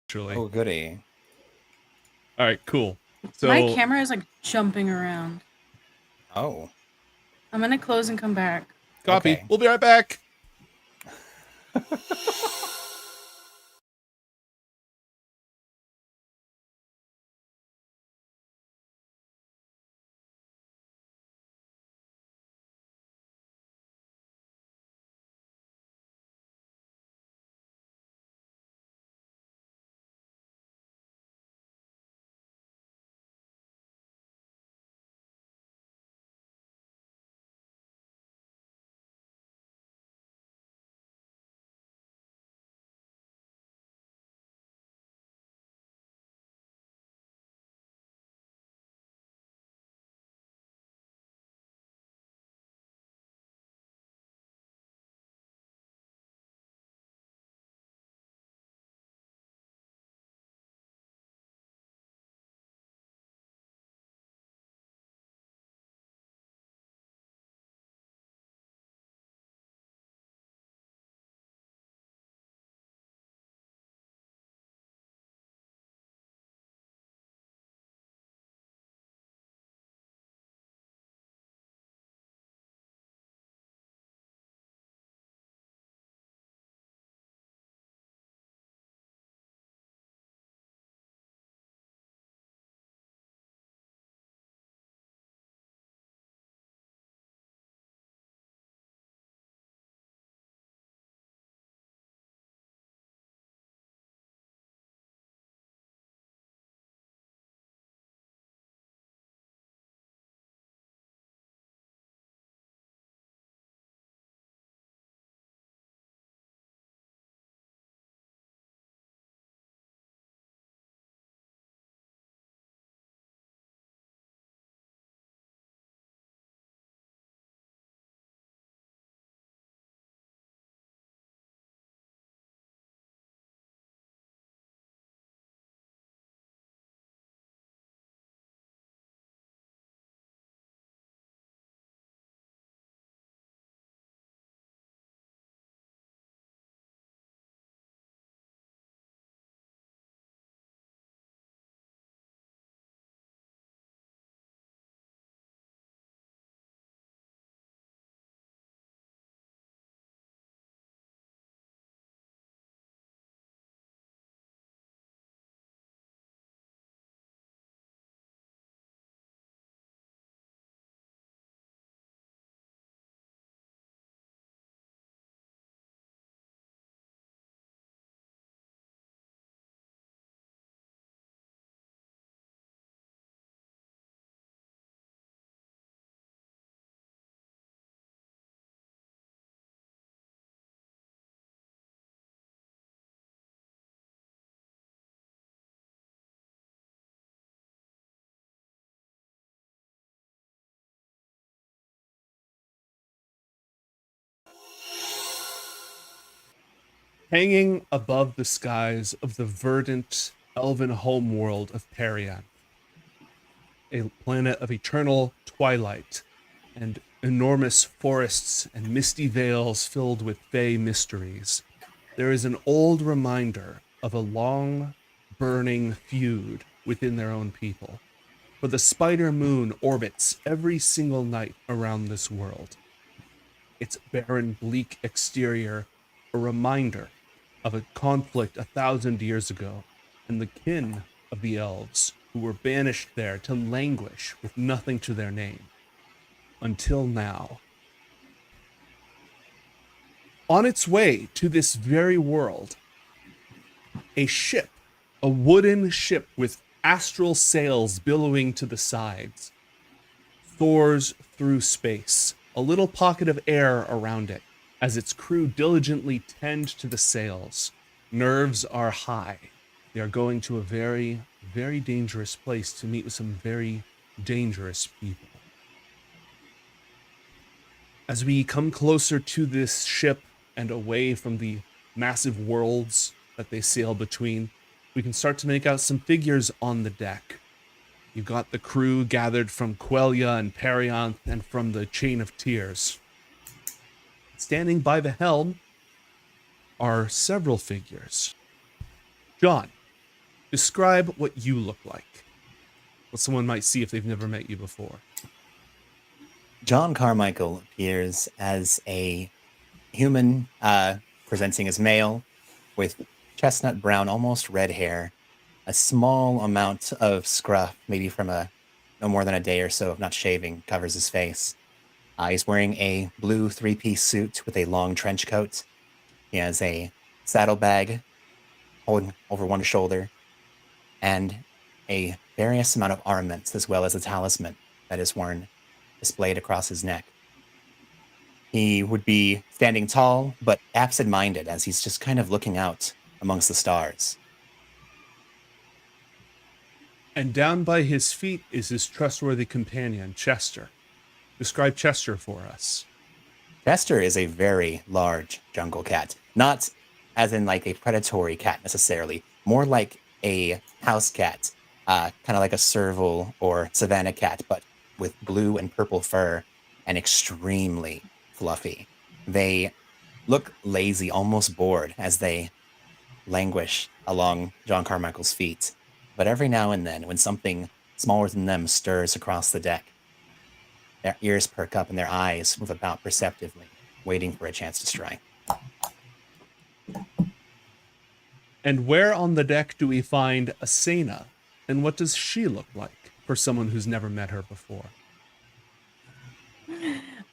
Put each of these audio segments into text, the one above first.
actually. Oh, goody. All right, cool. My So, camera is like jumping around. Oh, I'm gonna close and come back. copy. okay. We'll be right back. Hanging above the skies of the verdant elven homeworld of Parian, a planet of eternal twilight and enormous forests and misty vales filled with fey mysteries, there is an old reminder of a long burning feud within their own people. For the spider moon orbits every single night around this world, its barren, bleak exterior a reminder of a conflict 1,000 years ago, and the kin of the elves who were banished there to languish with nothing to their name. Until now. On its way to this very world, a ship, a wooden ship with astral sails billowing to the sides, soars through space, a little pocket of air around it, as its crew diligently tend to the sails. Nerves are high. They are going to a very, very dangerous place to meet with some very dangerous people. As we come closer to this ship and away from the massive worlds that they sail between, we can start to make out some figures on the deck. You've got the crew gathered from Quelia and Perianth and from the Chain of Tears. Standing by the helm are several figures. John, Describe what you look like. What someone might see if they've never met you before. John Carmichael appears as a human, presenting as male, with chestnut brown, almost red hair, a small amount of scruff, maybe from no more than a day or so of not shaving, covers his face. He's wearing a blue three-piece suit with a long trench coat. He has a saddlebag holding over one shoulder, and a various amount of armaments, as well as a talisman that is worn, displayed across his neck. He would be standing tall, but absent-minded, as he's just kind of looking out amongst the stars. And down by his feet is his trustworthy companion, Chester. Describe Chester for us. Chester is a very large jungle cat. Not as in like a predatory cat necessarily, more like a house cat, kind of like a serval or savanna cat, but with blue and purple fur and extremely fluffy. They look lazy, almost bored, as they languish along John Carmichael's feet. But every now and then, when something smaller than them stirs across the deck, their ears perk up and their eyes move about perceptively, waiting for a chance to strike. And where on the deck do we find Asena? And what does she look like for someone who's never met her before?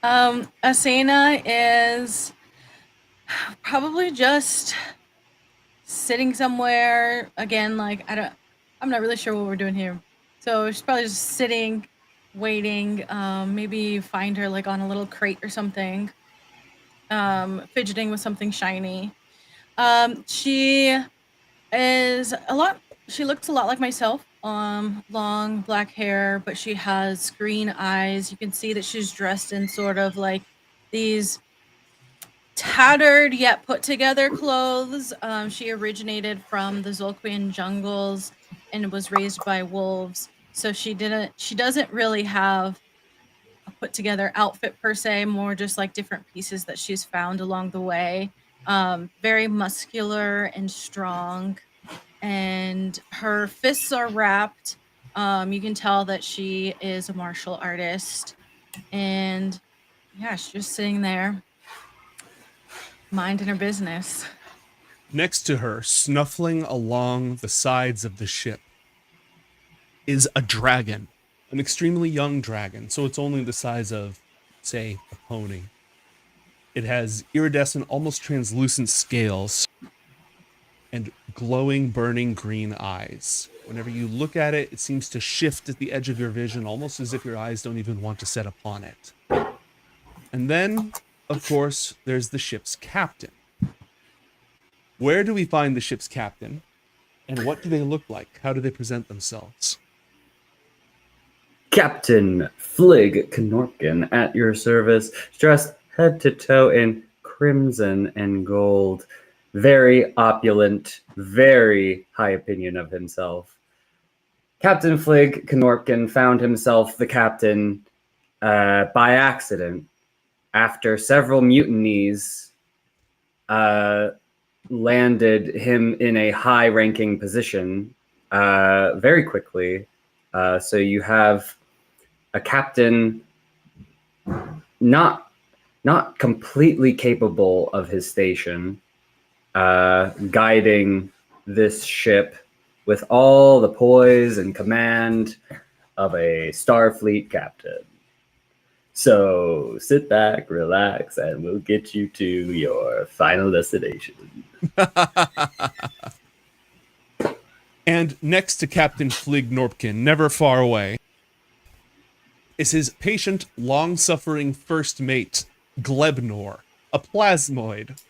Asena is probably just sitting somewhere. Again, like I'm not really sure what we're doing here. So she's probably just sitting, waiting. Maybe find her like on a little crate or something. Fidgeting with something shiny. She looks a lot like myself. Long black hair, but she has green eyes. You can see that she's dressed in sort of like these tattered yet put together clothes. She originated from the Zolquian jungles and was raised by wolves. So she doesn't really have a put together outfit per se, more just like different pieces that she's found along the way. Very muscular and strong, and her fists are wrapped. You can tell that she is a martial artist, and yeah, she's just sitting there, minding her business. Next to her, snuffling along the sides of the ship, is a dragon, an extremely young dragon, so it's only the size of, say, a pony. It has iridescent, almost translucent scales and glowing, burning green eyes. Whenever you look at it, it seems to shift at the edge of your vision, almost as if your eyes don't even want to set upon it. And then, of course, there's the ship's captain. Where do we find the ship's captain? And what do they look like? How do they present themselves? Captain Flig Knorkin at your service, dressed head to toe in crimson and gold. Very opulent, very high opinion of himself. Captain Flig Knorkin found himself the captain by accident after several mutinies landed him in a high-ranking position very quickly. So you have a captain not completely capable of his station, guiding this ship with all the poise and command of a Starfleet captain. So sit back, relax, and we'll get you to your final destination. And next to Captain Flig Norpkin, never far away, is his patient, long-suffering first mate, Glebnor, a plasmoid,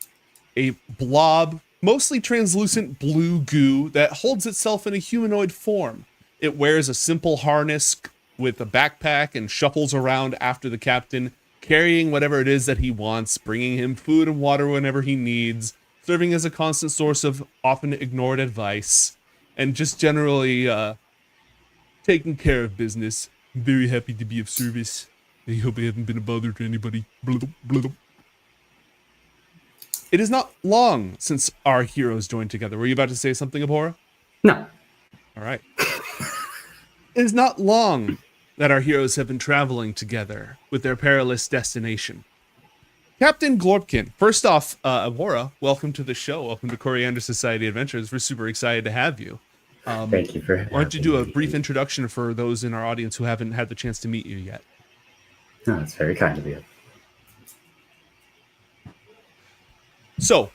a blob, mostly translucent blue goo that holds itself in a humanoid form. It wears a simple harness with a backpack and shuffles around after the captain, carrying whatever it is that he wants, bringing him food and water whenever he needs, serving as a constant source of often ignored advice, and just generally taking care of business. I'm very happy to be of service. I hope I haven't been a bother to anybody. Blah, blah. It is not long since our heroes joined together. Were you about to say something, Abhora? No. All right. It is not long that our heroes have been traveling together with their perilous destination. Captain Glorpkin, first off, Aurora, welcome to the show. Welcome to Coriander Society Adventures. We're super excited to have you. Thank you for Why don't you do a having brief me. introduction for those in our audience who haven't had the chance to meet you yet? Oh, that's very kind of you. So,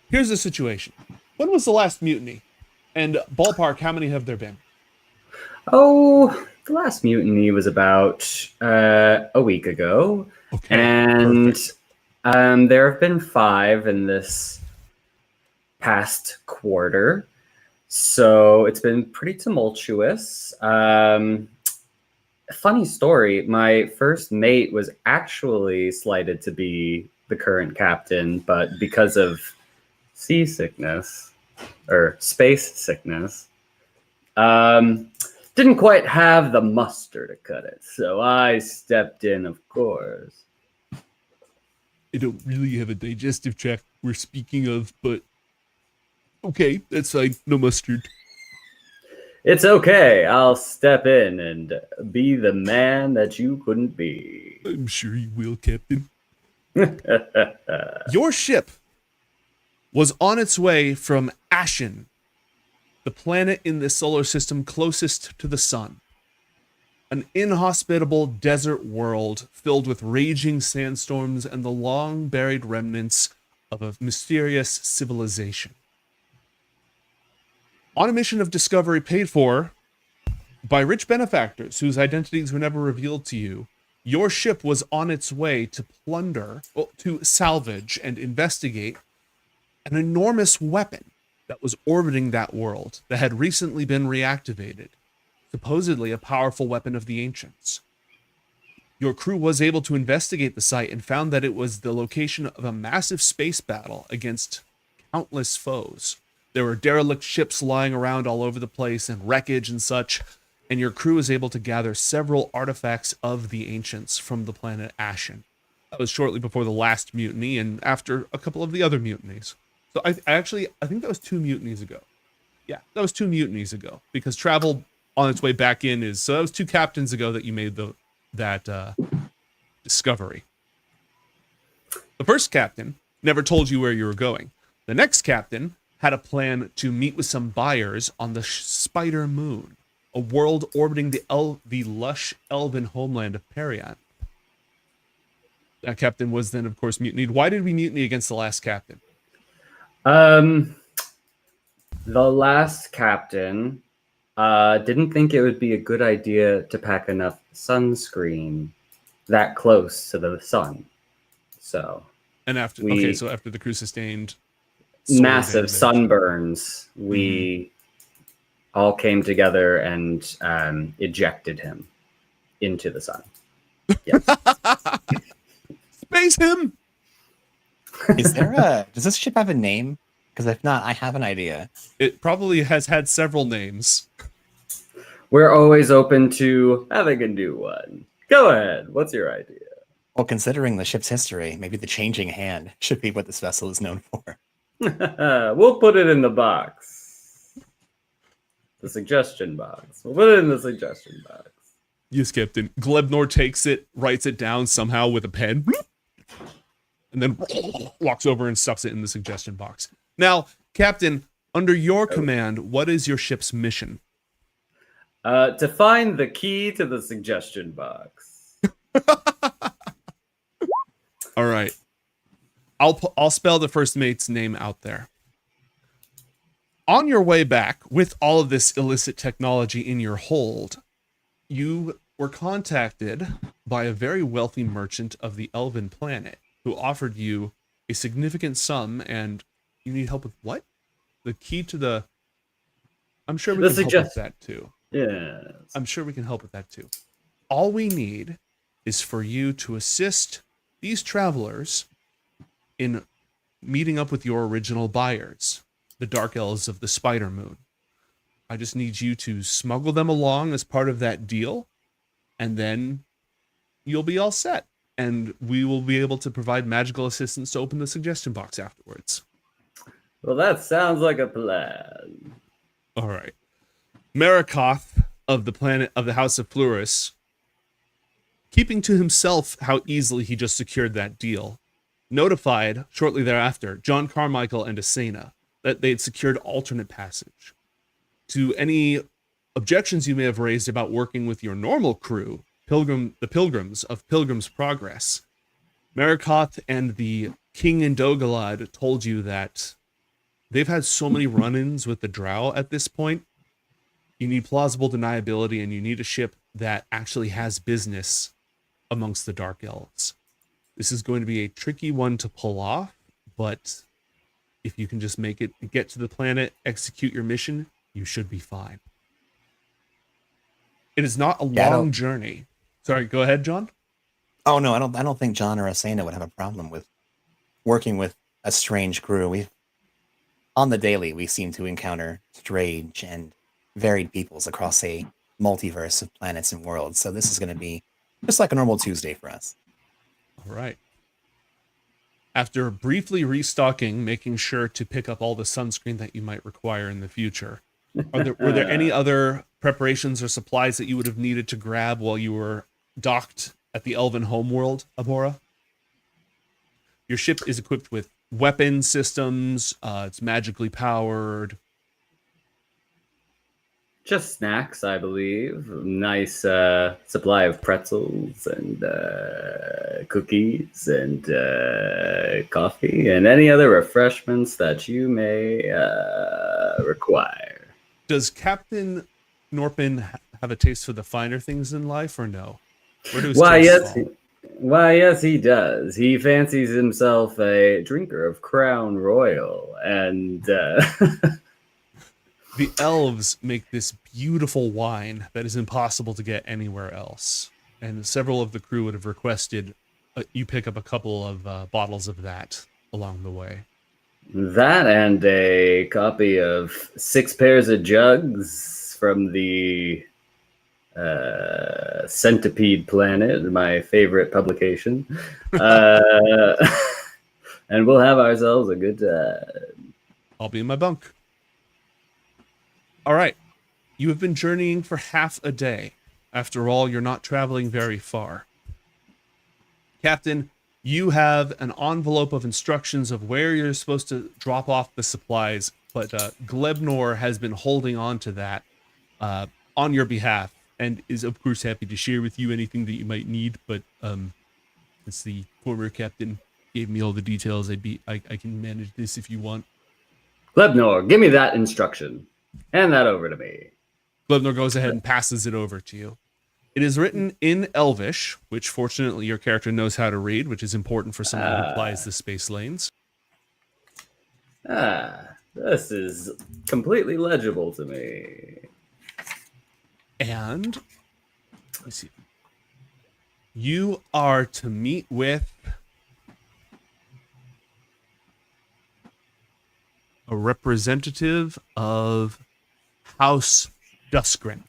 here's the situation. When was the last mutiny? And ballpark, how many have there been? Oh, the last mutiny was about a week ago. Okay, And perfect. there have been 5 in this past quarter. So it's been pretty tumultuous. Funny story, my first mate was actually slated to be the current captain, but because of seasickness or space sickness, didn't quite have the muster to cut it. So I stepped in, of course. I don't really have a digestive tract we're speaking of, but okay, that's fine. No mustard. It's okay. I'll step in and be the man that you couldn't be. I'm sure you will, Captain. Your ship was on its way from Ashen, the planet in the solar system closest to the sun. An inhospitable desert world filled with raging sandstorms and the long buried remnants of a mysterious civilization. On a mission of discovery paid for by rich benefactors whose identities were never revealed to you, your ship was on its way to plunder, well, to salvage and investigate an enormous weapon that was orbiting that world that had recently been reactivated, supposedly a powerful weapon of the ancients. Your crew was able to investigate the site and found that it was the location of a massive space battle against countless foes. There were derelict ships lying around all over the place and wreckage and such, and your crew was able to gather several artifacts of the ancients from the planet Ashen. That was shortly before the last mutiny and after a couple of the other mutinies. So I think that was 2 mutinies ago. Yeah, that was 2 mutinies ago because travel on its way back in is, so that was 2 captains ago that you made that discovery. The first captain never told you where you were going. The next captain had a plan to meet with some buyers on the Spider Moon, a world orbiting the lush elven homeland of Parian. That captain was then, of course, mutinied. Why did we mutiny against the last captain? The last captain didn't think it would be a good idea to pack enough sunscreen that close to the sun. So And after so after the crew sustained massive damage. sunburns, we all came together and ejected him into the sun. Yes. Space him! Is there a? Does this ship have a name? Because if not, I have an idea. It probably has had several names. We're always open to having a new one. Go ahead. What's your idea? Well, considering the ship's history, maybe the Changing Hand should be what this vessel is known for. We'll put it in the box. The suggestion box. We'll put it in the suggestion box. Yes, Captain. Glebnor takes it, writes it down somehow with a pen, and then walks over and stuffs it in the suggestion box. Now, Captain, under your command, what is your ship's mission? To find the key to the suggestion box. All right. I'll spell the first mate's name out there. On your way back, with all of this illicit technology in your hold, you were contacted by a very wealthy merchant of the Elven planet who offered you a significant sum, and you need help with what? The key to the... I'm sure we can help with that too. Yes. I'm sure we can help with that too. All we need is for you to assist these travelers in meeting up with your original buyers, the Dark Elves of the Spider Moon. I just need you to smuggle them along as part of that deal, and then you'll be all set. And we will be able to provide magical assistance to open the suggestion box afterwards. Well, that sounds like a plan. All right. Marikoth of the planet of the House of Fluris, keeping to himself how easily he just secured that deal, notified shortly thereafter John Carmichael and Asena that they had secured alternate passage. To any objections you may have raised about working with your normal crew, the Pilgrims of Pilgrim's Progress, Marikoth and the King in Dogalad told you that they've had so many run-ins with the Drow at this point. You need plausible deniability, and you need a ship that actually has business amongst the Dark Elves. This is going to be a tricky one to pull off, but if you can just make it, get to the planet, execute your mission, you should be fine. It is not a long journey. Sorry, go ahead, John. Oh no, I don't think John or Asena would have a problem with working with a strange crew. On the daily, we seem to encounter strange and varied peoples across a multiverse of planets and worlds. So this is going to be just like a normal Tuesday for us. All right. After briefly restocking, making sure to pick up all the sunscreen that you might require in the future, were there any other preparations or supplies that you would have needed to grab while you were docked at the Elven homeworld, Abora? Your ship is equipped with weapon systems. It's magically powered. Just snacks, I believe. Nice supply of pretzels and cookies and coffee and any other refreshments that you may require. Does Captain Norpin have a taste for the finer things in life, or no? Where do his tastes fall? Why, yes, he does. He fancies himself a drinker of Crown Royal, and the elves make this beautiful wine that is impossible to get anywhere else. And several of the crew would have requested you pick up a couple of bottles of that along the way. That and a copy of 6 pairs of jugs from the Centipede Planet, my favorite publication. And we'll have ourselves a good time. I'll be in my bunk. All right. You have been journeying for half a day. After all, you're not traveling very far. Captain, you have an envelope of instructions of where you're supposed to drop off the supplies, but Glebnor has been holding on to that on your behalf and is, of course, happy to share with you anything that you might need, but since the former captain gave me all the details, I can manage this if you want. Glebnor, give me that instruction. Hand that over to me. Glebnor goes ahead and passes it over to you. It is written in Elvish, which fortunately your character knows how to read, which is important for someone who flies the space lanes. This is completely legible to me. And let me see. You are to meet with a representative of House Duskren,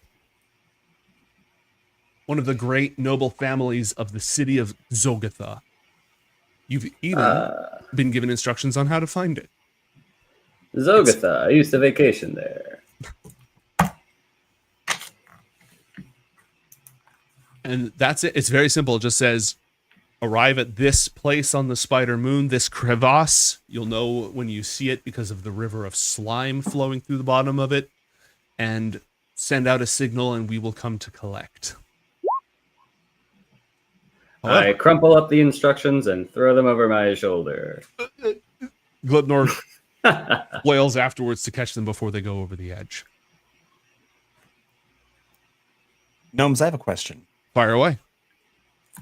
one of the great noble families of the city of Zogatha. You've even been given instructions on how to find it. Zogatha, I used to vacation there. And that's it. It's very simple. It just says, arrive at this place on the Spider Moon, this crevasse. You'll know when you see it because of the river of slime flowing through the bottom of it. And send out a signal and we will come to collect. However, I crumple up the instructions and throw them over my shoulder. Glebnor flails afterwards to catch them before they go over the edge. Gnomes, I have a question. Fire away.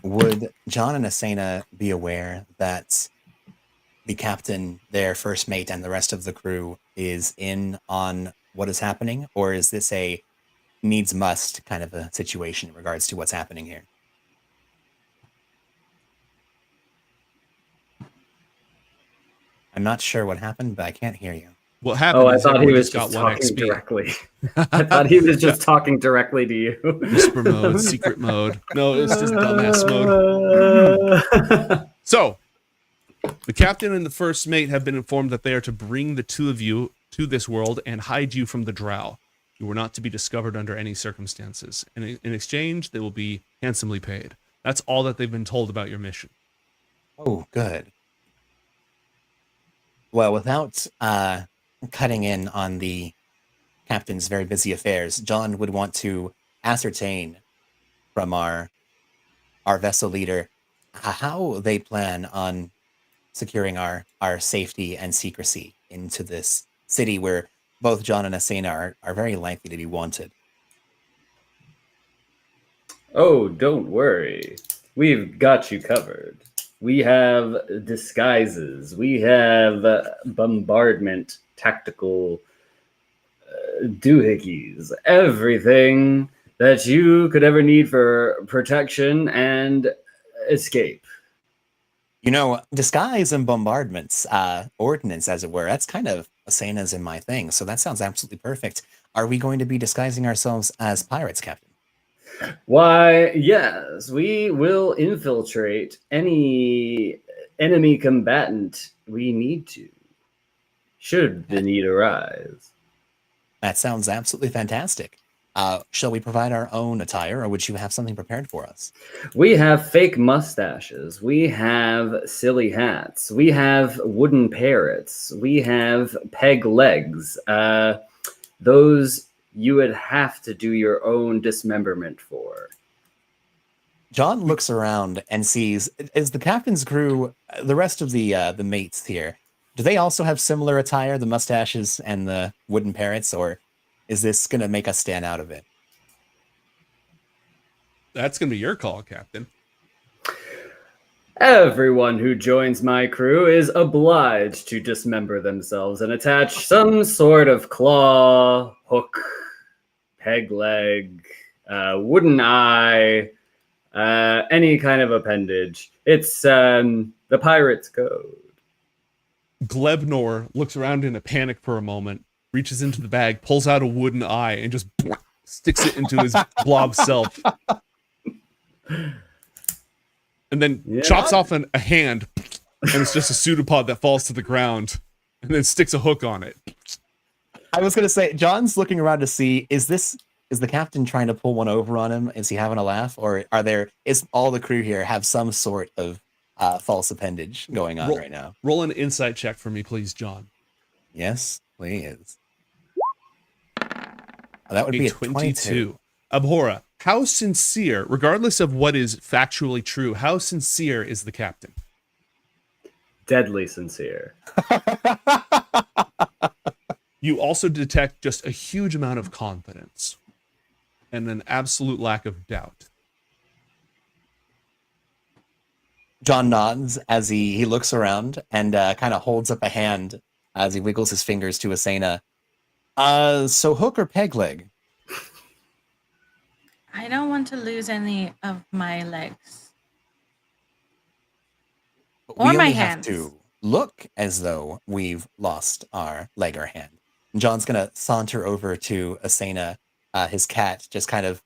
Would John and Asena be aware that the captain, their first mate, and the rest of the crew is in on what is happening? Or is this a needs must kind of a situation in regards to what's happening here? I'm not sure what happened, but I can't hear you. What happened? I is thought he everyone was got just 1 talking XP. directly. I thought he was just talking directly to you. Whisper mode, secret mode. No, it's just dumbass mode. So, The captain and the first mate have been informed that they are to bring the two of you to this world and hide you from the drow. You were not to be discovered under any circumstances. And in exchange, they will be handsomely paid. That's all that they've been told about your mission. Oh, good. Well, without cutting in on the captain's very busy affairs, John would want to ascertain from our vessel leader how they plan on securing our safety and secrecy into this city where both John and Asena are very likely to be wanted. Oh, don't worry. We've got you covered. We have disguises. We have bombardment, tactical doohickeys, everything that you could ever need for protection and escape. You know, disguise and bombardments, ordnance, as it were, that's kind of Asena's and my thing. So that sounds absolutely perfect. Are we going to be disguising ourselves as pirates, Captain? Why, yes, we will infiltrate any enemy combatant we need to, should the need arise. That sounds absolutely fantastic. Shall we provide our own attire, or would you have something prepared for us? We have fake mustaches. We have silly hats. We have wooden parrots. We have peg legs. Those you would have to do your own dismemberment for. John looks around and sees, is the captain's crew, the rest of the mates here, do they also have similar attire, the mustaches and the wooden parrots, or is this going to make us stand out of it? That's going to be your call, Captain. Everyone who joins my crew is obliged to dismember themselves and attach some sort of claw, hook, peg leg, wooden eye, any kind of appendage. It's the pirate's code. Glebnor looks around in a panic for a moment, reaches into the bag, pulls out a wooden eye, and just sticks it into his blob self. And then chops off a hand, and it's just a pseudopod that falls to the ground, and then sticks a hook on it. I was going to say, John's looking around to see, is the captain trying to pull one over on him? Is he having a laugh? Or is all the crew here have some sort of false appendage going on right now? Roll an insight check for me, please, John. Yes, please. That would be a 22. Abhora, how sincere, regardless of what is factually true, how sincere is the captain? Deadly sincere. You also detect just a huge amount of confidence and an absolute lack of doubt. John nods as he looks around and kind of holds up a hand as he wiggles his fingers to Asena. So hook or peg leg? I don't want to lose any of my legs. But Or we my only have hands. to look as though we've lost our leg or hand. And John's gonna saunter over to Asena, his cat, just kind of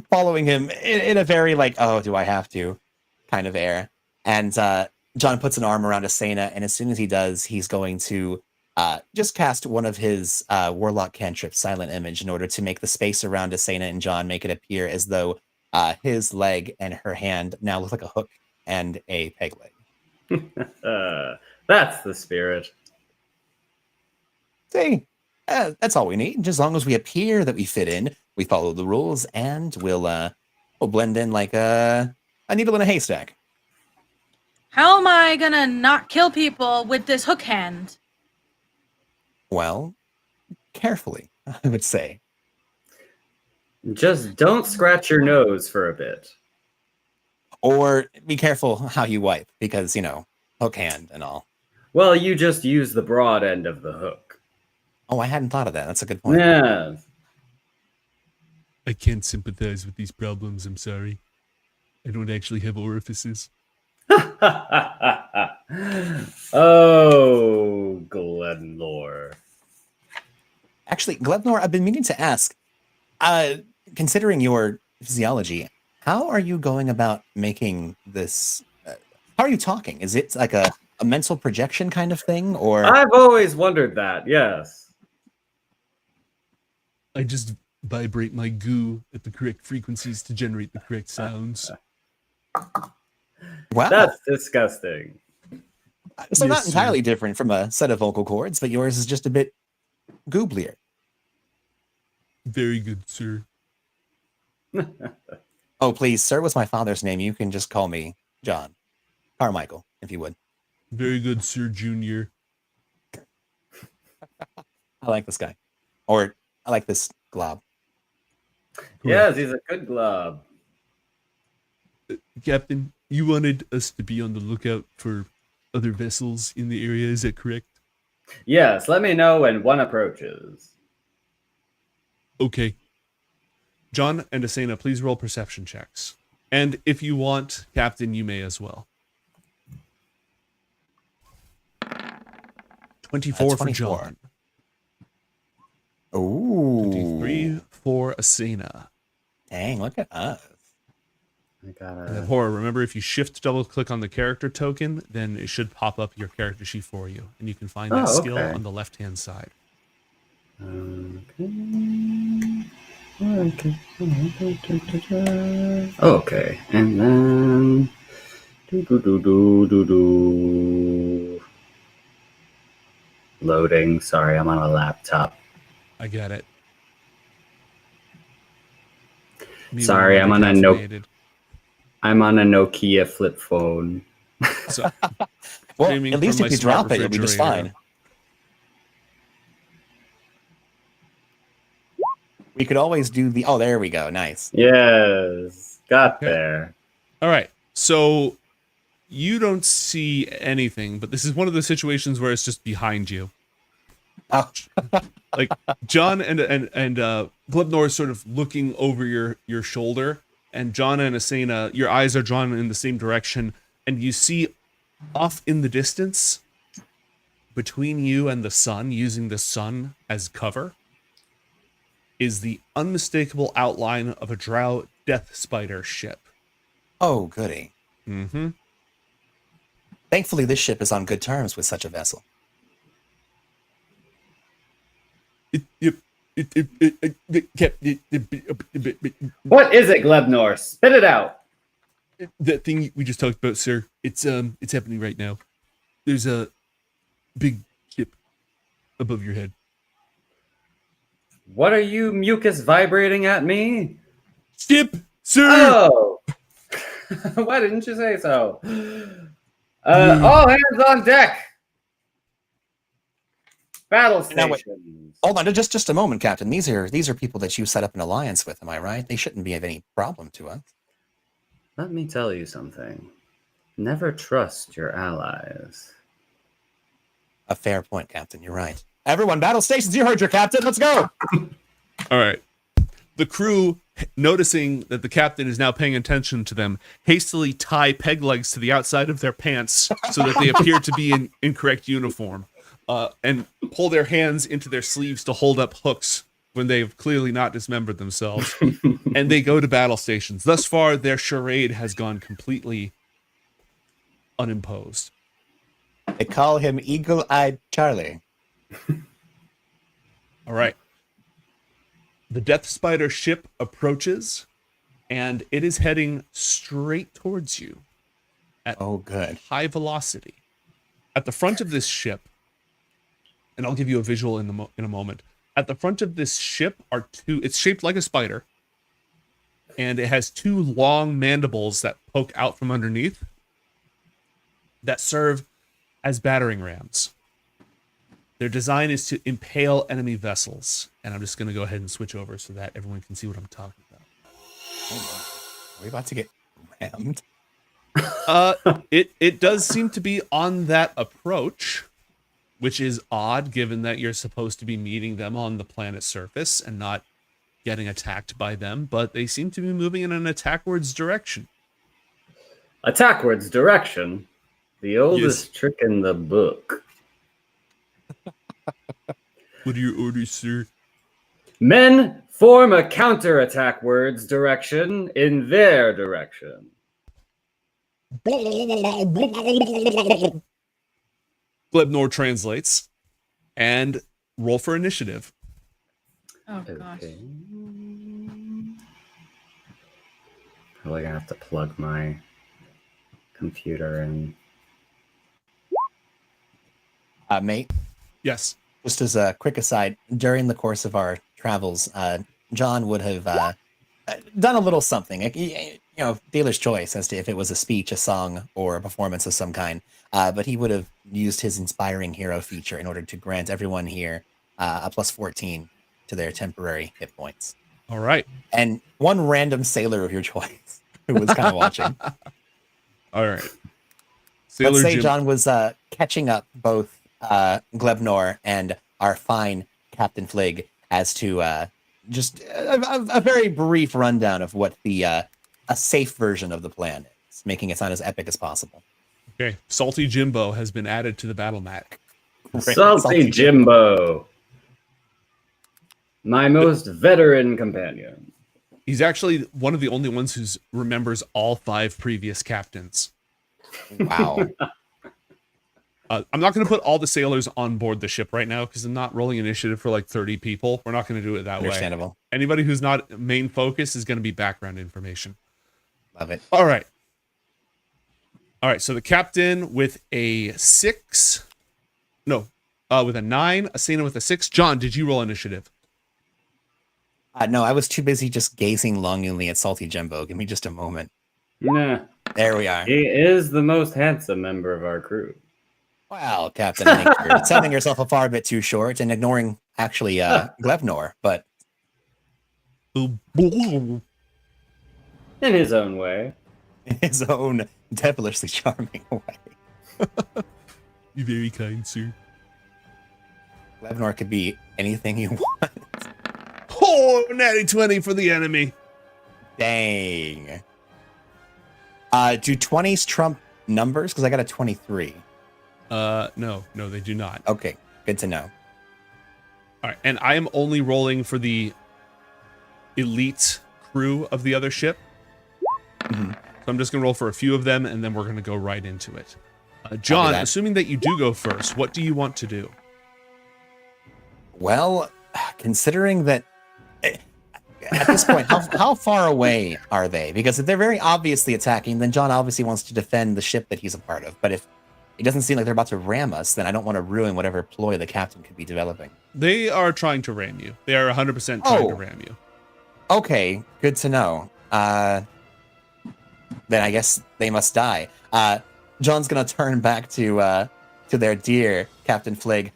following him in a very like, oh, do I have to kind of air. And John puts an arm around Asena, and as soon as he does, he's going to just cast one of his warlock cantrips, Silent Image, in order to make the space around Asena and John make it appear as though his leg and her hand now look like a hook and a peg leg. That's the spirit. See, that's all we need. Just as long as we appear that we fit in, we follow the rules, and we'll blend in like a needle in a haystack. How am I gonna not kill people with this hook hand? Well, carefully, I would say. Just don't scratch your nose for a bit. Or be careful how you wipe, because, hook hand and all. Well, you just use the broad end of the hook. Oh, I hadn't thought of that. That's a good point. Yeah. I can't sympathize with these problems, I'm sorry. I don't actually have orifices. Oh, Glenlore. Actually, Glebnor, I've been meaning to ask, considering your physiology, how are you going about making this How are you talking? Is it like a mental projection kind of thing, or I've always wondered that. Yes. I just vibrate my goo at the correct frequencies to generate the correct sounds. wow? That's disgusting. So Yes, not sir. entirely different from a set of vocal cords, but yours is just a bit gooblier. Very good, sir. Oh, please, sir, what's my father's name? You can just call me John Carmichael, if you would. Very good, Sir Junior. I like this guy, or I like this glob. Yes, he's a good glob. Captain, you wanted us to be on the lookout for other vessels in the area, is that correct? Yes, let me know when one approaches. Okay. John and Asena, please roll perception checks. And if you want, Captain, you may as well. 24 for 24. John. Ooh. 23 for Asena. Dang, look at us. I And gotta. then Horror, remember if you shift double click on the character token, then it should pop up your character sheet for you. And you can find that Oh, skill okay. on the left hand side. Okay, and then loading. Sorry, I'm on a laptop. I get it. Sorry, I'm on a caffeinated. I'm on a Nokia flip phone. So, Well, streaming at least from if my you drop smart it, you'll be just refrigerator. fine. We could always do the. Oh, there we go. Nice. Yes, got Okay. there. All right. So you don't see anything, but this is one of the situations where it's just behind you. Oh, Like John and Glebnor is sort of looking over your shoulder, and John and Asena, your eyes are drawn in the same direction, and you see off in the distance, between you and the sun, using the sun as cover, is the unmistakable outline of a Drow Death Spider ship. oh, goody. Mm-hmm. Thankfully, this ship is on good terms with such a vessel. What is it, Glebnor? Spit it out. That thing we just talked about, sir. It's happening right now. There's a big ship above your head. What are you mucus vibrating at me? Ship, sir. Oh! Why didn't you say so? All hands on deck! Battle Now, wait. stations. Hold on, just a moment, Captain. These are people that you set up an alliance with. Am I right? They shouldn't be of any problem to us. Let me tell you something. Never trust your allies. A fair point, Captain. You're right. Everyone, battle stations. You heard your captain. Let's go. All right. The crew, noticing that the captain is now paying attention to them, hastily tie peg legs to the outside of their pants so that they appear to be in incorrect uniform, and pull their hands into their sleeves to hold up hooks when they've clearly not dismembered themselves. And they go to battle stations. Thus far, their charade has gone completely unimposed. They call him Eagle-Eyed Charlie. All right. The Death Spider ship approaches, and it is heading straight towards you at Oh, good. high velocity. At the front of this ship, and I'll give you a visual in a moment. At the front of this ship are two. It's shaped like a spider, and it has two long mandibles that poke out from underneath that serve as battering rams. Their design is to impale enemy vessels, and I'm just going to go ahead and switch over so that everyone can see what I'm talking about. Are we about to get rammed? It does seem to be on that approach, which is odd given that you're supposed to be meeting them on the planet's surface and not getting attacked by them, but they seem to be moving in an attackwards direction. Attackwards direction. The oldest Yes. trick in the book. What are your orders, sir? Men form a counterattack words direction in their direction. Glebnor translates and roll for initiative. Oh gosh. Okay. Probably gonna have to plug my computer in. Mate, Yes. just as a quick aside, during the course of our travels, John would have done a little something, dealer's choice as to if it was a speech, a song, or a performance of some kind. But he would have used his inspiring hero feature in order to grant everyone here a plus 14 to their temporary hit points. All right. And one random sailor of your choice who was kind of watching. All right. Let's Sailor say Jim. John was catching up both Glebnor and our fine Captain Flig as to just a very brief rundown of what the a safe version of the plan is, making it sound as epic as possible. Okay. Salty Jimbo has been added to the battle mat. Salty Jimbo, my most veteran companion. He's actually one of the only ones who remembers all 5 previous captains. Wow. I'm not going to put all the sailors on board the ship right now because I'm not rolling initiative for like 30 people. We're not going to do it that way. Understandable. Anybody who's not main focus is going to be background information. Love it. All right. All right. So the captain with a 6. No, with a 9. Asena with a 6. John, did you roll initiative? No, I was too busy just gazing longingly at Salty Jimbo. Give me just a moment. Nah, There we are. he is the most handsome member of our crew. Wow, Captain, I think you're selling yourself a far bit too short and ignoring actually Glebnor, but You In his own way. in his own devilishly charming way. very kind, sir. Glebnor could be anything you want. Oh, natty 20 for the enemy. Dang. Do 20s trump numbers? Because I got a 23. No, they do not. Okay, good to know. All right, and I am only rolling for the elite crew of the other ship. Mhm. So I'm just gonna roll for a few of them, and then we're gonna go right into it. John, that. assuming that you do go first, what do you want to do? Well, considering that at this point, how far away are they? Because if they're very obviously attacking, then John obviously wants to defend the ship that he's a part of. But if it doesn't seem like they're about to ram us, then I don't want to ruin whatever ploy the captain could be developing. They are trying to ram you. They are 100% trying to Oh. ram you. Okay, good to know. Then I guess they must die. John's gonna turn back to their dear Captain Flig.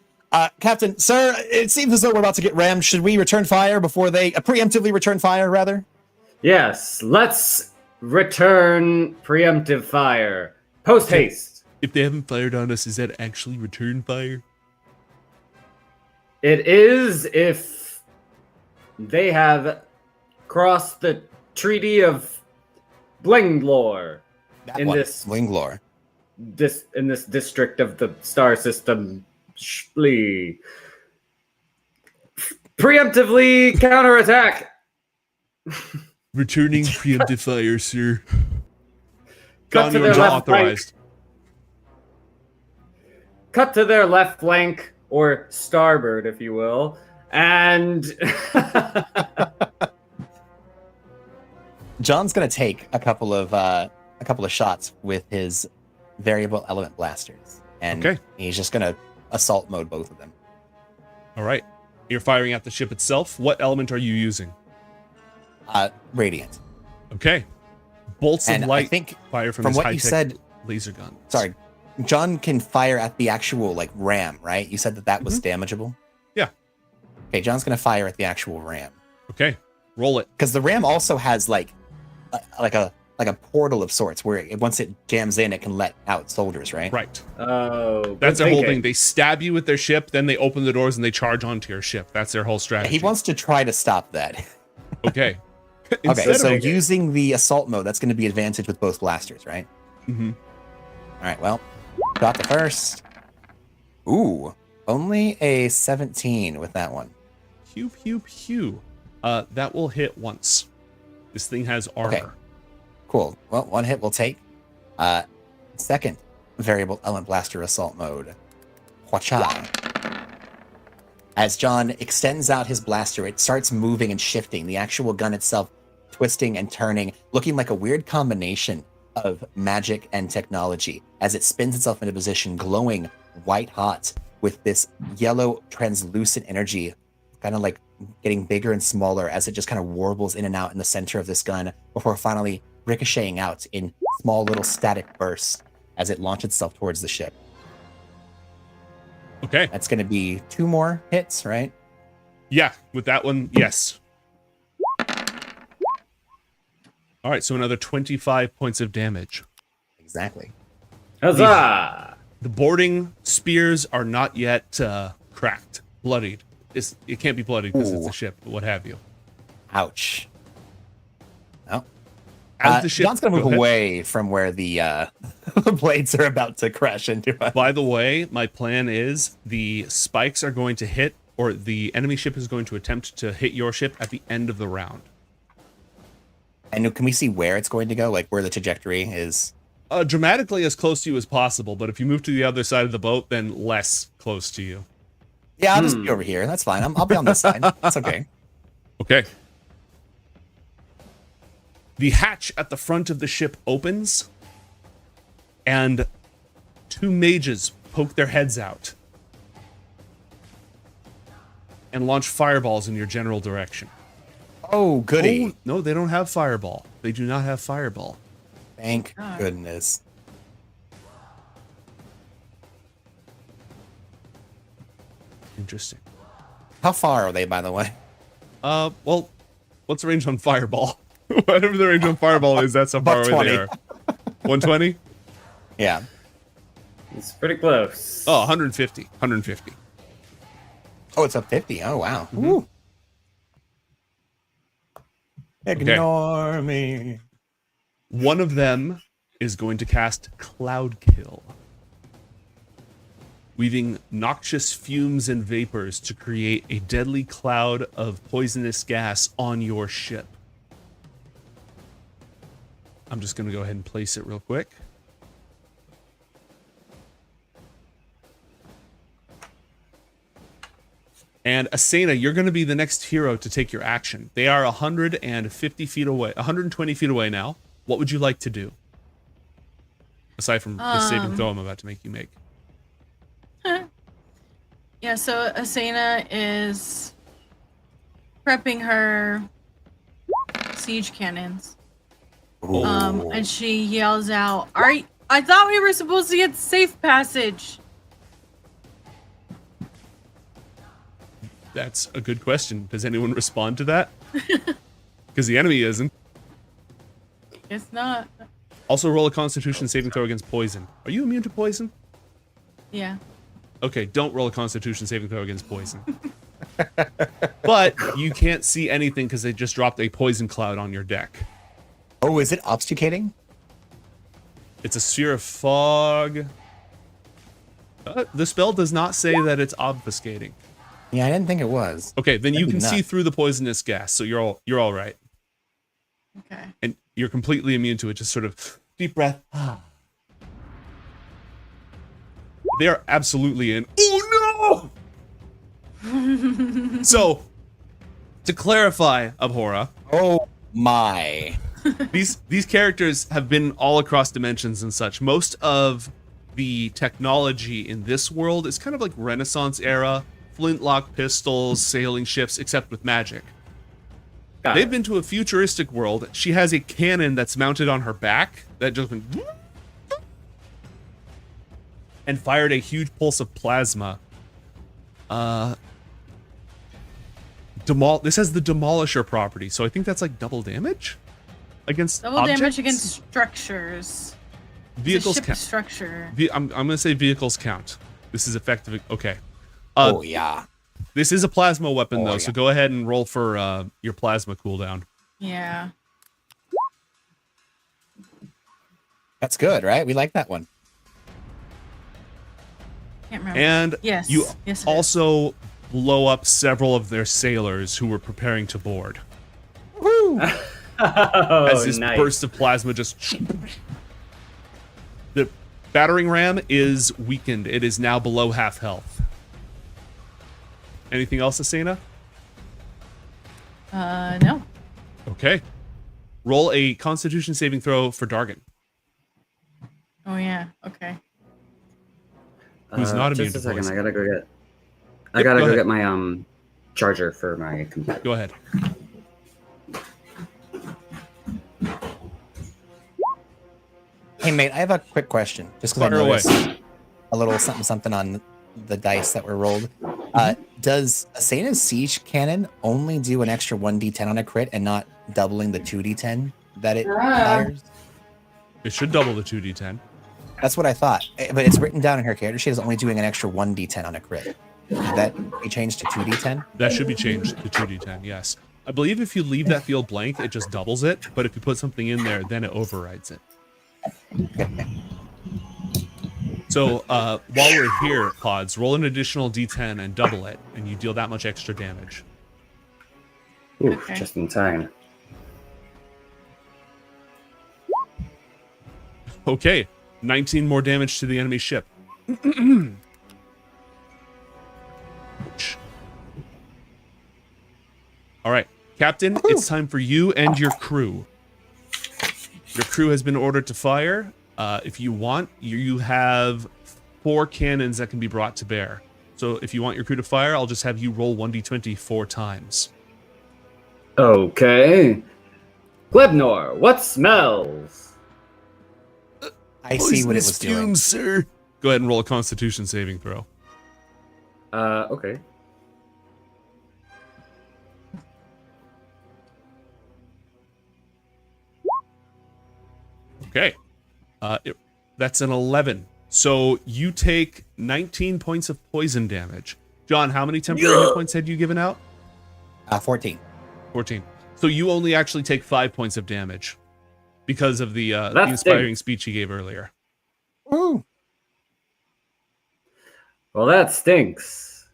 Captain, sir, it seems as though we're about to get rammed. Should we return fire before they preemptively return fire, rather? Yes, let's return preemptive fire. Post haste. If they haven't fired on us, is that actually return fire? It is if they have crossed the Treaty of Blinglore That In one, this- Winglore. in this district of the star system. Shplee. Preemptively counterattack. Returning preemptive fire, sir. Cut to Gone, you are their not left flank. authorized. Cut to their left flank, or starboard, if you will, and John's gonna take a couple of shots with his variable element blasters, and Okay. he's just gonna assault mode both of them. All right. You're firing at the ship itself. What element are you using? Radiant. Okay. Bolts And of I light think fire from from his what you high-tech said, laser gun. sorry, John can fire at the actual like ram, right? You said that was damageable. Yeah. Okay, John's gonna fire at the actual ram Okay. Roll it. because the ram also has like a portal of sorts where once it jams in, it can let out soldiers, right? Right. oh, That's good their whole thinking. thing. They stab you with their ship, then they open the doors and they charge onto your ship. That's their whole strategy. He wants to try to stop that. Okay. Okay, Instead so of- using the assault mode, that's going to be advantage with both blasters, right? Mhm. All right, well, got the first. Ooh, only a 17 with that one. Pew, pew, pew. That will hit once. This thing has armor. Okay. Cool. Well, one hit will take. Second variable element blaster assault mode. Hwacha. As John extends out his blaster, it starts moving and shifting. The actual gun itself twisting and turning, looking like a weird combination of magic and technology as it spins itself into position, glowing white hot with this yellow translucent energy, kind of like getting bigger and smaller as it just kind of warbles in and out in the center of this gun before finally ricocheting out in small little static bursts as it launches itself towards the ship. Okay. That's going to be 2 more hits, right? Yeah, with that one, yes. All right, so another 25 points of damage. Exactly. Huzzah! The boarding spears are not yet cracked, bloodied. It can't be bloodied because it's Ooh. a ship, but what have you. Ouch. Oh. As the ship, John's going to go move ahead. away from where the blades are about to crash into us. By the way, my plan is the spikes are going to hit, or the enemy ship is going to attempt to hit your ship at the end of the round. And can we see where it's going to go? Like where the trajectory is? Dramatically as close to you as possible, but if you move to the other side of the boat, then less close to you. Yeah, I'll just be over here. That's fine. I'll be on this side. That's okay. Okay. The hatch at the front of the ship opens, and 2 mages poke their heads out and launch fireballs in your general direction. Oh, goody. Oh, no, they don't have fireball. They do not have fireball. Thank God. goodness. Interesting. How far are they, by the way? Well, what's the range on fireball? Whatever the range on fireball is, that's how far About away they 20. are. 120? Yeah. It's pretty close. Oh, 150. 150. Oh, it's up 50. Oh, wow. Woo. Ignore me. One of them is going to cast Cloud Kill, weaving noxious fumes and vapors to create a deadly cloud of poisonous gas on your ship. I'm just going to go ahead and place it real quick. And Asena, you're going to be the next hero to take your action. They are 150 feet away, 120 feet away now. What would you like to do? Aside from the saving throw I'm about to make you make. Yeah, so Asena is prepping her siege cannons. Ooh. And she yells out, I thought we were supposed to get safe passage. That's a good question. Does anyone respond to that? Because the enemy isn't. Guess not. Also roll a Constitution saving throw against poison. Are you immune to poison? Yeah. Okay, don't roll a Constitution saving throw against poison. But you can't see anything because they just dropped a poison cloud on your deck. Oh, is it obfuscating? It's a sphere of fog. The spell does not say that it's obfuscating. Yeah, I didn't think it was. Okay, then you That'd can be see nuts. through the poisonous gas, so you're all right, Okay. and you're completely immune to it. Just sort of deep breath. They are absolutely in. Oh no! So, to clarify, Abhorra, Oh, my. these characters have been all across dimensions and such. Most of the technology in this world is kind of like Renaissance era, flintlock pistols, sailing ships, except with magic. Got They've it. been to a futuristic world. She has a cannon that's mounted on her back that just went and fired a huge pulse of plasma. This has the Demolisher property, so I think that's like double damage against Double damage objects? against structures. vehicles. It's a ship Count. structure. I'm gonna say vehicles count. This is effective. Okay. Oh, yeah. This is a plasma weapon, Oh, though, yeah. so go ahead and roll for your plasma cooldown. Yeah. That's good, right? We like that one. Can't remember. And Yes. you Yes, it is. also blow up several of their sailors who were preparing to board. Woo! Oh, As this nice. burst of plasma just Battering ram is weakened. It is now below half health. Anything else, Asena? No. Okay. Roll a Constitution saving throw for Dargan, Oh yeah. Okay. who's not immune Just a to second, poison. I gotta go get. I Yep, gotta go go ahead. get my charger for my computer. Go ahead. Hey, mate, I have a quick question. Just because I Fire away. noticed a little something on the dice that were rolled. Does Asena's Siege Cannon only do an extra 1d10 on a crit and not doubling the 2d10 that it fires? It should double the 2d10. That's what I thought. But it's written down in her character sheet is only doing an extra 1d10 on a crit. Should that be changed to 2d10? That should be changed to 2d10, yes. I believe if you leave that field blank, it just doubles it. But if you put something in there, then it overrides it. So while we're here, Pods, roll an additional d10 and double it, and you deal that much extra damage. Ooh, Okay. just in time. Okay, 19 more damage to the enemy ship. All right, Captain, it's time for you and your crew. Your crew has been ordered to fire. If you want, you have 4 cannons that can be brought to bear. So if you want your crew to fire, I'll just have you roll 1d20 4 times. Okay. Glebnor, what smells? I see what it was doing. Sir. Go ahead and roll a Constitution saving throw. Okay. Okay. That's an 11. So you take 19 points of poison damage. John, how many temporary hit points had you given out? 14. 14. So you only actually take 5 points of damage because of the That's inspiring speech he gave earlier. Woo! Well, that stinks.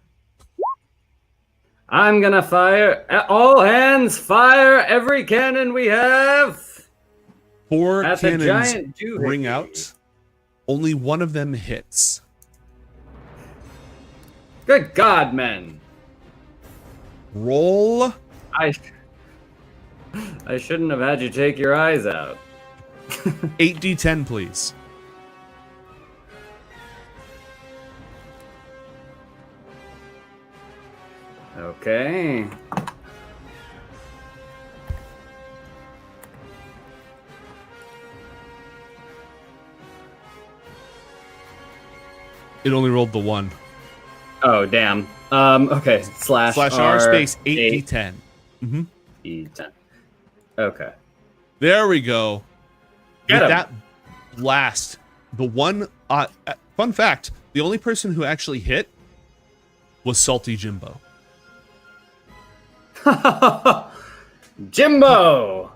I'm gonna fire. All hands, fire every cannon we have 4 at the cannons giant ring doohickey. out. Only one of them hits. Good God, men! Roll I shouldn't have had you take your eyes out. 8d10, please. Okay. It only rolled the 1. Oh, damn. Okay. Slash R space 8 8d10. Mm-hmm. D10. Okay. There we go. Get With 'em. that blast, the one fun fact, the only person who actually hit was Salty Jimbo. Jimbo!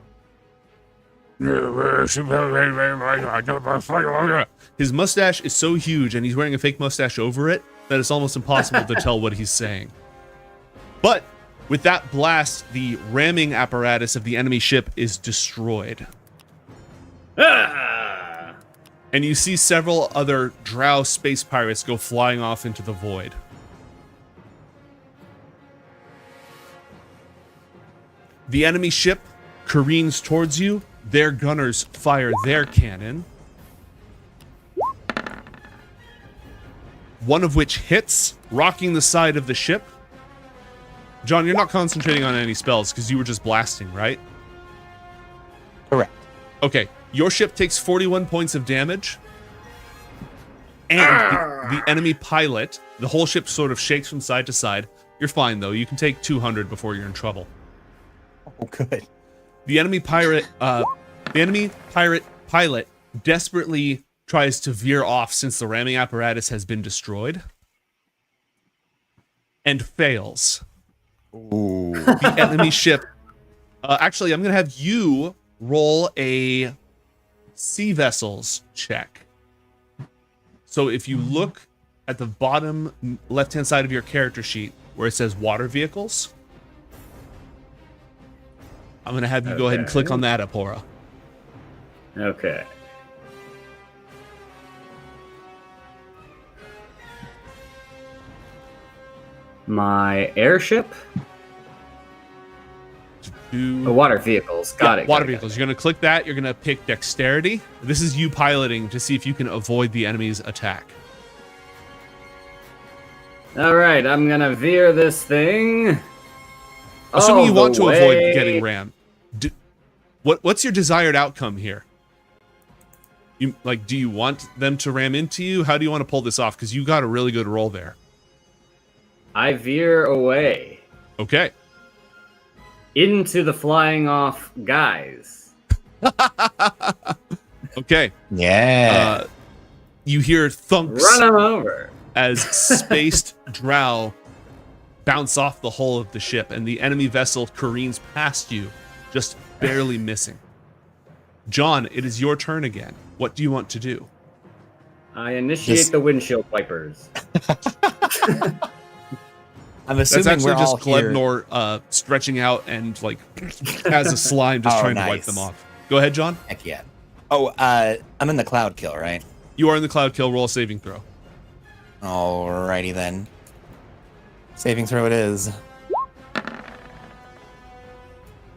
His mustache is so huge and he's wearing a fake mustache over it that it's almost impossible to tell what he's saying. But with that blast, the ramming apparatus of the enemy ship is destroyed. Ah! And you see several other drow space pirates go flying off into the void. The enemy ship careens towards you. Their gunners fire their cannon, one of which hits, rocking the side of the ship. John, you're not concentrating on any spells because you were just blasting, right? Correct. Okay, your ship takes 41 points of damage. And the enemy pilot, the whole ship sort of shakes from side to side. You're fine, though. You can take 200 before you're in trouble. Oh, good. The enemy pirate pilot desperately tries to veer off since the ramming apparatus has been destroyed and fails. Ooh. The enemy ship. Actually, I'm going to have you roll a sea vessels check. So if you look at the bottom left-hand side of your character sheet where it says water vehicles, I'm going to have you go ahead and click on that, Apora. Okay. my airship. Water vehicles. Got it. Water got it, vehicles. You're going to click that. You're going to pick dexterity. This is you piloting to see if you can avoid the enemy's attack. All right, I'm going to veer this thing. Assuming you want to way. avoid getting rammed. What's your desired outcome here? Do you want them to ram into you? How do you want to pull this off? Because you got a really good roll there. I veer away. Okay. Into the flying off guys. Okay. Yeah. You hear thunks Run them over. as spaced drow bounce off the hull of the ship, and the enemy vessel careens past you, just barely missing. John, it is your turn again. What do you want to do? I initiate the windshield wipers. I'm That's assuming actually we're all just here. Glednor stretching out and as a slime, just Oh, trying to wipe nice. them off. Go ahead, John. Heck yeah. Oh, I'm in the cloud kill, right? You are in the cloud kill. Roll a saving throw. Alrighty then. Saving throw it is.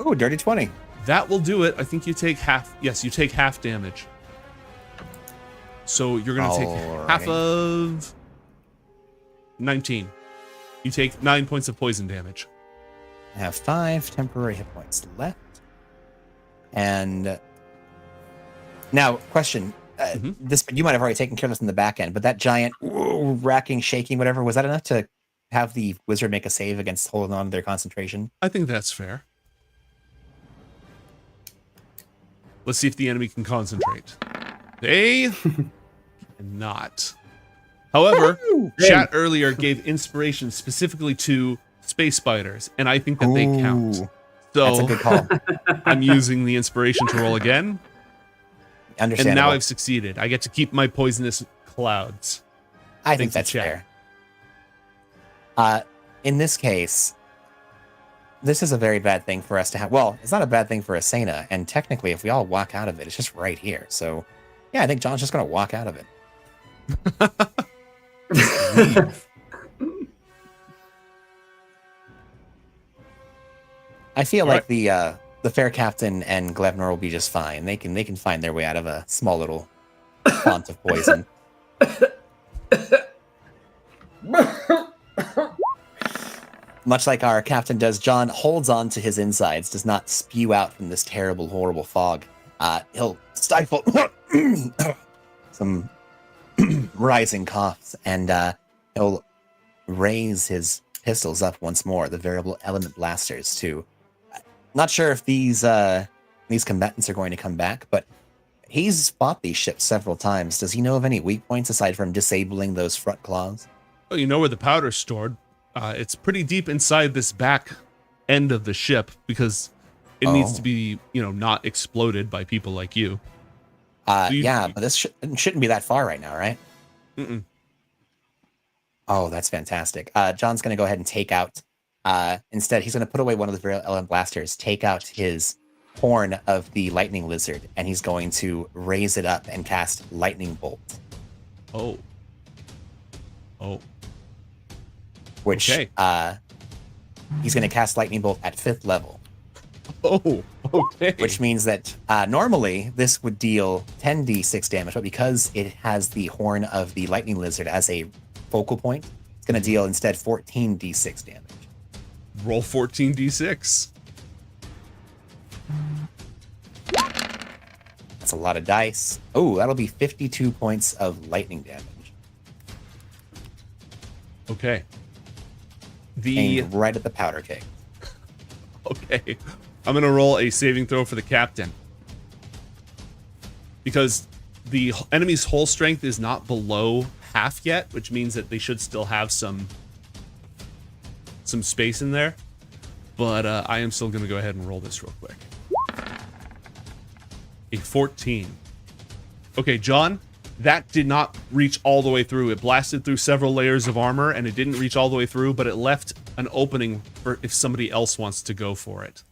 Ooh, dirty 20. That will do it. I think you take half. Yes, you take half damage. So you're going to take half of 19. You take 9 points of poison damage. I have 5 temporary hit points left. And now, question. This you might have already taken care of this in the back end, but that giant racking, shaking, whatever, was that enough to have the wizard make a save against holding on to their concentration? I think that's fair. Let's see if the enemy can concentrate. They cannot. However, chat earlier gave inspiration specifically to space spiders, and I think that they count. Ooh, So that's a good call. I'm using the inspiration to roll again, and Understandable. now I've succeeded. I get to keep my poisonous clouds. I think Thanks that's to chat. fair. In this case, this is a very bad thing for us to have. Well, it's not a bad thing for Asena, and technically, if we all walk out of it, it's just right here. So, yeah, I think John's just going to walk out of it. I feel like the fair captain and Glevnor will be just fine. They can find their way out of a small little font of poison. Much like our captain does, John holds on to his insides, does not spew out from this terrible, horrible fog. He'll stifle some rising coughs, and he'll raise his pistols up once more, the variable element blasters, too. Not sure if these combatants are going to come back, but he's fought these ships several times. Does he know of any weak points aside from disabling those front claws? Oh, you know where the powder's stored. It's pretty deep inside this back end of the ship because it needs to be, not exploded by people like you. Yeah, but this shouldn't be that far right now, right? Mm-mm. Oh, that's fantastic. John's going to go ahead and take out, instead, he's going to put away one of the variable element blasters, take out his horn of the lightning lizard, and he's going to raise it up and cast lightning bolt. Oh. Which Okay. he's going to cast lightning bolt at 5th level, Oh, okay. which means that normally this would deal 10d6 damage, but because it has the horn of the lightning lizard as a focal point, it's going to deal instead 14d6 damage. Roll 14d6. That's a lot of dice. Oh, that'll be 52 points of lightning damage. Okay. Aimed right at the powder keg. Okay. I'm going to roll a saving throw for the captain. Because the enemy's whole strength is not below half yet, which means that they should still have some space in there. But I am still going to go ahead and roll this real quick. A 14. Okay, John, that did not reach all the way through. It blasted through several layers of armor, and it didn't reach all the way through, but it left an opening for if somebody else wants to go for it.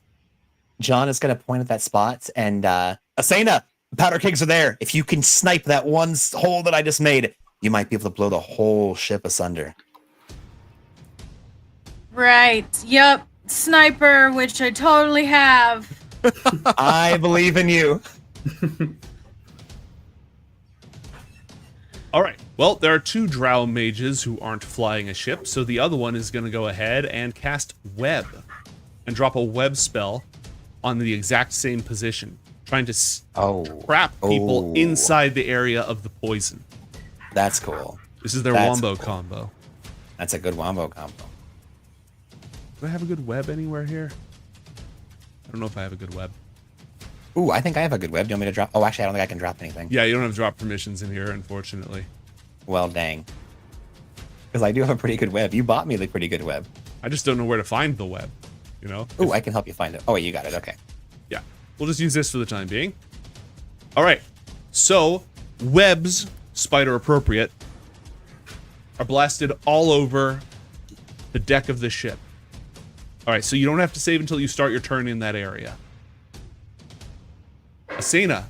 John is going to point at that spot, and Asena, the powder kegs are there. If you can snipe that one hole that I just made, you might be able to blow the whole ship asunder. Right. Yep. Sniper, which I totally have. I believe in you. All right. Well, there are 2 drow mages who aren't flying a ship, so the other one is going to go ahead and cast web and drop a web spell on the exact same position, trying to trap people inside the area of the poison. That's cool. This is their That's wombo cool. combo. That's a good wombo combo. Do I have a good web anywhere here? I don't know if I have a good web. Ooh, I think I have a good web. Do you want me to drop? Oh, actually, I don't think I can drop anything. Yeah, you don't have drop permissions in here, unfortunately. Well, dang. Because I do have a pretty good web. You bought me the pretty good web. I just don't know where to find the web, you know? Ooh, I can help you find it. Oh, wait, you got it. Okay. Yeah, we'll just use this for the time being. All right, so webs, spider appropriate, are blasted all over the deck of the ship. All right, so you don't have to save until you start your turn in that area. Asena,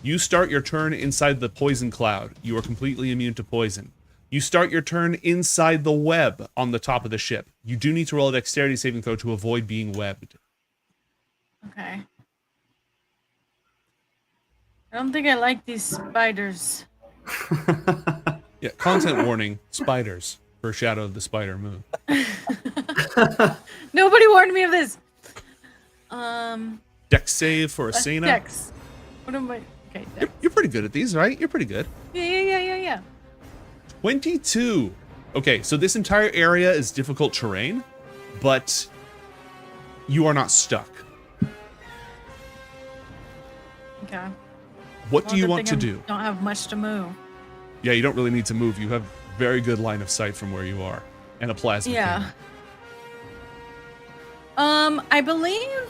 you start your turn inside the poison cloud. You are completely immune to poison. You start your turn inside the web on the top of the ship. You do need to roll a dexterity saving throw to avoid being webbed. Okay. I don't think I like these spiders. Yeah, content warning, spiders for Shadow of the Spider Moon. Nobody warned me of this. Dex save for Asena. Dex. What am I? Okay, Dex. You're pretty good at these, right? You're pretty good. Yeah. 22. Okay, so this entire area is difficult terrain, but you are not stuck. Okay. What Well, do you good want to thing I do? Don't have much to move. Yeah, you don't really need to move. You have very good line of sight from where you are, and a plasma Yeah. cannon. I believe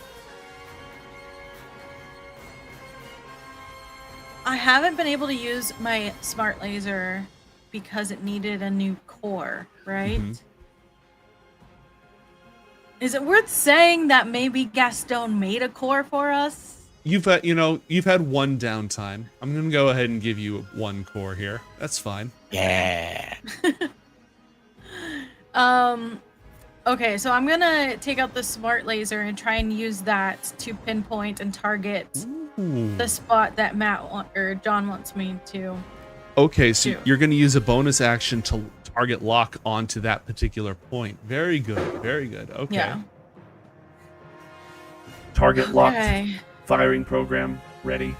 I haven't been able to use my smart laser because it needed a new core, right? Mhm. Is it worth saying that maybe Gaston made a core for us? You've had, you've had one downtime. I'm gonna go ahead and give you 1 core here. That's fine. Yeah. Okay, so I'm gonna take out the smart laser and try and use that to pinpoint and target Ooh. the spot that or John wants me to. Okay, so Two. you're going to use a bonus action to target lock onto that particular point. Very good. Very good. Okay. Yeah. Target locked. Okay. Firing program ready.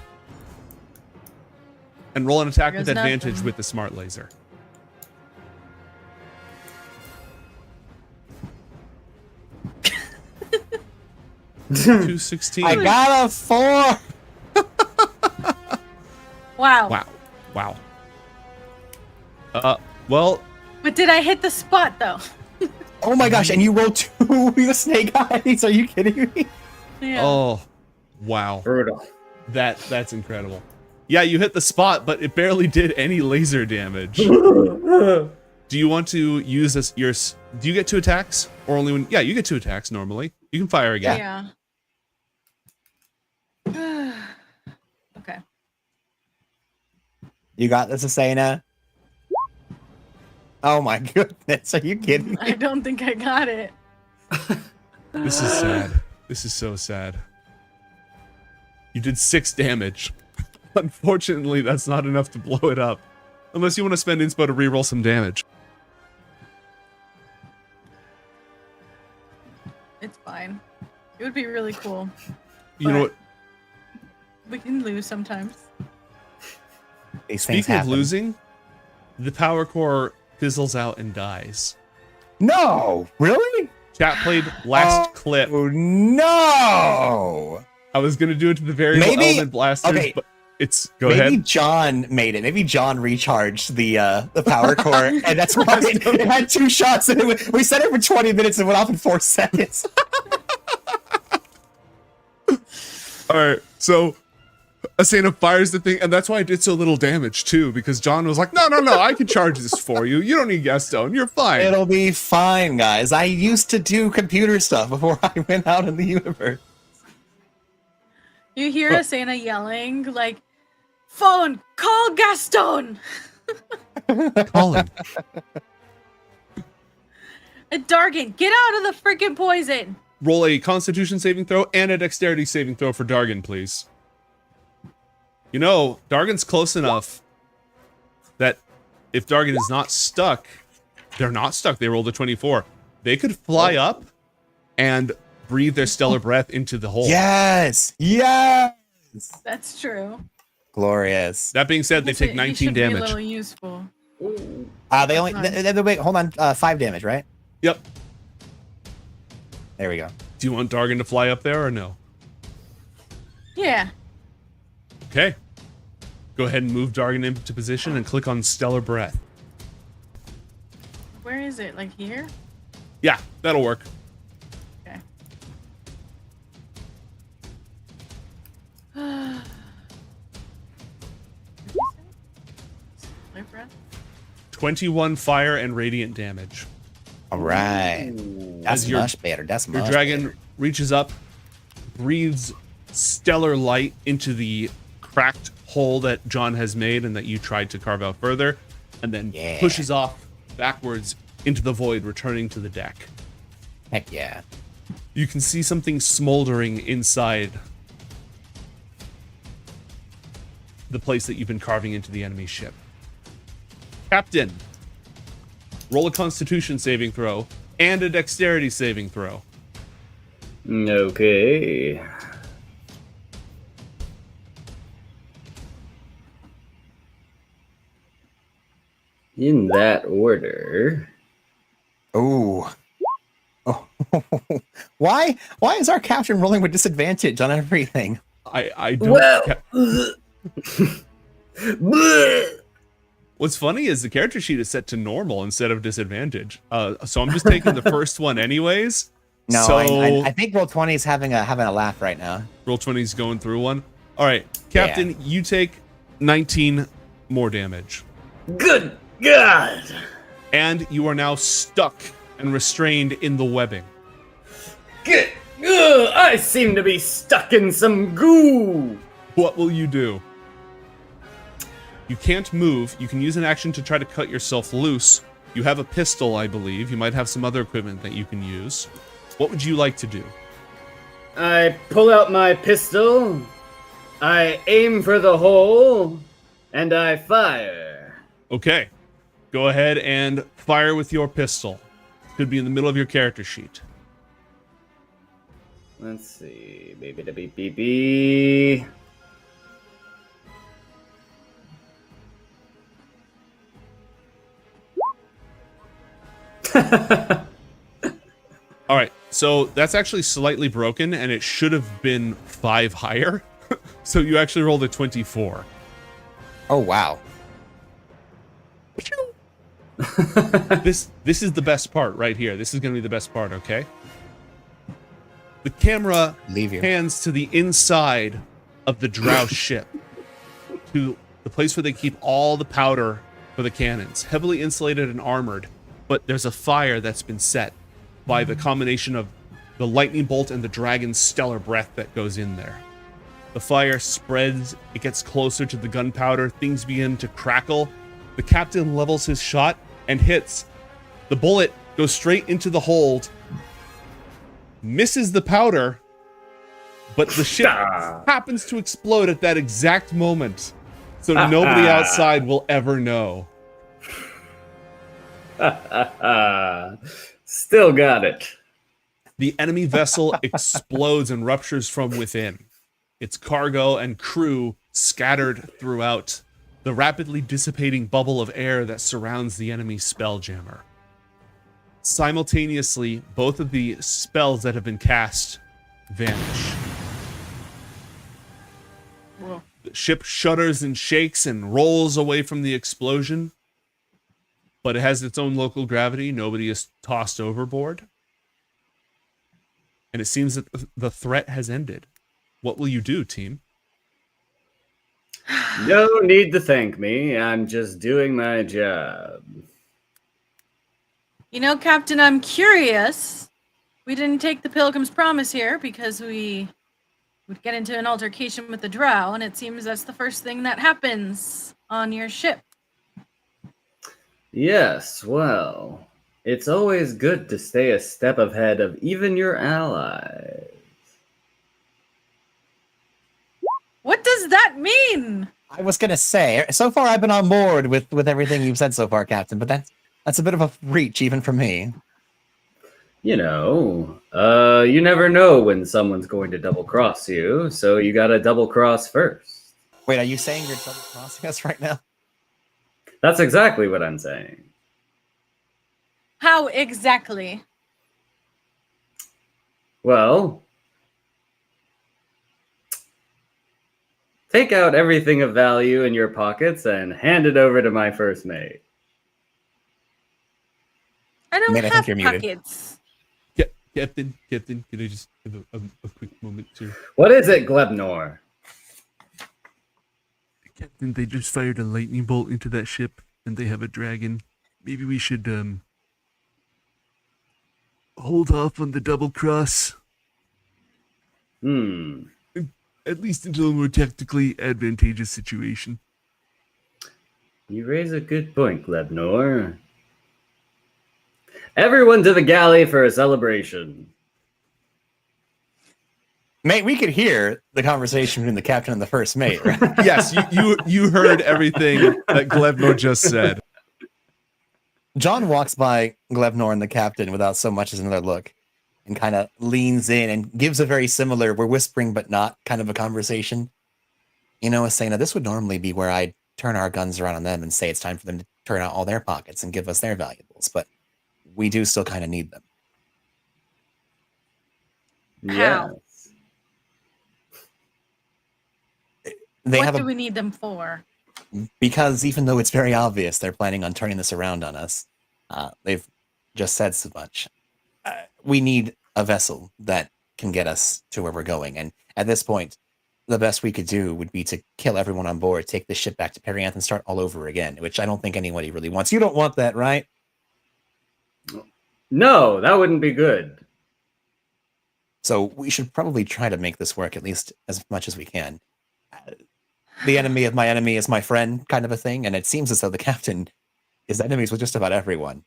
And roll an attack with There's advantage nothing. with the smart laser. Two 16. I got a 4. Wow. Wow. Well, But did I hit the spot though? Oh my gosh, and you rolled 2 snake eyes. Are you kidding me? Yeah. oh, wow. Brutal. That's incredible. Yeah, you hit the spot, but it barely did any laser damage. Do you want to use this? Do you get 2 attacks, or only when? Yeah, you get 2 attacks normally. You can fire again. Yeah. Okay. You got this, Asena? Oh my goodness, are you kidding I me? don't think I got it. This is sad. This is so sad. You did 6 damage. Unfortunately, that's not enough to blow it up. Unless you want to spend inspo to reroll some damage. It's fine. It would be really cool. You know what? We can lose sometimes. These things Speaking of happen. losing, the power core fizzles out and dies. No! Really? Chat played last clip. Oh no! I was gonna do it to the variable Maybe- element blasters, okay. but it's go Maybe ahead. John made it. Maybe John recharged the power core, and that's why it had 2 shots. And we set it for 20 minutes and went off in 4 seconds. All right, so Asena fires the thing, and that's why I did so little damage too, because John was like, "No, I can charge this for you. You don't need Gaston. You're fine." It'll be fine, guys. I used to do computer stuff before I went out in the universe. You hear Asana yelling like, "Phone, call Gaston!" Colin. Dargan, get out of the freaking poison. Roll a Constitution saving throw and a Dexterity saving throw for Dargan, please. You know, Dargan's close enough that if Dargan is not stuck, they're not stuck. They rolled a 24. They could fly up and breathe their stellar breath into the hole. Yes. Yes. That's true. Glorious. That being said, they take He 19 should be a damage. little useful. They only wait. Hold on. 5 damage, right? Yep. There we go. Do you want Dargan to fly up there or no? Yeah. Okay. Go ahead and move Dargan into position and click on Stellar Breath. Where is it? Like here? Yeah, that'll work. Okay. Stellar breath. 21 fire and radiant damage. All right. That's As your- much better. That's Your much dragon better. reaches up, breathes stellar light into the cracked hole that John has made and that you tried to carve out further, and then Yeah. pushes off backwards into the void, returning to the deck. Heck yeah. You can see something smoldering inside the place that you've been carving into the enemy ship. Captain, roll a Constitution saving throw and a Dexterity saving throw. Okay. In that order. Oh. Oh. Why is our captain rolling with disadvantage on everything? I don't. Well. What's funny is the character sheet is set to normal instead of disadvantage. So I'm just taking the first one anyways. No, So I think Roll20 is having a laugh right now. Roll20's going through one. All right, Captain, you take 19 more damage. Good God! And you are now stuck and restrained in the webbing. Good. Ugh, I seem to be stuck in some goo. What will you do? You can't move. You can use an action to try to cut yourself loose. You have a pistol, I believe. You might have some other equipment that you can use. What would you like to do? I pull out my pistol. I aim for the hole, and I fire. Okay. Go ahead and fire with your pistol. Could be in the middle of your character sheet. Let's see. Baby da beep beep beep. All right. So that's actually slightly broken, and it should have been 5 higher. So you actually rolled a 24. Oh wow. This is the best part right here. This is going to be the best part, okay? The camera Leave you. pans to the inside of the Drow ship, to the place where they keep all the powder for the cannons, heavily insulated and armored, but there's a fire that's been set by the combination of the lightning bolt and the dragon's stellar breath that goes in there. The fire spreads, it gets closer to the gunpowder, things begin to crackle. The captain levels his shot and hits. The bullet goes straight into the hold, misses the powder, but the ship happens to explode at that exact moment. So nobody outside will ever know. Still got it. The enemy vessel explodes and ruptures from within. Its cargo and crew scattered throughout the rapidly dissipating bubble of air that surrounds the enemy spelljammer. Simultaneously, both of the spells that have been cast vanish. Whoa. The ship shudders and shakes and rolls away from the explosion, but it has its own local gravity. Nobody is tossed overboard. And it seems that the threat has ended. What will you do, team? No need to thank me. I'm just doing my job. You know, Captain, I'm curious. We didn't take the Pilgrim's Promise here because we would get into an altercation with the Drow, and it seems that's the first thing that happens on your ship. Yes, well, It's always good to stay a step ahead of even your allies. What does that mean? I was gonna say, so far I've been on board with everything you've said so far, Captain, but that's a bit of a reach even for me. You never know when someone's going to double cross you, so you gotta double cross first. Wait, are you saying you're double crossing us right now? That's exactly what I'm saying. How exactly? Well, take out everything of value in your pockets and hand it over to my first mate. I don't Man, I think have you're muted. pockets. Captain, can I just have a quick moment, sir? What is it, Glebnor? Captain, they just fired a lightning bolt into that ship, and they have a dragon. Maybe we should, hold off on the double cross, at least until a more tactically advantageous situation. You raise a good point, Glebnor. Everyone to the galley for a celebration. Mate, we could hear the conversation between the captain and the first mate, right? Yes, you heard everything that Glebnor just said. John walks by Glebnor and the captain without so much as another look and kind of leans in and gives a very similar, we're whispering but not kind of a conversation. You know, Asena, this would normally be where I'd turn our guns around on them and say it's time for them to turn out all their pockets and give us their valuables, but we do still kind of need them. How? Yes. What do we need them for? Because even though it's very obvious they're planning on turning this around on us, they've just said so much. We need a vessel that can get us to where we're going. And at this point, the best we could do would be to kill everyone on board, take the ship back to Perianth and start all over again, which I don't think anybody really wants. You don't want that, right? No, that wouldn't be good. So we should probably try to make this work at least as much as we can. The enemy of my enemy is my friend kind of a thing, and it seems as though the captain is enemies with just about everyone.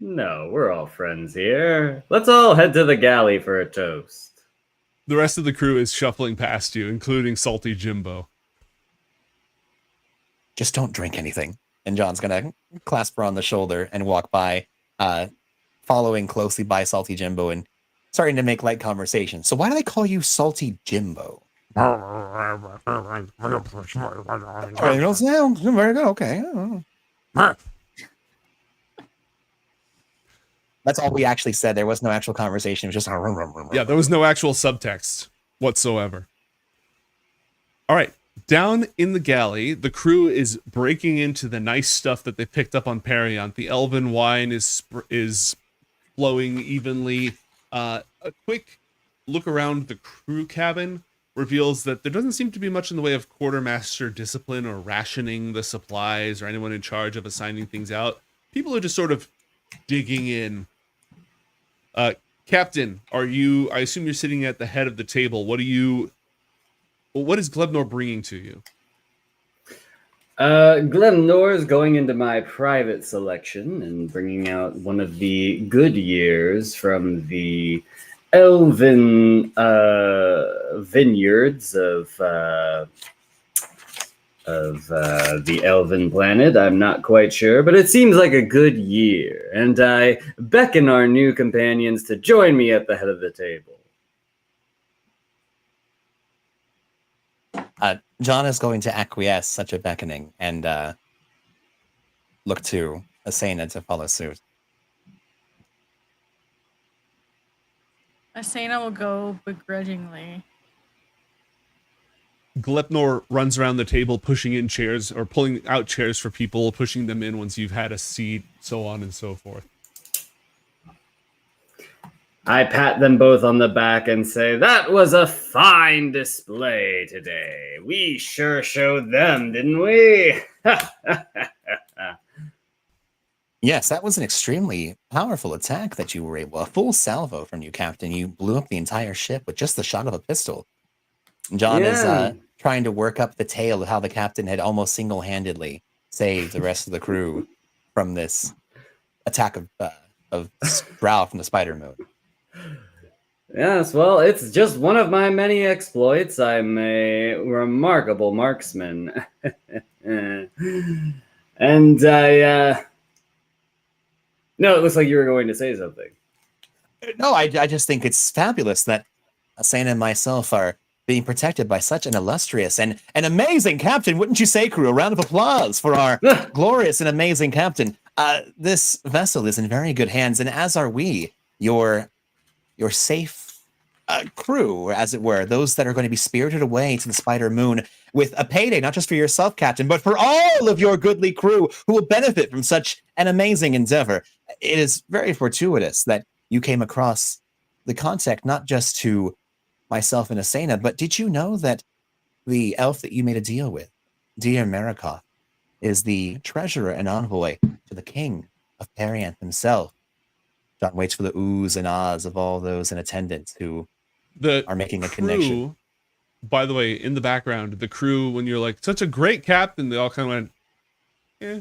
No, we're all friends here. Let's all head to the galley for a toast. The rest of the crew is shuffling past you, including Salty Jimbo. Just don't drink anything. And John's gonna clasp her on the shoulder and walk by, following closely by Salty Jimbo and starting to make light conversation. So why do they call you Salty Jimbo? Oh, you don't sound very good. Okay. That's all we actually said. There was no actual conversation. It was just Yeah, there was no actual subtext whatsoever. All right. Down in the galley, the crew is breaking into the nice stuff that they picked up on Perianth. The elven wine is flowing evenly. A quick look around the crew cabin reveals that there doesn't seem to be much in the way of quartermaster discipline or rationing the supplies or anyone in charge of assigning things out. People are just sort of digging in. Captain, I assume you're sitting at the head of the table. What is Glebnor bringing to you? Glemnor is going into my private selection and bringing out one of the good years from the elven vineyards of the elven planet. I'm not quite sure, but it seems like a good year, and I beckon our new companions to join me at the head of the table. John is going to acquiesce such a beckoning and look to Asena to follow suit. Asena will go begrudgingly. Glepnor runs around the table, pushing in chairs or pulling out chairs for people, pushing them in once you've had a seat, so on and so forth. I pat them both on the back and say, "That was a fine display today. We sure showed them, didn't we?" Yes, that was an extremely powerful attack that you were able. A full salvo from you, Captain. You blew up the entire ship with just the shot of a pistol. John is trying to work up the tale of how the captain had almost single-handedly saved the rest of the crew from this attack of Drow from the Spider Moon. Yes, well, it's just one of my many exploits. I'm a remarkable marksman. And I, no, it looks like you were going to say something. No, I just think it's fabulous that Asana and myself are being protected by such an illustrious and an amazing captain. Wouldn't you say, crew? A round of applause for our glorious and amazing captain. This vessel is in very good hands, and as are we, your safe crew, as it were, those that are going to be spirited away to the Spider Moon with a payday, not just for yourself, Captain, but for all of your goodly crew who will benefit from such an amazing endeavor. It is very fortuitous that you came across the contact, not just to myself and Asana, but did you know that the elf that you made a deal with, dear Marikoth, is the treasurer and envoy to the king of Perianth himself? John waits for the oohs and ahs of all those in attendance who are making a connection. By the way, in the background, the crew, when you're like, such a great captain, they all kind of went, yeah.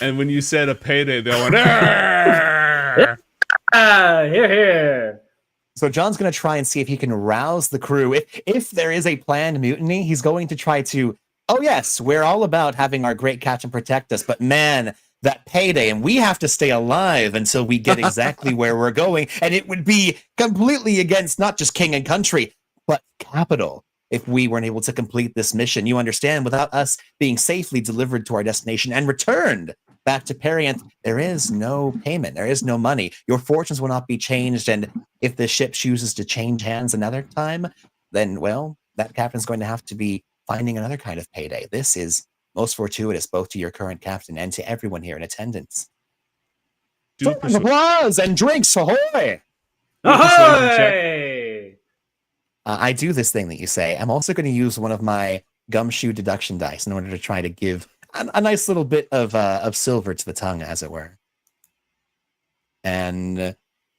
And when you said a payday, they all went, Here, here. So John's going to try and see if he can rouse the crew. If there is a planned mutiny, he's going to try to, oh yes, we're all about having our great captain protect us, but man, that payday, and we have to stay alive until we get exactly where we're going, and it would be completely against not just king and country, but capital if we weren't able to complete this mission. You understand, without us being safely delivered to our destination and returned back to Perianth, there is no payment, there is no money. Your fortunes will not be changed, and if the ship chooses to change hands another time, then, well, that captain's going to have to be finding another kind of payday. This is most fortuitous, both to your current captain and to everyone here in attendance. Applause and drinks, ahoy! Ahoy! I do this thing that you say. I'm also going to use one of my gumshoe deduction dice in order to try to give a nice little bit of silver to the tongue, as it were. And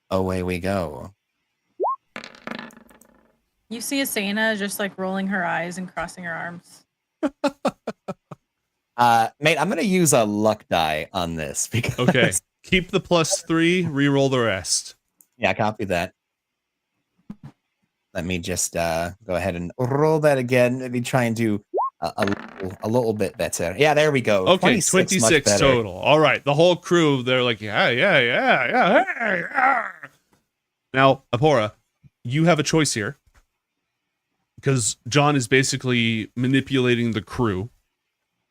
away we go. You see Asana just like rolling her eyes and crossing her arms. Mate, I'm going to use a luck die on this because okay, keep the +3, re-roll the rest. Yeah, copy that. Let me just go ahead and roll that again. Maybe try and do a little bit better. Yeah, there we go. Okay, 26 total. All right, the whole crew, they're like, yeah. Now, Apora, you have a choice here because John is basically manipulating the crew.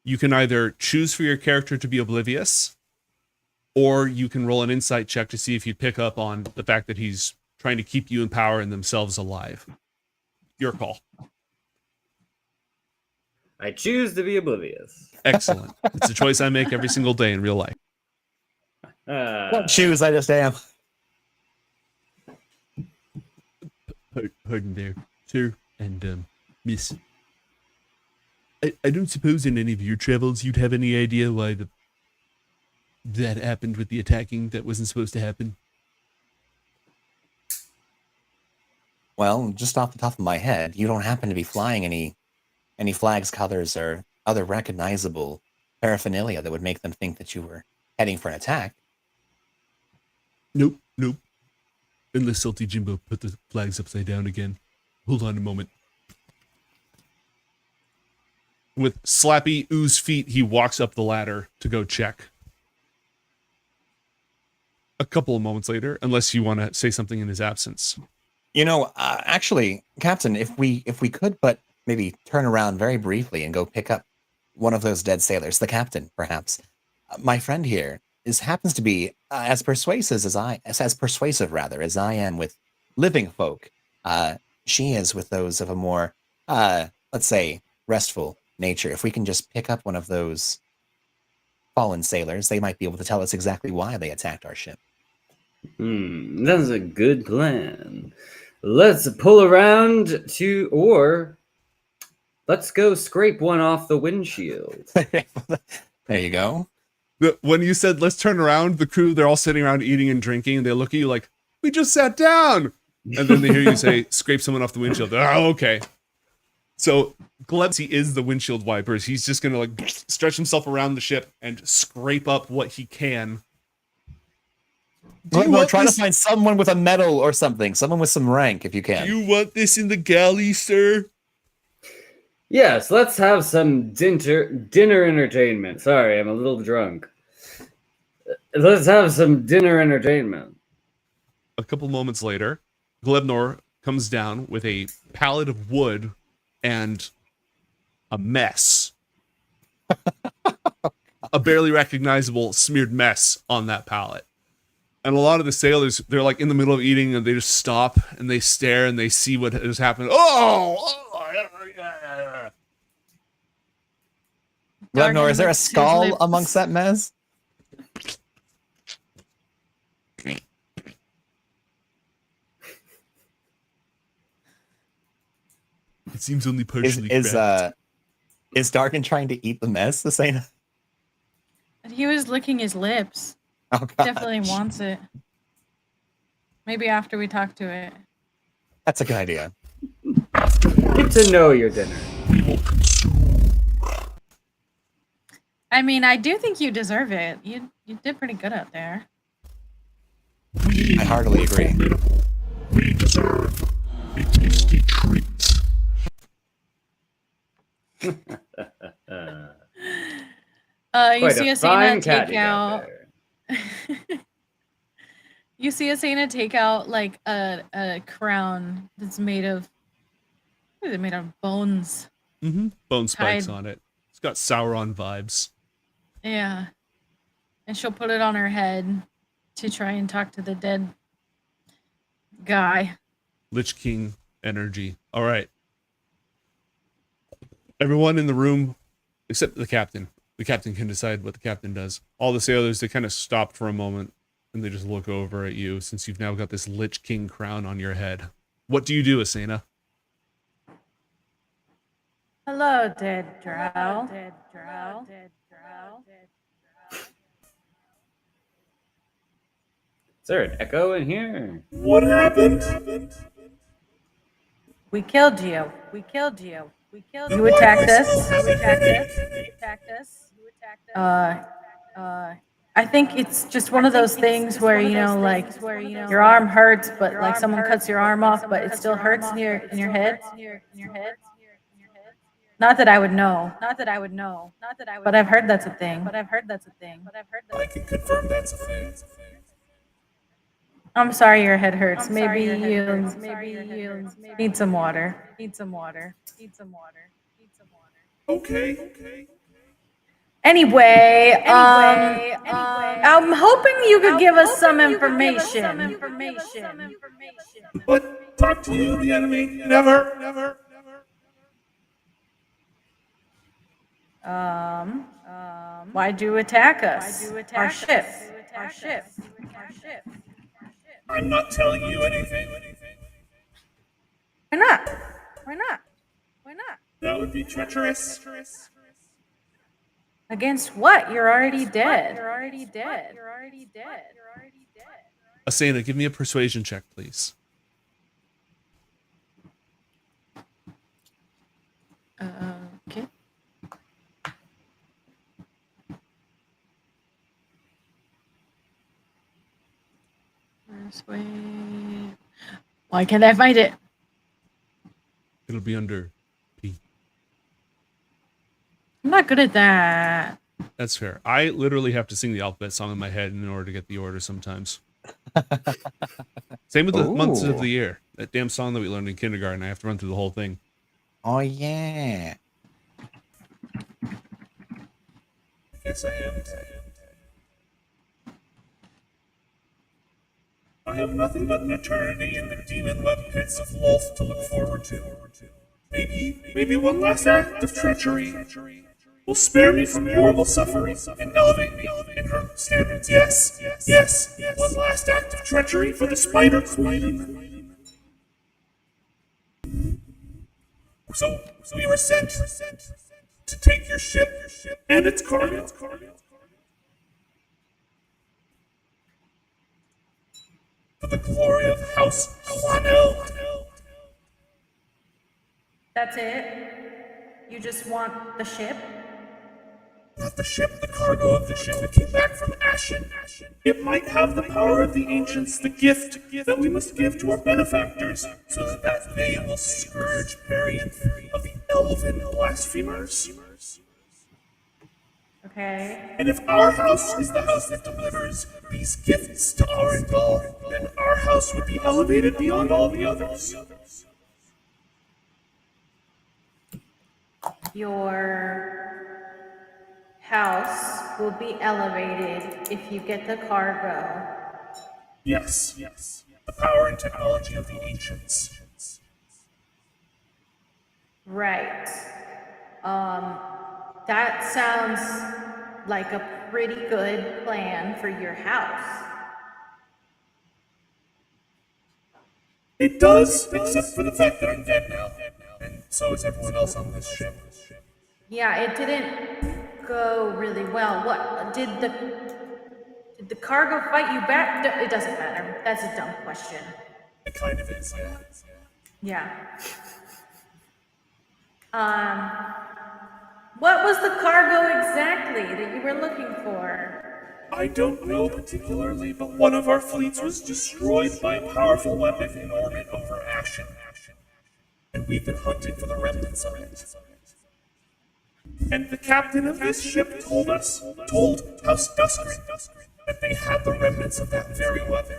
You can either choose for your character to be oblivious, or you can roll an insight check to see if you pick up on the fact that he's trying to keep you in power and themselves alive. Your call. I choose to be oblivious. Excellent. It's a choice I make every single day in real life. Don't choose, I just am. Pardon there, sir, and miss. I don't suppose in any of your travels you'd have any idea why that happened with the attacking that wasn't supposed to happen? Well, just off the top of my head, you don't happen to be flying any flags, colors, or other recognizable paraphernalia that would make them think that you were heading for an attack. Nope. Unless Salty Jimbo put the flags upside down again. Hold on a moment. With slappy ooze feet, he walks up the ladder to go check. A couple of moments later, unless you want to say something in his absence. You know, actually, Captain, if we could, but maybe turn around very briefly and go pick up one of those dead sailors, the captain, perhaps. My friend here happens to be as persuasive as I am with living folk. She is with those of a more, let's say, restful nature. If we can just pick up one of those fallen sailors, they might be able to tell us exactly why they attacked our ship. That's a good plan. Let's pull around or let's go scrape one off the windshield. There you go. When you said, let's turn around, the crew, they're all sitting around eating and drinking, and they look at you like, we just sat down. And then they hear you say, scrape someone off the windshield. Oh, okay. So Glepsy is the windshield wipers. He's just going to like stretch himself around the ship and scrape up what he can Do you Glenmore, want try to this? find someone with a medal or something. Someone with some rank, if you Do can. you want this in the galley, sir? Yes, let's have some dinner entertainment. Sorry, I'm a little drunk. Let's have some dinner entertainment. A couple moments later, Glebnor comes down with a pallet of wood and a mess. A barely recognizable smeared mess on that pallet. And a lot of the sailors, they're like in the middle of eating and they just stop and they stare and they see what has happened. Yeah. Glenmore, is there a licks his skull lips. amongst that mess? It seems only partially cracked. Is Darkin trying to eat the mess, Asena? He was licking his lips. Oh, God. Definitely wants it. Maybe after we talk to it. That's a good idea. Get to know your dinner. I mean, I do think you deserve it. You did pretty good out there. I heartily agree. We deserve a tasty treat. You Quite see a Asena fine cat take you got out. there. You see Asena take out like a crown that's made of. What is it made of? Bones. Bone spikes Tied. on it. It's got Sauron vibes. Yeah. And she'll put it on her head to try and talk to the dead guy. Lich King energy. All right. Everyone in the room, except the captain. The captain can decide what the captain does. All the sailors, they kind of stop for a moment and they just look over at you since you've now got this Lich King crown on your head. What do you do, Asena? Hello, dead drow. Is there an echo in here? What happened? We killed you. You attacked us. I think it's just one of those things where like your arm hurts, but like someone cuts your arm off, but it still hurts in your head. Not that I would know. But I've heard that's a thing. I can confirm that's a thing. I'm sorry your head hurts. Maybe you need some water. Okay. Anyway, I'm hoping you could give us some information. But talk to you, the enemy. Never. Why'd you attack us? Our ship. I'm not telling you anything. Why not? That would be treacherous. Against what? You're already dead. Asena, give me a persuasion check, please. Okay. Persuade. Why can't I find it? It'll be under P. I'm not good at that. That's fair. I literally have to sing the alphabet song in my head in order to get the order sometimes. Same with the months of Ooh. the year. That damn song that we learned in kindergarten. I have to run through the whole thing. Oh, yeah. Yes, I am. I have nothing but an eternity in the demon-web pits of Lolth to look forward to. Maybe one last act of treachery will spare me from horrible suffering and elevate me in her standards. Yes. One last act of treachery for the Spider Queen. So we were sent to take your ship and its cargo. For the glory of House Hwanel. That's it? You just want the ship? Not the ship, the cargo of the ship that came back from Ashen. It might have the power of the ancients, the gift that we must give to our benefactors, so that they will scourge Perianth of the elven blasphemers. Okay. And if our house is the house that delivers these gifts to Arendal, then our house would be elevated beyond all the others. Your house will be elevated if you get the cargo. Yes. The power and technology of the ancients. Right. That sounds like a pretty good plan for your house. It does, except for the fact that I'm dead now. And so is everyone else on this ship. Yeah, it didn't go really well. What did the cargo fight you back? It doesn't matter. That's a dumb question. It kind of is, yeah. Yeah. What was the cargo exactly that you were looking for? I don't know particularly, but one of our fleets was destroyed by a powerful weapon in orbit over Ashen. And we've been hunting for the remnants of it. And the captain of this ship told House Duskrin, that they had the remnants of that very weapon.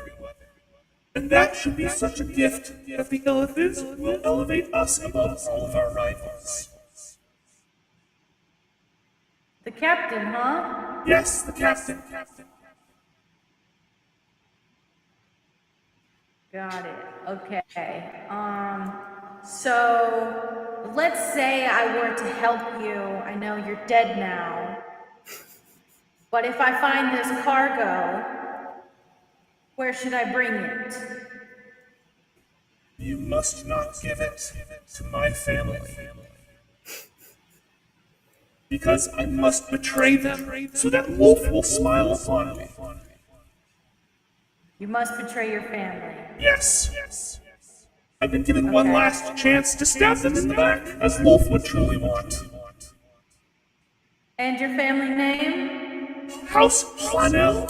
And that should be such a gift that the Illithids will elevate us above all of our rivals. The captain, huh? Yes, the captain. Got it. Okay. So let's say I were to help you. I know you're dead now. But if I find this cargo, where should I bring it? You must not give it to my family. Because I must betray them so that Wolf will smile upon me. You must betray your family. Yes. I've been given one last chance to stab them in the back, as Wolf would truly want. And your family name? House Flanell.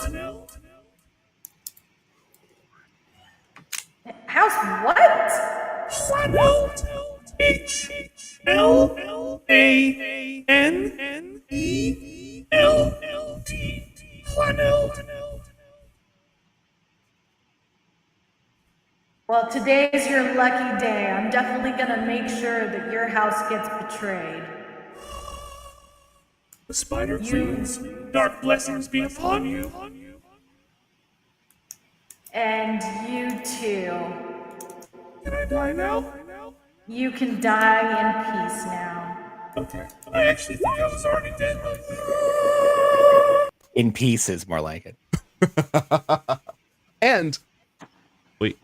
House what? Flanell. HLANELD. Flanell. Well, today is your lucky day. I'm definitely gonna make sure that your house gets betrayed. The Spider Queen's dark blessings be upon you. And you too. Can I die now? You can die in peace now. Okay. I actually think I was already dead right there. In pieces, more like it. And wait,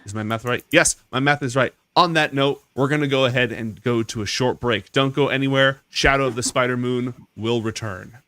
is my math right? Yes, my math is right. On that note, we're going to go ahead and go to a short break. Don't go anywhere. Shadow of the Spider Moon will return.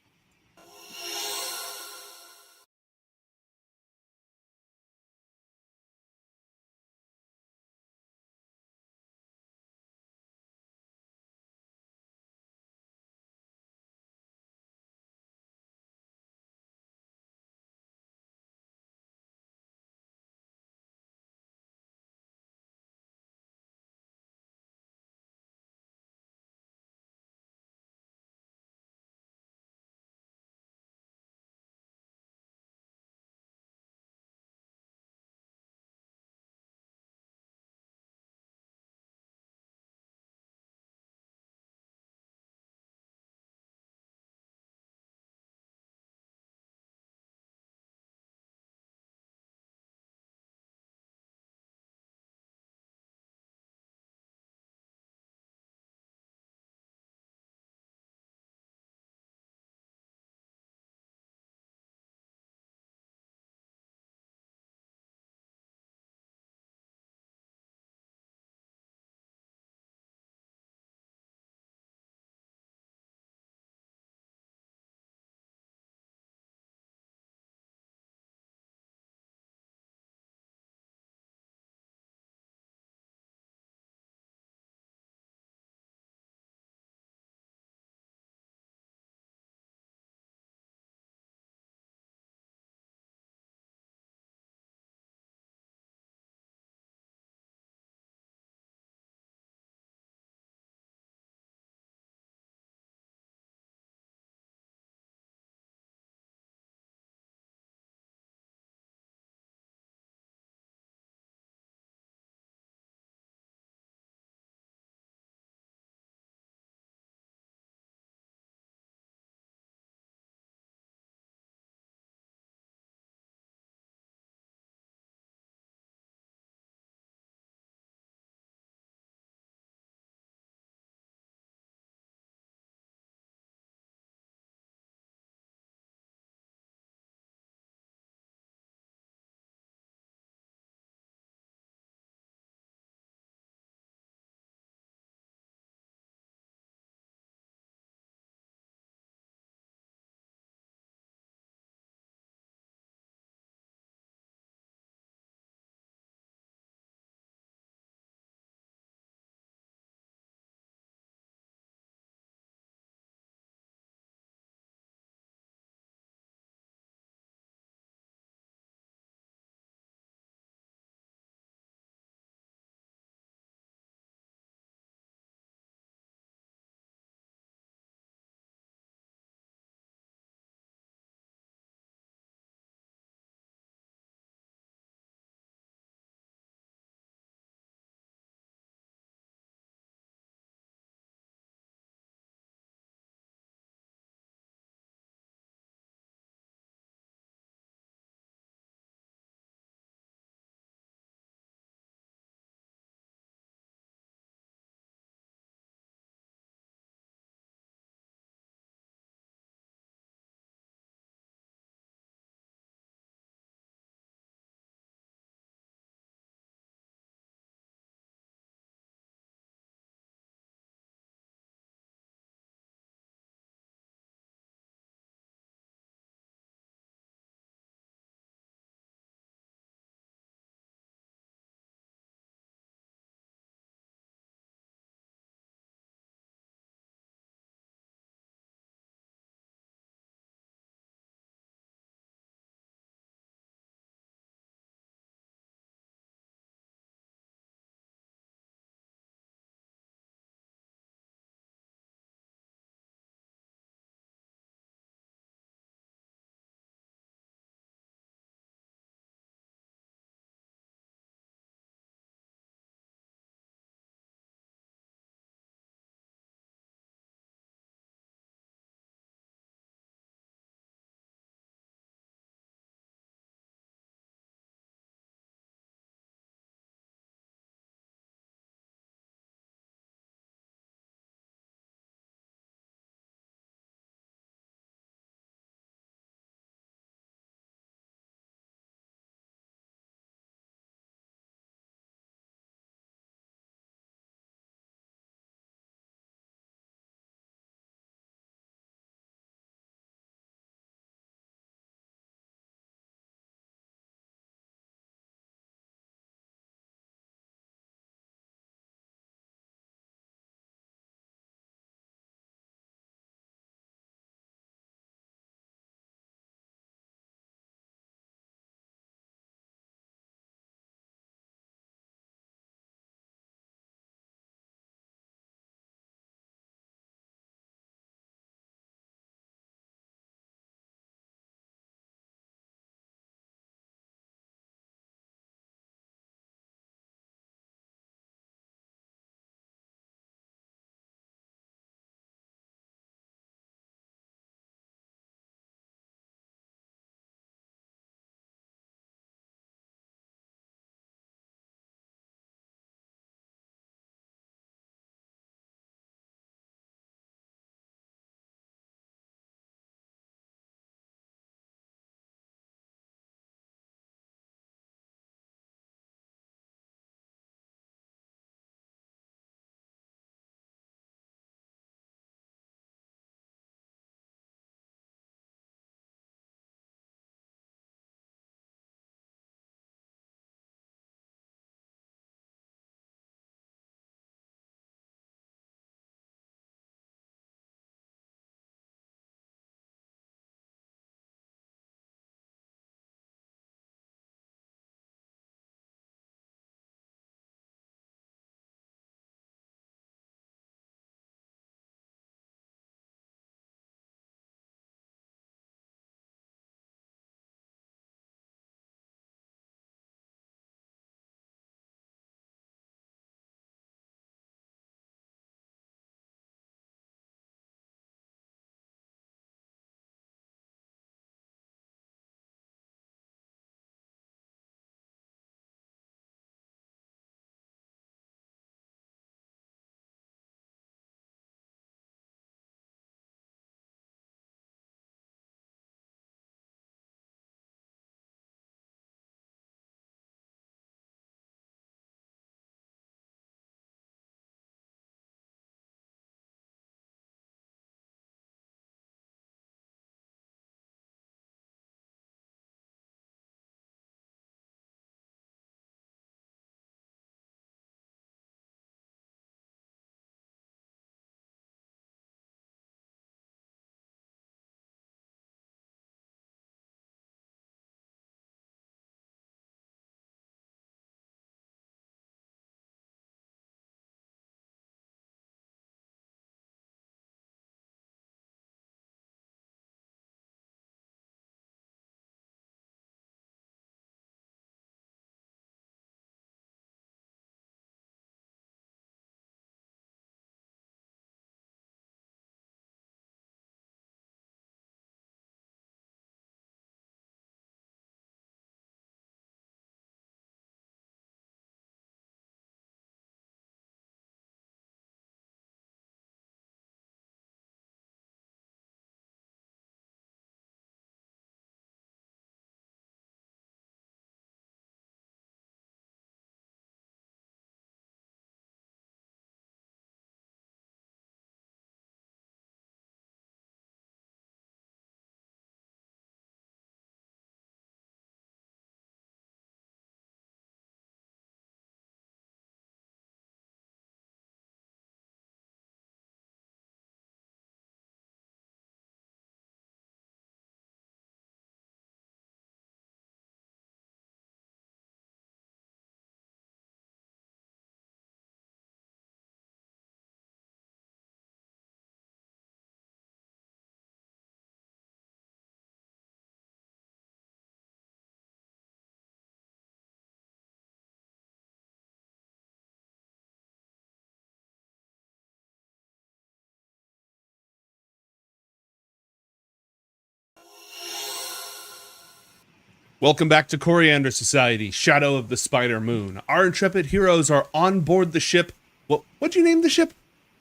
Welcome back to Coriander Society, Shadow of the Spider Moon. Our intrepid heroes are on board the ship. What'd you name the ship?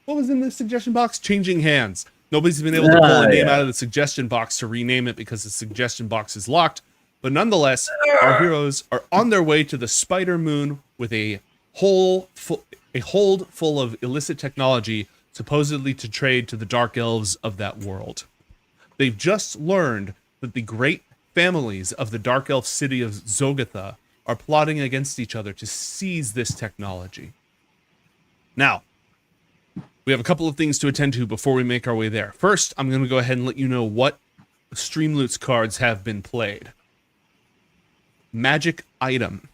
What was in the suggestion box? Changing Hands. Nobody's been able to pull a name out of the suggestion box to rename it because the suggestion box is locked. But nonetheless, our heroes are on their way to the Spider Moon with a hold full of illicit technology, supposedly to trade to the dark elves of that world. They've just learned that the great families of the dark elf city of Zogatha are plotting against each other to seize this technology. Now, we have a couple of things to attend to before we make our way there. First, I'm going to go ahead and let you know what Streamloots cards have been played. Magic item.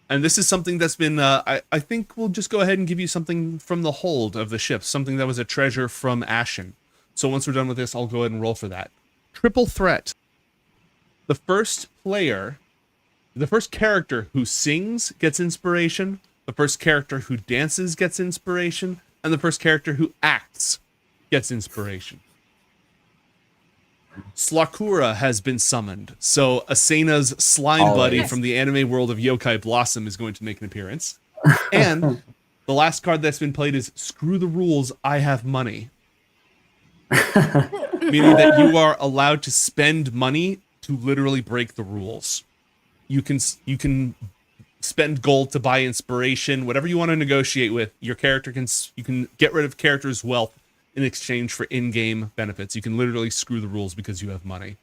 And this is something that's been, I think we'll just go ahead and give you something from the hold of the ship, something that was a treasure from Ashen. So once we're done with this, I'll go ahead and roll for that. Triple threat. The first character who sings gets inspiration, the first character who dances gets inspiration, and the first character who acts gets inspiration. Slakura has been summoned, so Asena's slime buddy from the anime world of Yokai Blossom is going to make an appearance. And the last card that's been played is Screw the Rules, I Have Money. Meaning that you are allowed to spend money to literally break the rules. You can spend gold to buy inspiration, whatever you want to negotiate with. Your character you can get rid of character's wealth in exchange for in-game benefits. You can literally screw the rules because you have money.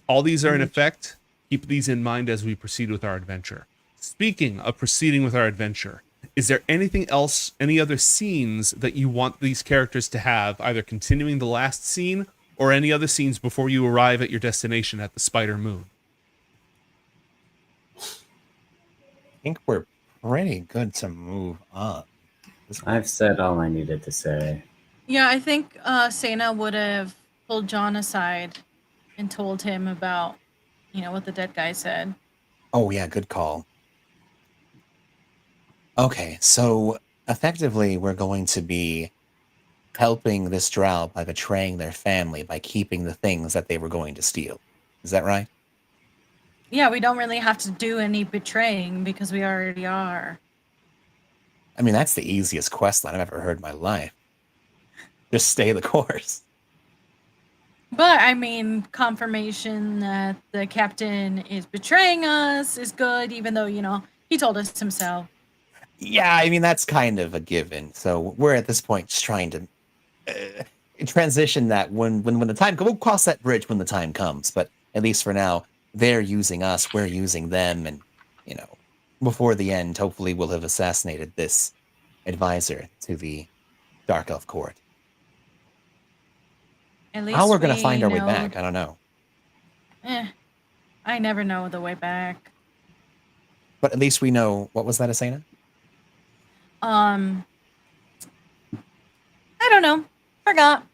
All these are in effect. Keep these in mind as we proceed with our adventure. Speaking of proceeding with our adventure, is there anything else, any other scenes that you want these characters to have, either continuing the last scene or any other scenes before you arrive at your destination at the Spider Moon? I think we're pretty good to move on. I've said all I needed to say. Yeah, I think Sena would have pulled John aside and told him about, what the dead guy said. Oh, yeah, good call. Okay, so effectively, we're going to be helping this drow by betraying their family by keeping the things that they were going to steal. Is that right? Yeah, we don't really have to do any betraying because we already are. I mean, that's the easiest quest line I've ever heard in my life. Just stay the course. But, I mean, confirmation that the captain is betraying us is good, even though, he told us himself. Yeah, I mean, that's kind of a given. So we're at this point just trying to transition that when the time comes. We'll cross that bridge when the time comes. But at least for now, they're using us, we're using them. And, before the end, hopefully we'll have assassinated this advisor to the Dark Elf Court. At least How we're going to find our way back, I don't know. I never know the way back. But at least we know, what was that, Asena? I don't know. Forgot.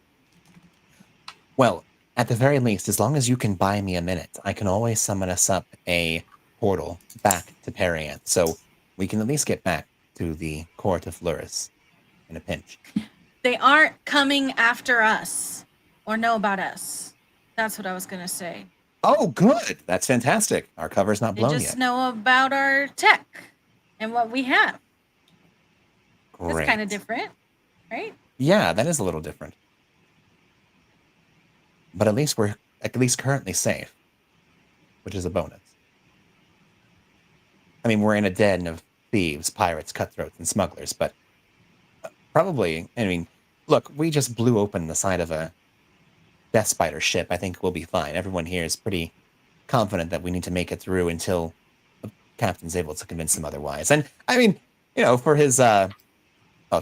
Well, at the very least, as long as you can buy me a minute, I can always summon us up a portal back to Perianth, so we can at least get back to the court of Luris in a pinch. They aren't coming after us or know about us. That's what I was going to say. Oh, good. That's fantastic. Our cover's not They blown just yet. know about our tech and what we have. Great. That's kind of different, right? Yeah, that is a little different. But at least we're currently safe, which is a bonus. I mean, we're in a den of thieves, pirates, cutthroats, and smugglers, but probably, look, we just blew open the side of a Death Spider ship. I think we'll be fine. Everyone here is pretty confident that we need to make it through until the captain's able to convince them otherwise. And, for his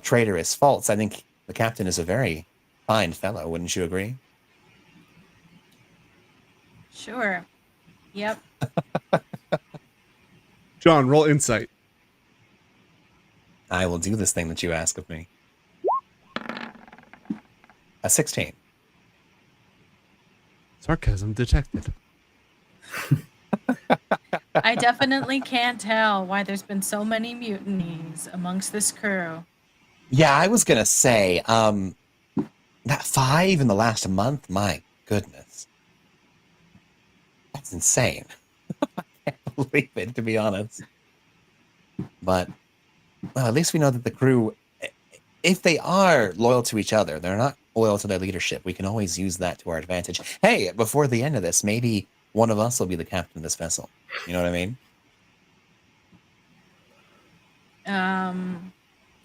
traitorous faults, I think the captain is a very fine fellow, wouldn't you agree? Sure. Yep. John, roll insight. I will do this thing that you ask of me. A 16. Sarcasm detected. I definitely can't tell why there's been so many mutinies amongst this crew. Yeah, I was going to say, that 5 in the last month, my goodness. That's insane. I can't believe it, to be honest. But well, at least we know that the crew, if they are loyal to each other, they're not loyal to their leadership. We can always use that to our advantage. Hey, before the end of this, maybe one of us will be the captain of this vessel. You know what I mean?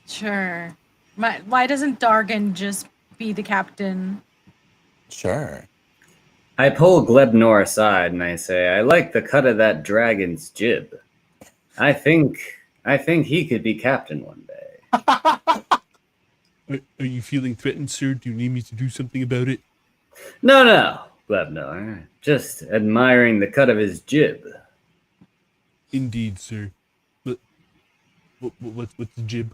Sure. Why doesn't Dargan just be the captain? Sure. I pull Glebnor aside and I say, I like the cut of that dragon's jib. I think he could be captain one day. Are you feeling threatened, sir? Do you need me to do something about it? No, Glebnor. Just admiring the cut of his jib. Indeed, sir. But what's the jib?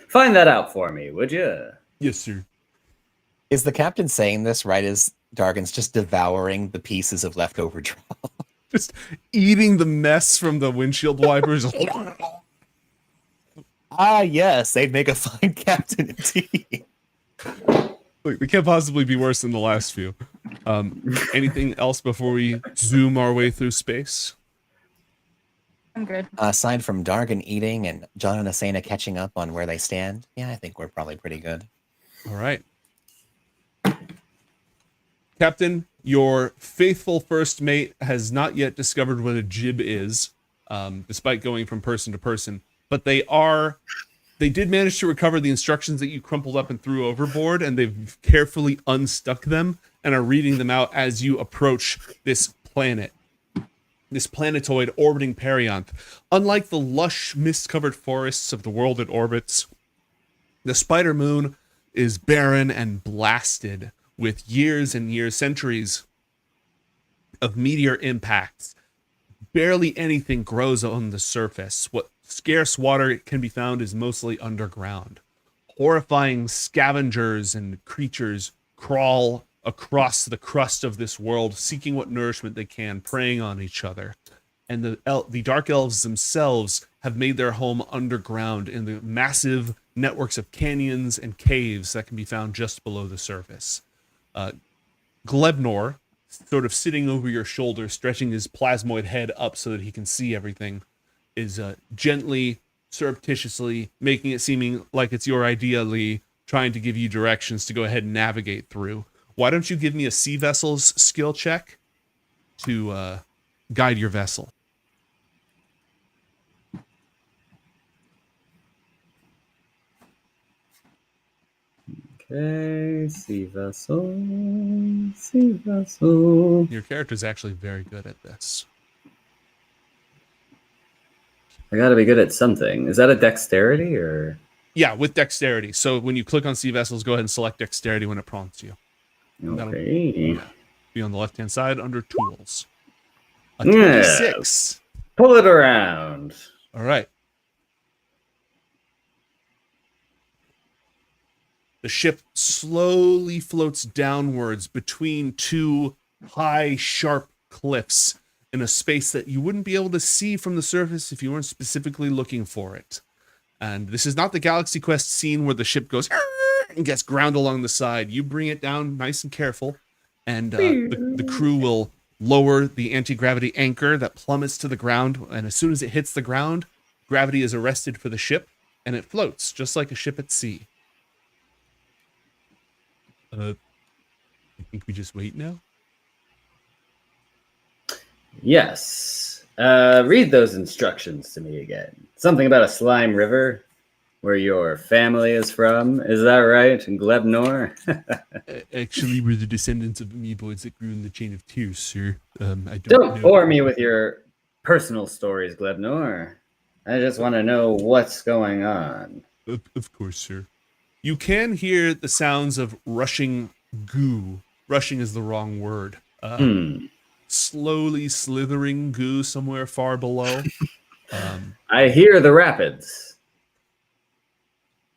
Find that out for me, would you? Yes, sir. Is the captain saying this right as Dargan's just devouring the pieces of leftover draw? Just eating the mess from the windshield wipers. Ah, yes, they'd make a fine captain indeed. Look, they can't possibly be worse than the last few. Anything else before we zoom our way through space? I'm good. Aside from Dargan eating and John and Asena catching up on where they stand, yeah, I think we're probably pretty good. All right. Captain, your faithful first mate has not yet discovered what a jib is, despite going from person to person. But they did manage to recover the instructions that you crumpled up and threw overboard, and they've carefully unstuck them and are reading them out as you approach this planet. This planetoid orbiting Perianth. Unlike the lush, mist-covered forests of the world it orbits, the Spider Moon is barren and blasted with years and years, centuries of meteor impacts. Barely anything grows on the surface. What scarce water can be found is mostly underground. Horrifying scavengers and creatures crawl across the crust of this world, seeking what nourishment they can, preying on each other. And the dark elves themselves have made their home underground in the massive networks of canyons and caves that can be found just below the surface. Glebnor, sort of sitting over your shoulder, stretching his plasmoid head up so that he can see everything, is gently, surreptitiously making it seeming like it's your idea, Lee, trying to give you directions to go ahead and navigate through. Why don't you give me a sea vessel's skill check to guide your vessel? Okay, sea vessel. Sea vessel. Your character's actually very good at this. I gotta be good at something. Is that a dexterity or? Yeah, with dexterity. So when you click on sea vessels, go ahead and select dexterity when it prompts you. Okay. Be on the left-hand side under tools. A Yeah. 26. Pull it around. All right. The ship slowly floats downwards between two high, sharp cliffs in a space that you wouldn't be able to see from the surface if you weren't specifically looking for it. And this is not the Galaxy Quest scene where the ship goes and gets ground along the side. You bring it down nice and careful, and the crew will lower the anti-gravity anchor that plummets to the ground, and as soon as it hits the ground, gravity is arrested for the ship, and it floats, just like a ship at sea. I think we just wait now? Yes. Read those instructions to me again. Something about a slime river where your family is from. Is that right, Glebnor? Actually, we're the descendants of amoeboids that grew in the chain of tears, sir. I Don't know. bore me with your personal stories, Glebnor. I just want to know what's going on. Of course, sir. You can hear the sounds of rushing goo. Rushing is the wrong word. Slowly slithering goo somewhere far below. I hear the rapids.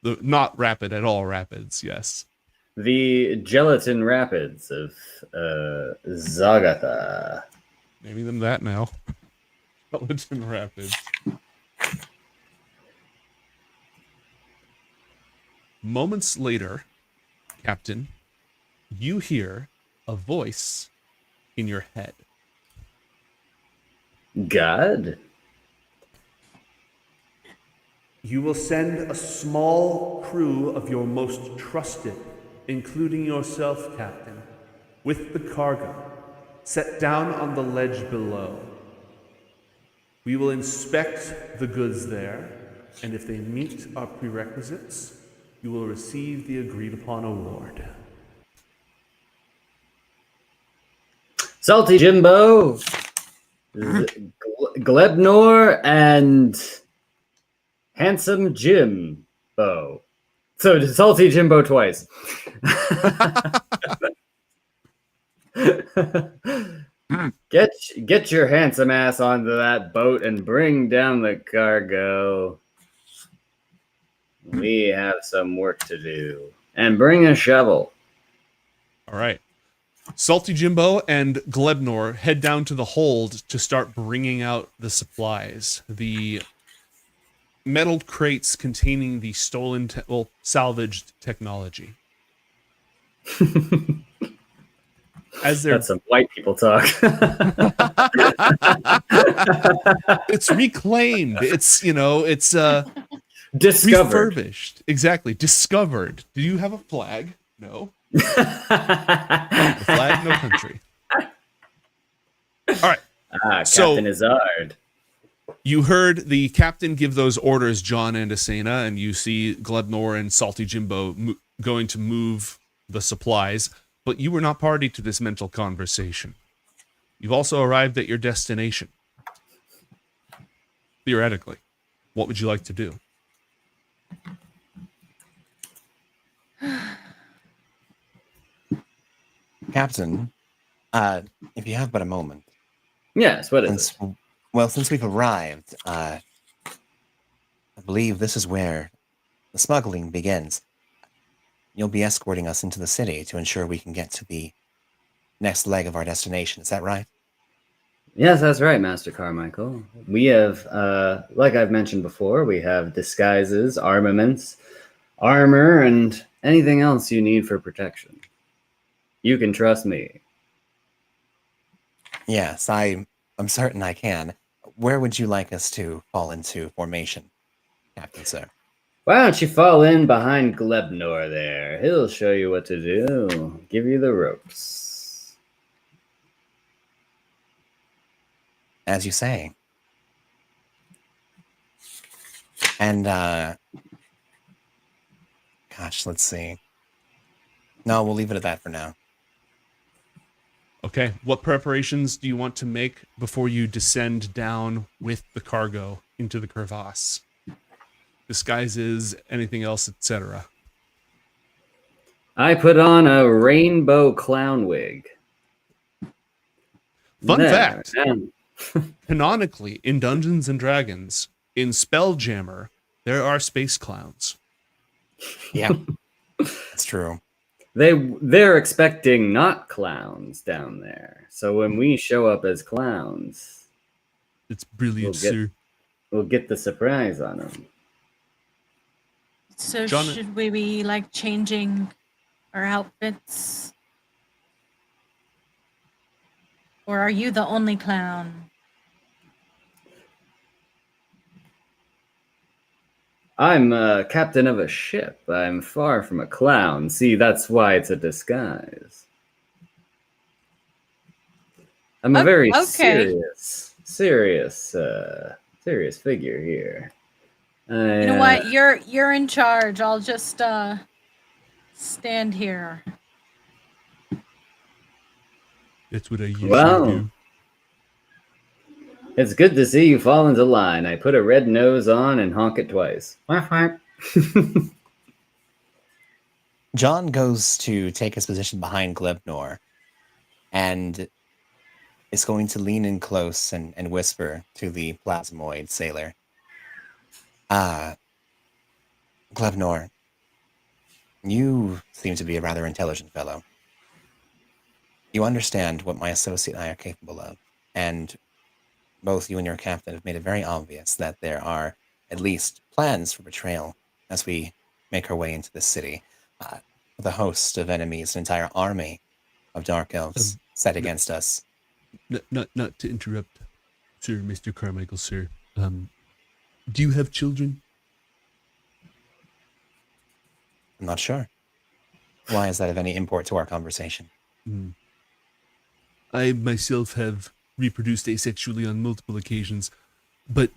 Not rapid at all rapids, yes. The gelatin rapids of Zagatha. Naming them that now. Gelatin Rapids. Moments later, Captain, you hear a voice in your head. God. You will send a small crew of your most trusted, including yourself, Captain, with the cargo, set down on the ledge below. We will inspect the goods there, and if they meet our prerequisites, you will receive the agreed upon award. Salty Jimbo, Glebnor, and Handsome Jimbo. So Salty Jimbo twice. Get your handsome ass onto that boat and bring down the cargo. We have some work to do. And bring a shovel. All right. Salty Jimbo and Glebnor head down to the hold to start bringing out the supplies. The metal crates containing the salvaged technology. As they're That's some white people talk. it's reclaimed. It's Discovered. refurbished. Exactly. Discovered. Do you have a flag? No. No flag, no country. All right. So- Captain Izzard. You heard the captain give those orders, John and Asena, and you see Glebnor and Salty Jimbo going to move the supplies, but you were not party to this mental conversation. You've also arrived at your destination. Theoretically, what would you like to do? Captain, if you have but a moment. Yes, what is it? Since we've arrived, I believe this is where the smuggling begins. You'll be escorting us into the city to ensure we can get to the next leg of our destination. Is that right? Yes, that's right, Master Carmichael. We have, like I've mentioned before, we have disguises, armaments, armor, and anything else you need for protection. You can trust me. Yes, I'm certain I can. Where would you like us to fall into formation, Captain, sir? Why don't you fall in behind Glebnor there? He'll show you what to do. Give you the ropes. As you say. And, gosh, let's see. No, we'll leave it at that for now. Okay. What preparations do you want to make before you descend down with the cargo into the crevasse? Disguises, anything else, etc. I put on a rainbow clown wig. Fun There, fact. and- Canonically, in Dungeons and Dragons, in Spelljammer, there are space clowns. Yeah, that's true. They're expecting not clowns down there. So when we show up as clowns, It's brilliant, We'll get- sir. we'll get the surprise on them. So John- should we be like changing our outfits? Or are you the only clown? I'm captain of a ship. I'm far from a clown. See, that's why it's a disguise. I'm a very Okay. serious figure here. You know what? You're in charge. I'll just stand here. That's what I usually Wow. do. It's good to see you fall into line. I put a red nose on and honk it twice. John goes to take his position behind Glebnor and is going to lean in close and whisper to the plasmoid sailor. Glebnor, you seem to be a rather intelligent fellow. You understand what my associate and I are capable of, and both you and your captain have made it very obvious that there are at least plans for betrayal as we make our way into the city. With a host of enemies, an entire army of dark elves set against us. Not to interrupt, sir, Mr. Carmichael, sir. Do you have children? I'm not sure. Why is that of any import to our conversation? I myself have reproduced asexually on multiple occasions, but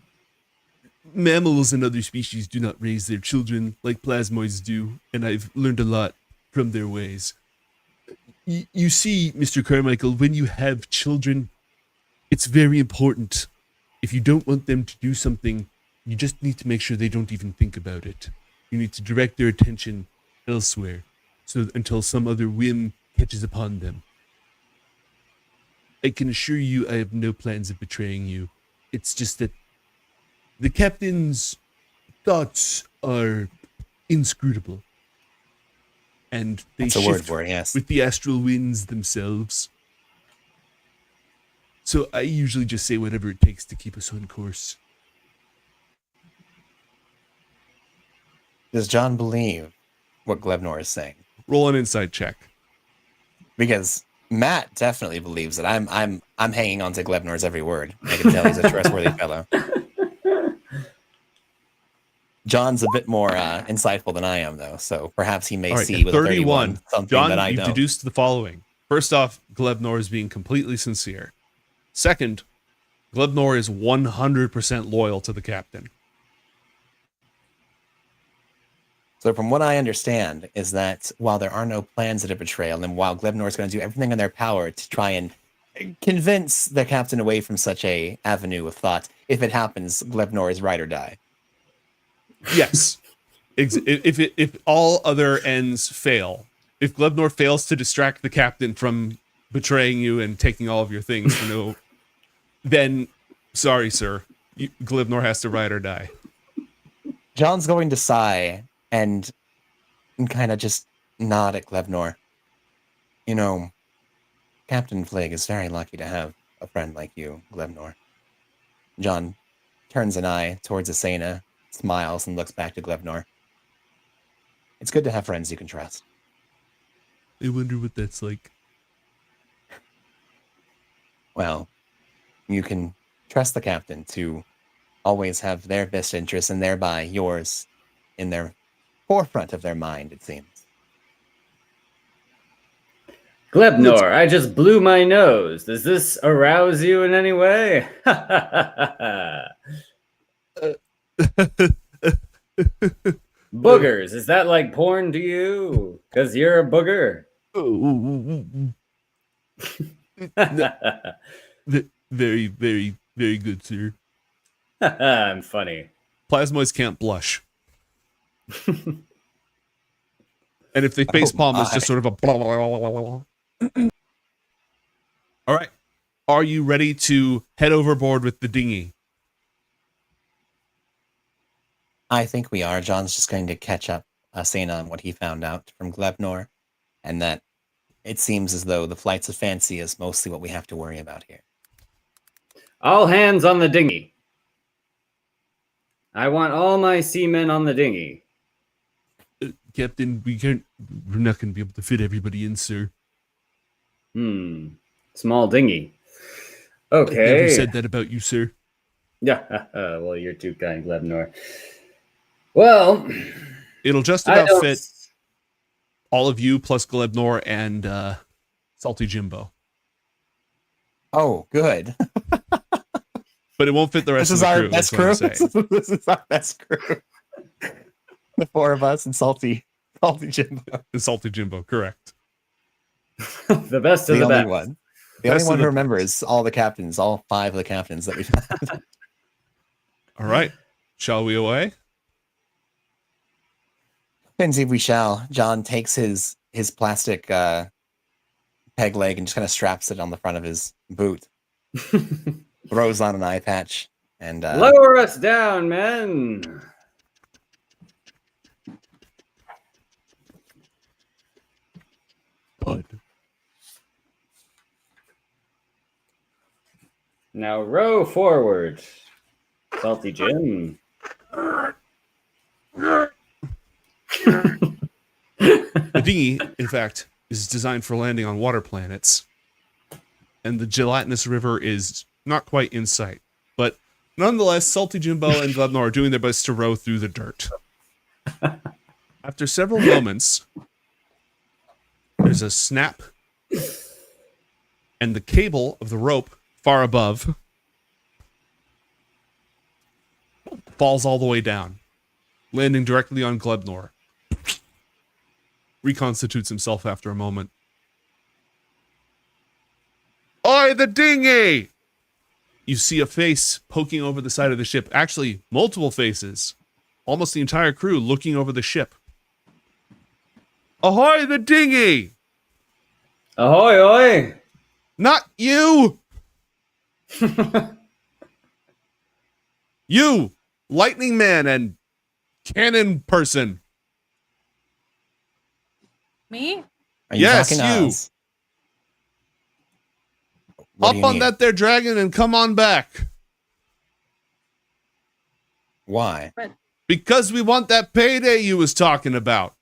mammals and other species do not raise their children like plasmoids do, and I've learned a lot from their ways. You see, Mr. Carmichael, when you have children, it's very important. If you don't want them to do something, you just need to make sure they don't even think about it. You need to direct their attention elsewhere, so until some other whim catches upon them. I can assure you I have no plans of betraying you. It's just that the captain's thoughts are inscrutable. And they That's a word shift for it, yes. with the astral winds themselves. So I usually just say whatever it takes to keep us on course. Does John believe what Glebnor is saying? Roll an insight check. Because Matt definitely believes it. I'm hanging on to Glebnor's every word. I can tell he's a trustworthy fellow. John's a bit more insightful than I am, though, so perhaps he may All right, see at with a 31 something John, that I you've don't. deduced the following. First off, Glebnor is being completely sincere. Second, Glebnor is 100% loyal to the captain. So from what I understand is that while there are no plans at a betrayal, and while Glebnor is going to do everything in their power to try and convince the captain away from such a avenue of thought, if it happens, Glebnor is ride or die. Yes. If all other ends fail, if Glebnor fails to distract the captain from betraying you and taking all of your things for no, then sorry, sir, Glebnor has to ride or die. John's going to sigh and kind of just nod at Glebnor. You know, Captain Flig is very lucky to have a friend like you, Glebnor. John turns an eye towards Asena, smiles, and looks back to Glebnor. It's good to have friends you can trust. I wonder what that's like. Well, you can trust the captain to always have their best interests and thereby yours in their forefront of their mind, it seems. Glebnor, I just blew my nose. Does this arouse you in any way? Boogers, is that like porn to you? Because you're a booger. Very, very, very good, sir. I'm funny. Plasmoids can't blush. And if they facepalm, it's just sort of a blah, blah, blah, blah, blah. All right. Are you ready to head overboard with the dinghy? I think we are. John's just going to catch up Asena on what he found out from Glebnor, and that it seems as though the flights of fancy is mostly what we have to worry about here. All hands on the dinghy. I want all my seamen on the dinghy. Captain, we're not going to be able to fit everybody in, sir. Small dinghy. I Okay. never said that about you, sir. Yeah. Well, you're too kind, Glebnor. Well, It'll just I about don't- fit all of you plus Glebnor and Salty Jimbo. Oh, good. But it won't fit the rest This of is the our crew. best That's what crew. I'm saying. This is our best crew. The four of us and Salty Jimbo. Salty Jimbo, correct. the best of The the only best. one. The Best only of one the who remembers all the captains, all five of the captains that we've had. All right. Shall we away? Indeed, we shall. John takes his plastic peg leg and just kind of straps it on the front of his boot. Throws on an eye patch and Lower us down, men. Bud. Now row forward. Salty Jim. The dinghy, in fact, is designed for landing on water planets. and the gelatinous river is not quite in sight. But nonetheless, Salty Jimbo and Glebnor are doing their best to row through the dirt. After several moments, there's a snap, and the cable of the rope far above falls all the way down, landing directly on Glebnor. Reconstitutes himself after a moment. Oi, the dinghy! You see a face poking over the side of the ship. Actually, multiple faces. Almost the entire crew looking over the ship. Ahoy, the dinghy! Ahoy, ahoy! Not you! You, Lightning Man and Cannon Person. Me? Are you Yes, talking to you. us? What do Up you on need? that there dragon and come on back. Why? Because we want that payday you was talking about.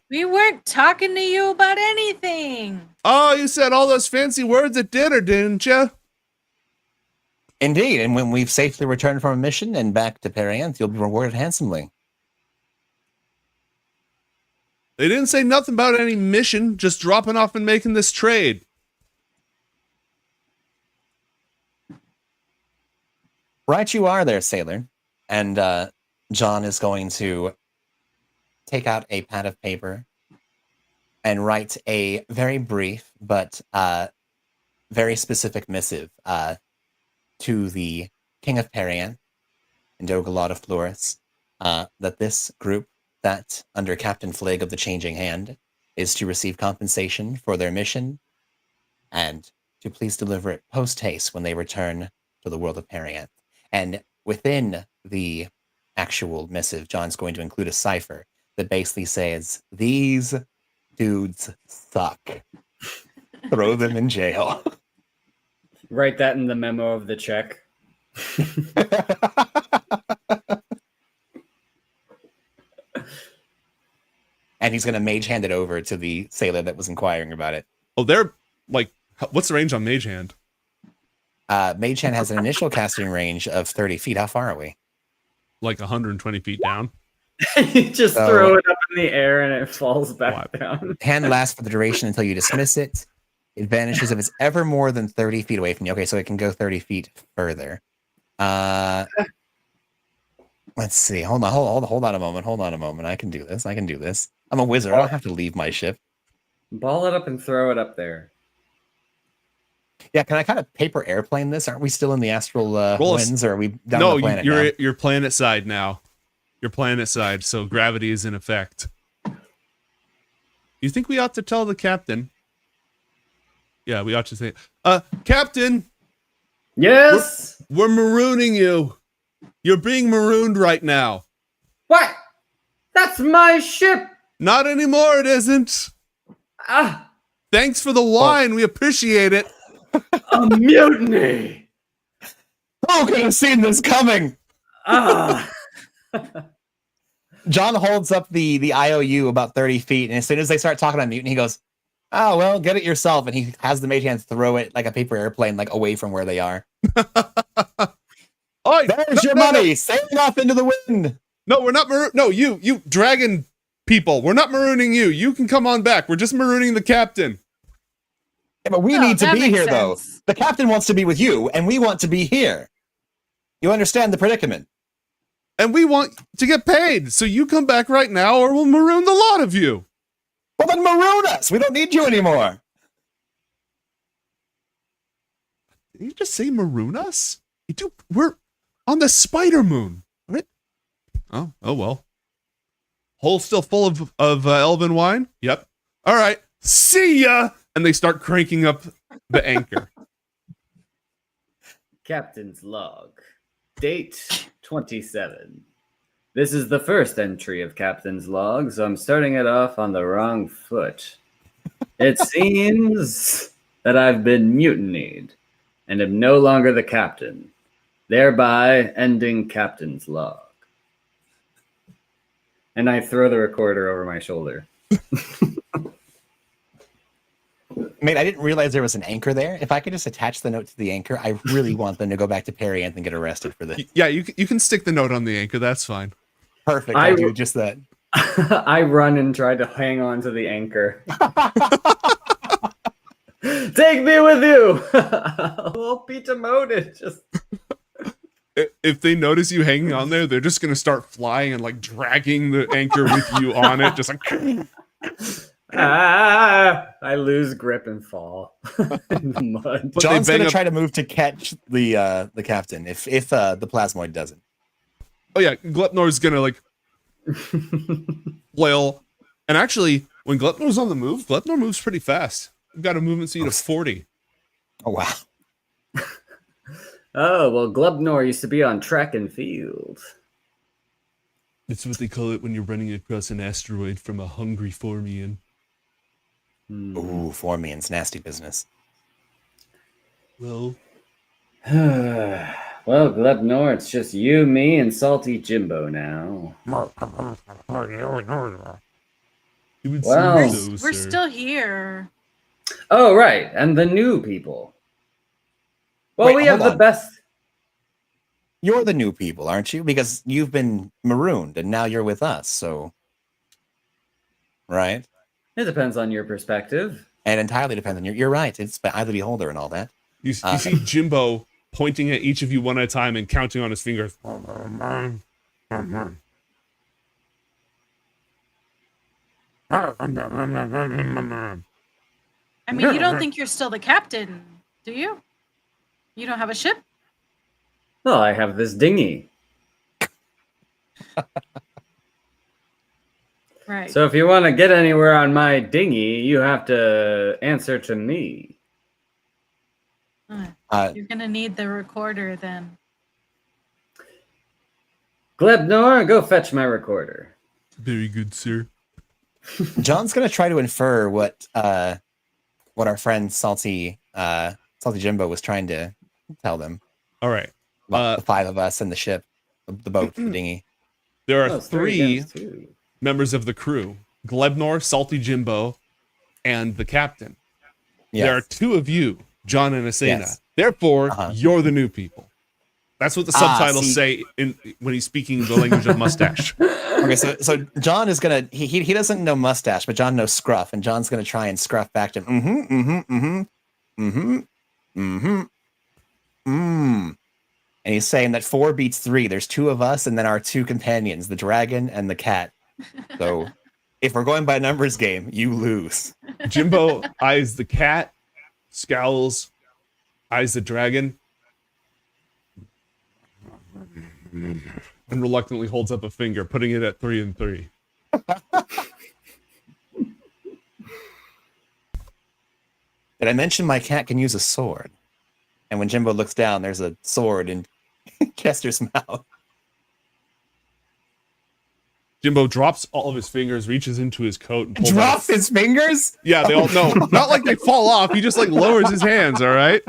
We weren't talking to you about anything. Oh, you said all those fancy words at dinner, didn't you? Indeed, and when we've safely returned from a mission and back to Perianth, you'll be rewarded handsomely. They didn't say nothing about any mission, just dropping off and making this trade. Right you are there, sailor. And John is going to take out a pad of paper and write a very brief but very specific missive to the King of Perianth and Dogalot of Florus, that this group that under Captain Flig of the Changing Hand is to receive compensation for their mission and to please deliver it post-haste when they return to the world of Perianth. And within the actual missive, John's going to include a cipher that basically says, these dudes suck. Throw them in jail. Write that in the memo of the check. And he's going to mage hand it over to the sailor that was inquiring about it. Oh, they're like, what's the range on Mage Hand? Mage hand has an initial casting range of 30 feet. How far are we? Like 120 feet down. You just So- throw it up in the air and it falls back down. Hand lasts for the duration until you dismiss it. It vanishes if it's ever more than 30 feet away from you. Okay, so it can go 30 feet further. Let's see. Hold on a moment. I can do this. I'm a wizard. I don't have to leave my ship. Ball it up and throw it up there. Yeah, can I kind of paper airplane this? Aren't we still in the astral Roll a s- winds, or are we down No, on the planet now? you're planet side now. You're planet side, so gravity is in effect. You think we ought to tell the captain? Yeah, we ought to say, Captain, Yes! we're marooning you. You're being marooned right now. What? That's my ship! Not anymore, it isn't. Ah! Thanks for the wine. We appreciate it. A mutiny! Who could have seen this coming? Ah! John holds up the IOU about 30 feet, and as soon as they start talking about mutant, he goes, "Oh well, get it yourself." And he has the mage hand throw it like a paper airplane, like away from where they are. Oi, There's your money, sailing off into the wind. No, we're not No, you dragon people. We're not marooning you. You can come on back. We're just marooning the captain. Yeah, but we Oh, need to that be makes here, though. sense. The captain wants to be with you, and we want to be here. You understand the predicament? And we want to get paid. So you come back right now or we'll maroon the lot of you. Well, then maroon us. We don't need you anymore. Did you just say maroon us? We're on the spider moon. Right? Oh well. Hole still full of elven wine? Yep. All right. See ya. And they start cranking up the anchor. Captain's log. Date 27. This is the first entry of Captain's log, so I'm starting it off on the wrong foot. It seems that I've been mutinied and am no longer the captain, thereby ending Captain's log. And I throw the recorder over my shoulder. Mate, I didn't realize there was an anchor there. If I could just attach the note to the anchor, I really want them to go back to Perianth and get arrested for this. Yeah, you can stick the note on the anchor. That's fine. Perfect. I do just that. I run and try to hang on to the anchor. Take me with you. I'll be demoted. Just If they notice you hanging on there, they're just gonna start flying and like dragging the anchor with you on it, just like. I lose grip and fall in the mud. But John's they bang gonna up- try to move to catch the captain if the plasmoid doesn't. Oh yeah, Glepnor's gonna like flail. And actually, when Glepnor's on the move, Glepnor moves pretty fast. We've got a movement speed of 40. Oh wow. Oh, well, Glubnor used to be on track and field. It's what they call it when you're running across an asteroid from a hungry Formian. Ooh, Formian's nasty business. Well, Well, Glubnor, it's just you, me, and Salty Jimbo now. you would Well, seem so, We're sir. still here. Oh, right, and the new people. Well, Wait, we have hold the on. best. You're the new people, aren't you? Because you've been marooned and now you're with us, so right? It depends on your perspective. And entirely depends on you're right. It's the eye of the beholder and all that. You see Jimbo pointing at each of you one at a time and counting on his fingers. I mean, you don't think you're still the captain, do you? You don't have a ship? Well, I have this dinghy. Right. So if you want to get anywhere on my dinghy, you have to answer to me. You're going to need the recorder then. Glebnor, go fetch my recorder. Very good, sir. John's gonna try to infer what our friend Salty Jimbo was trying to tell them. All right. About the five of us and the ship, the boat, the dinghy. There are Oh, 3 against 2. members of the crew: Glebnor, Salty Jimbo, and the captain. Yes. There are 2 of you, John and Asena. Yes. Therefore, Uh-huh. you're the new people. That's what the subtitles say when he's speaking the language of mustache. Okay, so John is gonna he doesn't know mustache, but John knows scruff, and John's gonna try and scruff back to and he's saying that 4 beats 3. There's 2 of us, and then our 2 companions, the dragon and the cat. So if we're going by numbers game, you lose. Jimbo eyes the cat, scowls, eyes the dragon, and reluctantly holds up a finger, putting it at 3 and 3. Did I mention my cat can use a sword? And when Jimbo looks down, there's a sword in Chester's mouth. Jimbo drops all of his fingers, reaches into his coat, and pulls out Drops his fingers? Yeah, they all no, not like they fall off. He just like lowers his hands. All right.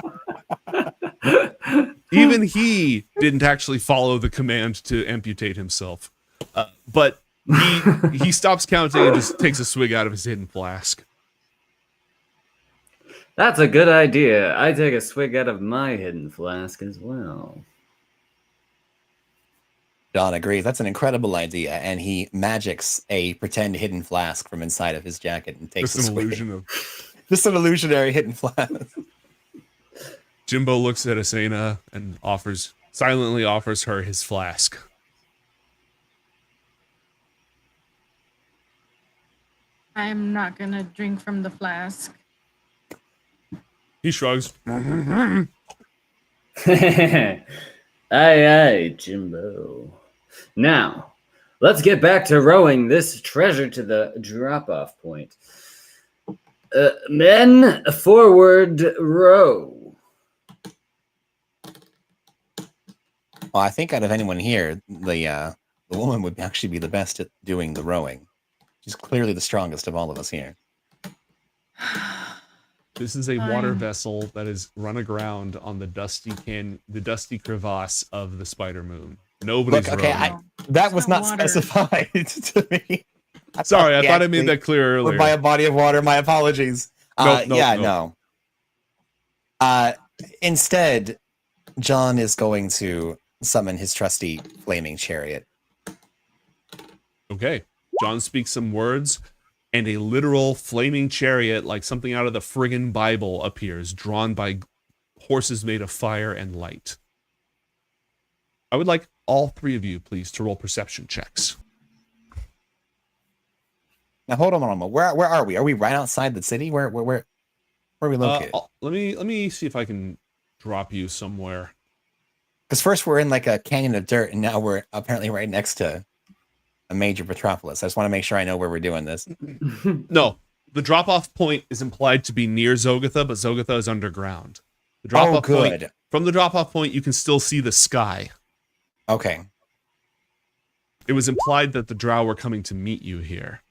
Even he didn't actually follow the command to amputate himself, but he stops counting and just takes a swig out of his hidden flask. That's a good idea. I take a swig out of my hidden flask as well. John agrees. That's an incredible idea. And he magics a pretend hidden flask from inside of his jacket and takes Just a an swig. illusion of. Just an illusionary hidden flask. Jimbo looks at Asena and silently offers her his flask. I'm not going to drink from the flask. He shrugs. Aye, aye, Jimbo. Now, let's get back to rowing this treasure to the drop-off point. Men, forward row. Well, I think out of anyone here, the woman would actually be the best at doing the rowing. She's clearly the strongest of all of us here. This is a water Fine. vessel that is run aground on the dusty crevasse of the Spider Moon. Nobody's Look, okay, rowing. that was not not water. specified to me. Sorry, I thought I made actually that clear were earlier. by a body of water. My apologies. Nope, nope, Yeah, nope. no. Instead, John is going to summon his trusty flaming chariot. Okay. John speaks some words, and a literal flaming chariot, like something out of the friggin' Bible, appears, drawn by horses made of fire and light. I would like all three of you, please, to roll perception checks. Now, hold on a moment. Where are we? Are we right outside the city? Where are we located? Let me see if I can drop you somewhere. Because first we're in like a canyon of dirt, and now we're apparently right next to a major metropolis. I just want to make sure I know where we're doing this. No, the drop-off point is implied to be near Zogatha, but Zogatha is underground. The drop-off point, good. from the drop-off point, you can still see the sky. Okay. It was implied that the Drow were coming to meet you here.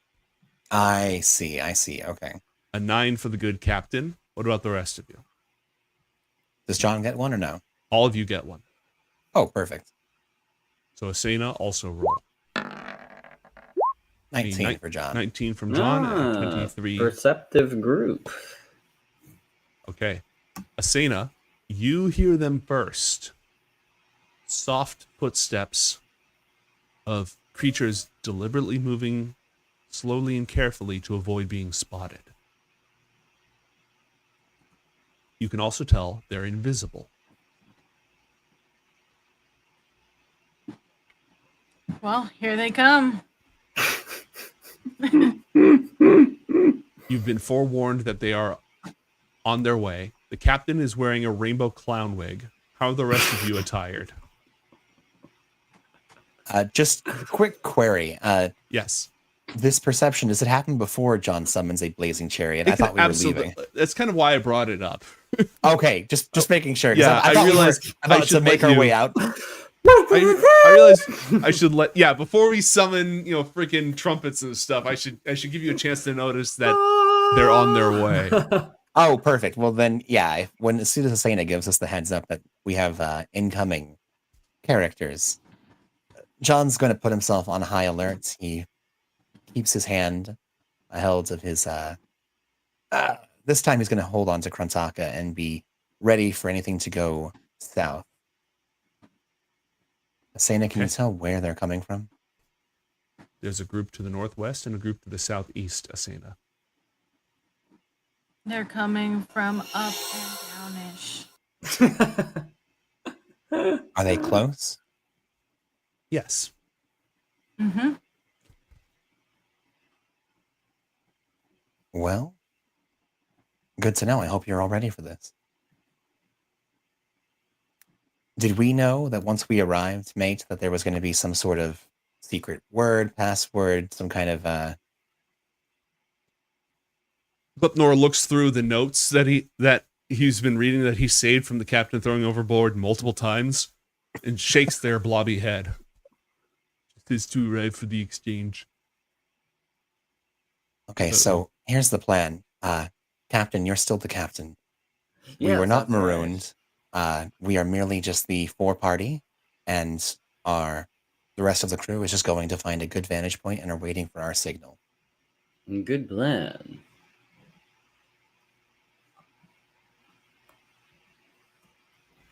I see. Okay. A 9 for the good captain. What about the rest of you? Does John get one or no? All of you get one. Oh, perfect. So Asena also roll. 19 for John. 19 from John and 23. Perceptive group. Okay. Asena, you hear them first. Soft footsteps of creatures deliberately moving slowly and carefully to avoid being spotted. You can also tell they're invisible. Well, here they come. You've been forewarned that they are on their way. The captain is wearing a rainbow clown wig. How are the rest of you attired? Just a quick query. Yes. This perception, does it happen before John summons a blazing chariot? I thought we were leaving. That's kind of why I brought it up. Okay, just making sure. 'Cause Yeah, I thought realized I thought I should to make let our you- way out. I realized I should before we summon, freaking trumpets and stuff, I should give you a chance to notice that they're on their way. Oh, perfect. Well, then, yeah. As soon as Asena gives us the heads up that we have incoming characters, John's going to put himself on high alert. He keeps his hand held of his. This time, he's going to hold on to Krantaka and be ready for anything to go south. Asena, can you tell where they're coming from? There's a group to the northwest and a group to the southeast, Asena. They're coming from up and downish. Are they close? Yes. Mm-hmm. Well, good to know. I hope you're all ready for this. Did we know that once we arrived, mate, that there was going to be some sort of secret word, password, some kind of Glipnor looks through the notes that he's been reading that he saved from the captain throwing overboard multiple times and shakes their blobby head. Just is to arrive for the exchange. Okay, so here's the plan. Captain, you're still the captain. We Yes, were not that's right. marooned. We are merely just the four party, and the rest of the crew is just going to find a good vantage point and are waiting for our signal. Good plan.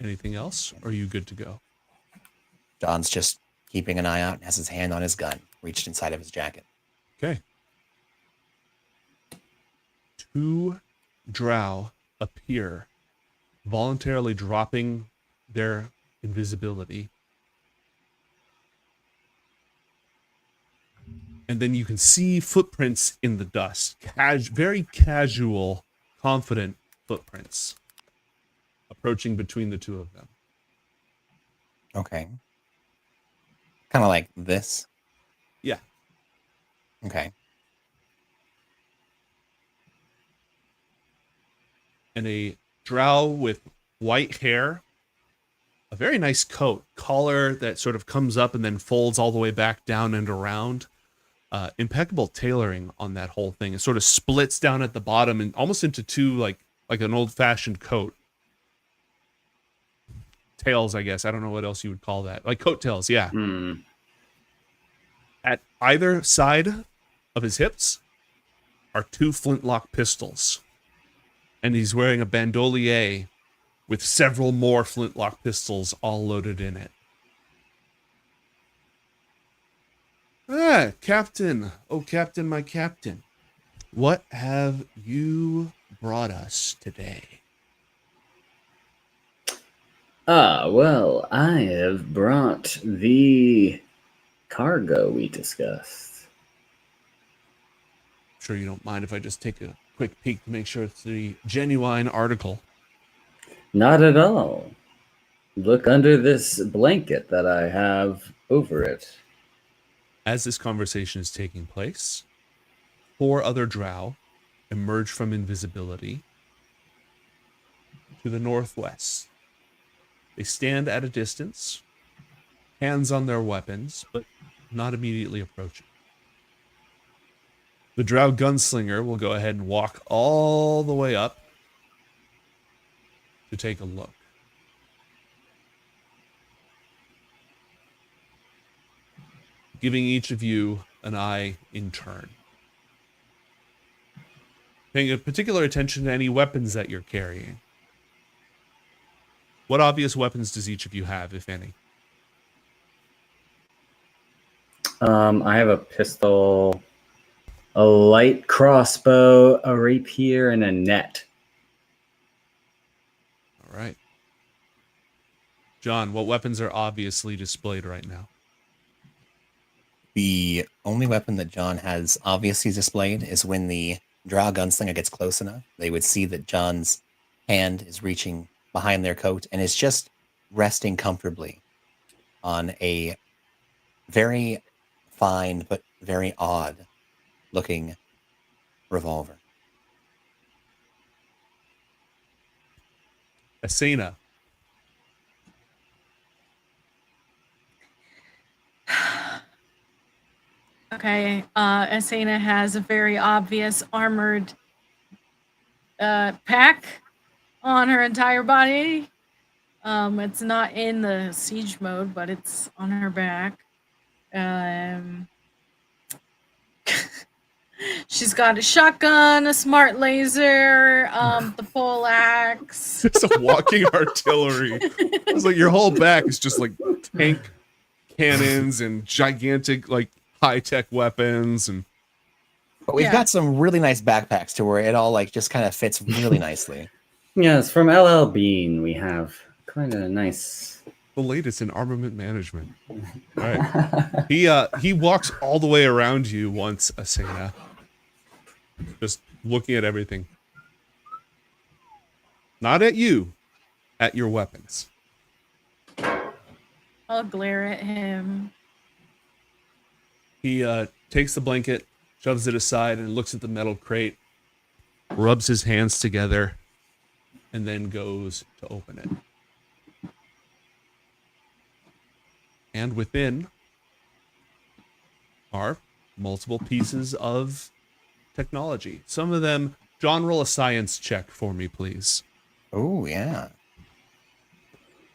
Anything else? Or are you good to go? John's just keeping an eye out and has his hand on his gun, reached inside of his jacket. Okay. 2 drow appear, voluntarily dropping their invisibility. And then you can see footprints in the dust. Very casual, confident footprints approaching between the two of them. Okay. Kind of like this. Yeah. Okay. And a drow with white hair, a very nice coat, collar that sort of comes up and then folds all the way back down and around. Impeccable tailoring on that whole thing. It sort of splits down at the bottom and almost into two, like an old-fashioned coat. Tails, I guess. I don't know what else you would call that. Like coattails, yeah. At either side of his hips are 2 flintlock pistols. and he's wearing a bandolier with several more flintlock pistols all loaded in it. Ah, Captain. Oh, Captain, my Captain. What have you brought us today? Well, I have brought the cargo we discussed. Sure you don't mind if I just take a quick peek to make sure it's the genuine article. Not at all. Look under this blanket that I have over it. As this conversation is taking place, 4 other drow emerge from invisibility to the northwest. They stand at a distance, hands on their weapons, but not immediately approaching. The drow gunslinger will go ahead and walk all the way up to take a look. Giving each of you an eye in turn. Paying a particular attention to any weapons that you're carrying. What obvious weapons does each of you have, if any? I have a pistol, a light crossbow, a rapier, and a net. All right. John, what weapons are obviously displayed right now? The only weapon that John has obviously displayed is when the drow gunslinger gets close enough. They would see that John's hand is reaching behind their coat and is just resting comfortably on a very fine but very odd looking revolver. Asena. Okay, Asena has a very obvious armored pack on her entire body. It's not in the siege mode, but it's on her back. She's got a shotgun, a smart laser, the pole axe. It's a walking artillery. It's like your whole back is just like tank cannons and gigantic like high-tech weapons. And But we've Yeah. got some really nice backpacks to where it all like just kind of fits really nicely. Yes, from LL Bean, we have kind of nice. the latest in armament management. All right. He walks all the way around you once, Asena. Just looking at everything. Not at you, at your weapons. I'll glare at him. He takes the blanket, shoves it aside, and looks at the metal crate, rubs his hands together, and then goes to open it. And within are multiple pieces of technology. Some of them, John, roll a science check for me, please. Oh yeah.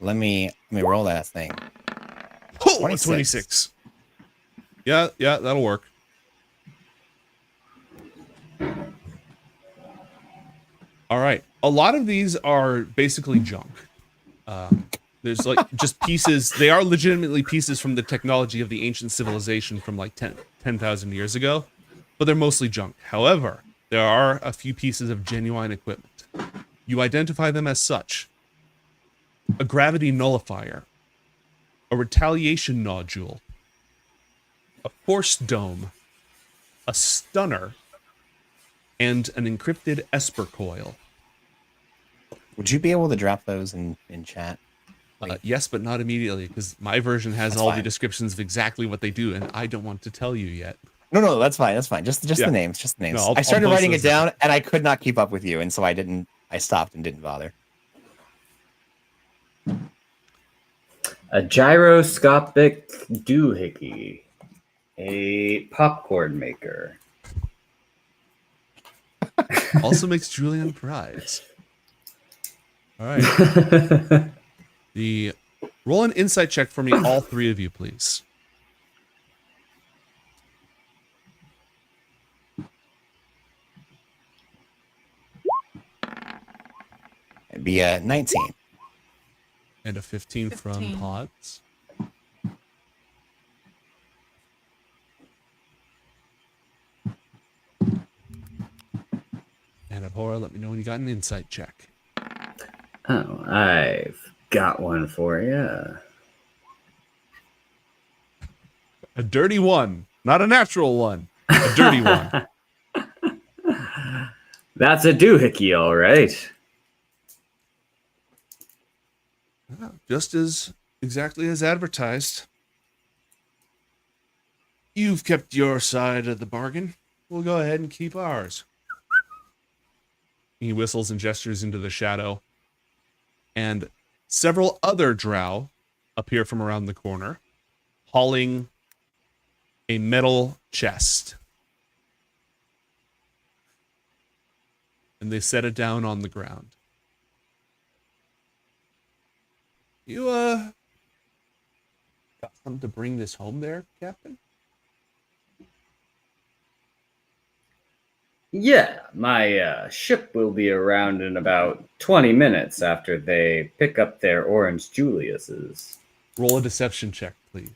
Let me roll that thing. Oh, 26. 26. Yeah, that'll work. All right. A lot of these are basically junk. There's like just pieces. They are legitimately pieces from the technology of the ancient civilization from like 10,000 years ago, but they're mostly junk. However, there are a few pieces of genuine equipment. You identify them as such. A gravity nullifier, a retaliation nodule, a force dome, a stunner, and an encrypted Esper coil. Would you be able to drop those in chat? Yes, but not immediately, because my version has That's all the fine. descriptions of exactly what they do, and I don't want to tell you yet. No, that's fine. That's fine. Just Yeah. the names. Just the names. No, I'll I started post writing those it down, and I could not keep up with you, and so I stopped and didn't bother. A gyroscopic doohickey, a popcorn maker, Also makes Julian fries. All right. The roll an insight check for me, all three of you, please. It'd be a 19. And a 15 from 15. Pods. And Abhora, let me know when you got an insight check. Oh, I've got one for you. A dirty one, not a natural one. A dirty one. That's a doohickey, all right. Yeah, just as exactly as advertised. You've kept your side of the bargain. We'll go ahead and keep ours. He whistles and gestures into the shadow, and several other drow appear from around the corner, hauling a metal chest. And they set it down on the ground. You, got something to bring this home there, Captain? Yeah, my ship will be around in about 20 minutes after they pick up their Orange Julius's. Roll a deception check, please.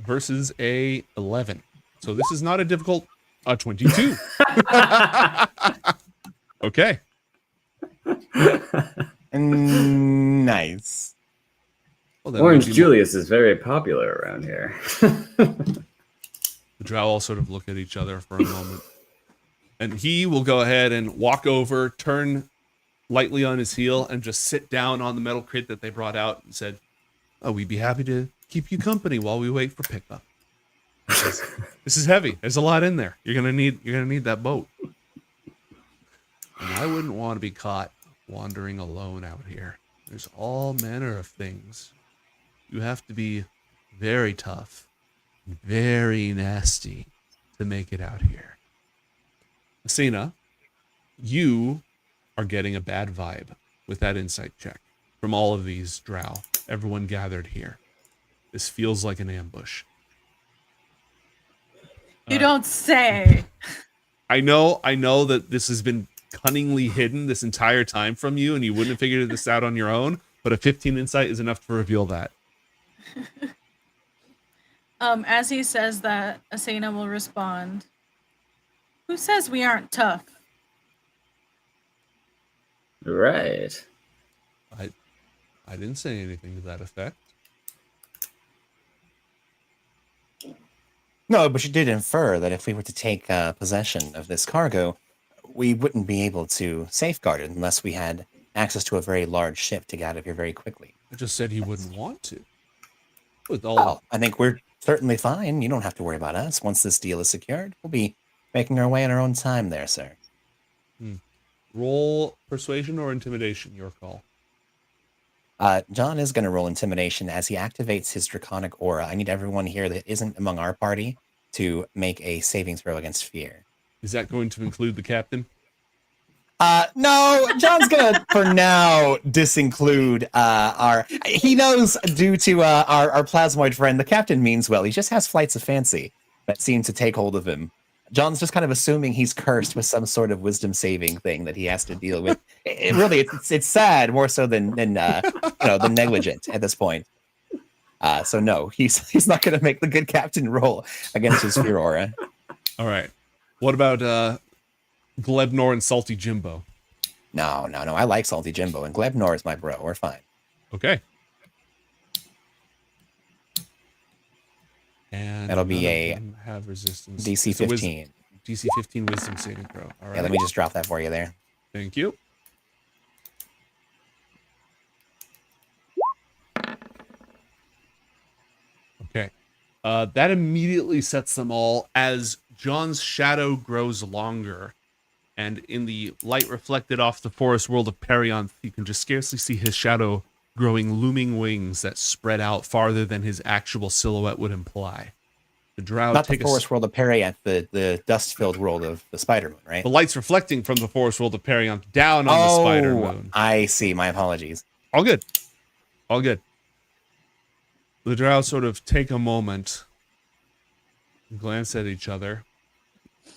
Versus a 11. So this is not a difficult 22. Okay. Nice. Well, then Orange maybe Julius is very popular around here. the drow all sort of look at each other for a moment. And he will go ahead and walk over, turn lightly on his heel, and just sit down on the metal crate that they brought out and said, "Oh, we'd be happy to keep you company while we wait for pickup. This is heavy. There's a lot in there. You're gonna need that boat. And I wouldn't want to be caught wandering alone out here. There's all manner of things. You have to be very tough, and very nasty to make it out here." Asina, you are getting a bad vibe with that insight check from all of these drow, everyone gathered here. This feels like an ambush. You don't say. I know that this has been cunningly hidden this entire time from you, and you wouldn't have figured this out on your own, but a 15 insight is enough to reveal that. As he says that, Asena will respond. Who says we aren't tough? Right. I didn't say anything to that effect. No, but you did infer that if we were to take possession of this cargo, we wouldn't be able to safeguard it unless we had access to a very large ship to get out of here very quickly. I just said he wouldn't want to. With all Well, I think we're certainly fine. You don't have to worry about us. Once this deal is secured, we'll be making our way in our own time there, sir. roll persuasion or intimidation, your call. John is going to roll intimidation as he activates his draconic aura. I need everyone here that isn't among our party to make a saving throw against fear. Is that going to include the captain? No, John's gonna for now disinclude our. He knows due to our plasmoid friend, the captain means well. He just has flights of fancy that seem to take hold of him. John's just kind of assuming he's cursed with some sort of wisdom saving thing that he has to deal with. It's sad more so than negligent at this point. So no, he's not gonna make the good captain roll against his fear aura. All right. What about Glebnor and Salty Jimbo? No. I like Salty Jimbo, and Glebnor is my bro. We're fine. Okay. And That'll be none of a them have resistance. DC It's a 15. DC 15 wisdom saving throw. All right. Yeah, let me just drop that for you there. Thank you. Okay. That immediately sets them all as John's shadow grows longer. And in the light reflected off the forest world of Perionth, you can just scarcely see his shadow growing looming wings that spread out farther than his actual silhouette would imply. The drow Not the take forest world of Perionth, the dust-filled world of the Spider Moon, right? the light's reflecting from the forest world of Perionth down on the spider moon. I see. My apologies. All good. All good. The drow sort of take a moment, glance at each other,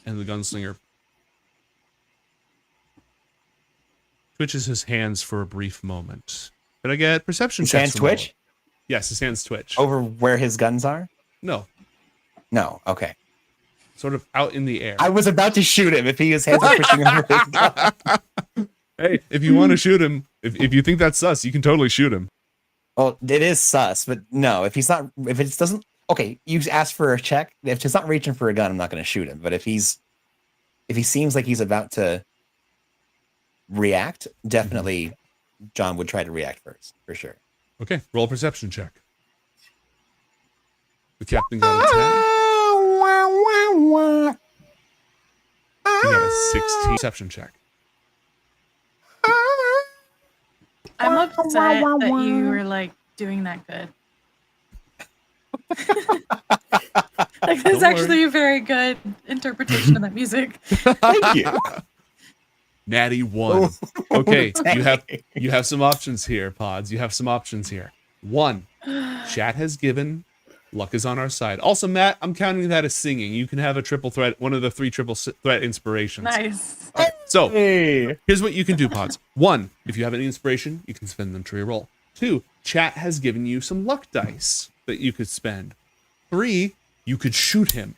and the gunslinger twitches his hands for a brief moment. Could I get perception His checks hands from all of- twitch Yes, his hands twitch. over where his guns are? No, No. Okay. sort of out in the air. I was about to shoot him if his hands are twitching over his gun. Hey, if you want to shoot him, if you think that's sus, you can totally shoot him. Well, it is sus, but no, if it doesn't, okay, you ask for a check. If it's not reaching for a gun, I'm not going to shoot him. But if he seems like he's about to react, definitely John would try to react first, for sure. Okay, roll a perception check. The captain got a 10. He got a 16 perception check. I'm upset that you were like doing that good. Like that's Don't actually a very good interpretation of that music. Thank you. Natty 1. Okay, Dang. you have some options here, Pods. You have some options here. 1, chat has given. Luck is on our side. Also, Matt, I'm counting that as singing. You can have a triple threat, one of the 3 triple threat inspirations. Nice. All right, so Hey. here's what you can do, Pods. 1, if you have any inspiration, you can spend them to reroll. 2, chat has given you some luck dice that you could spend. 3, you could shoot him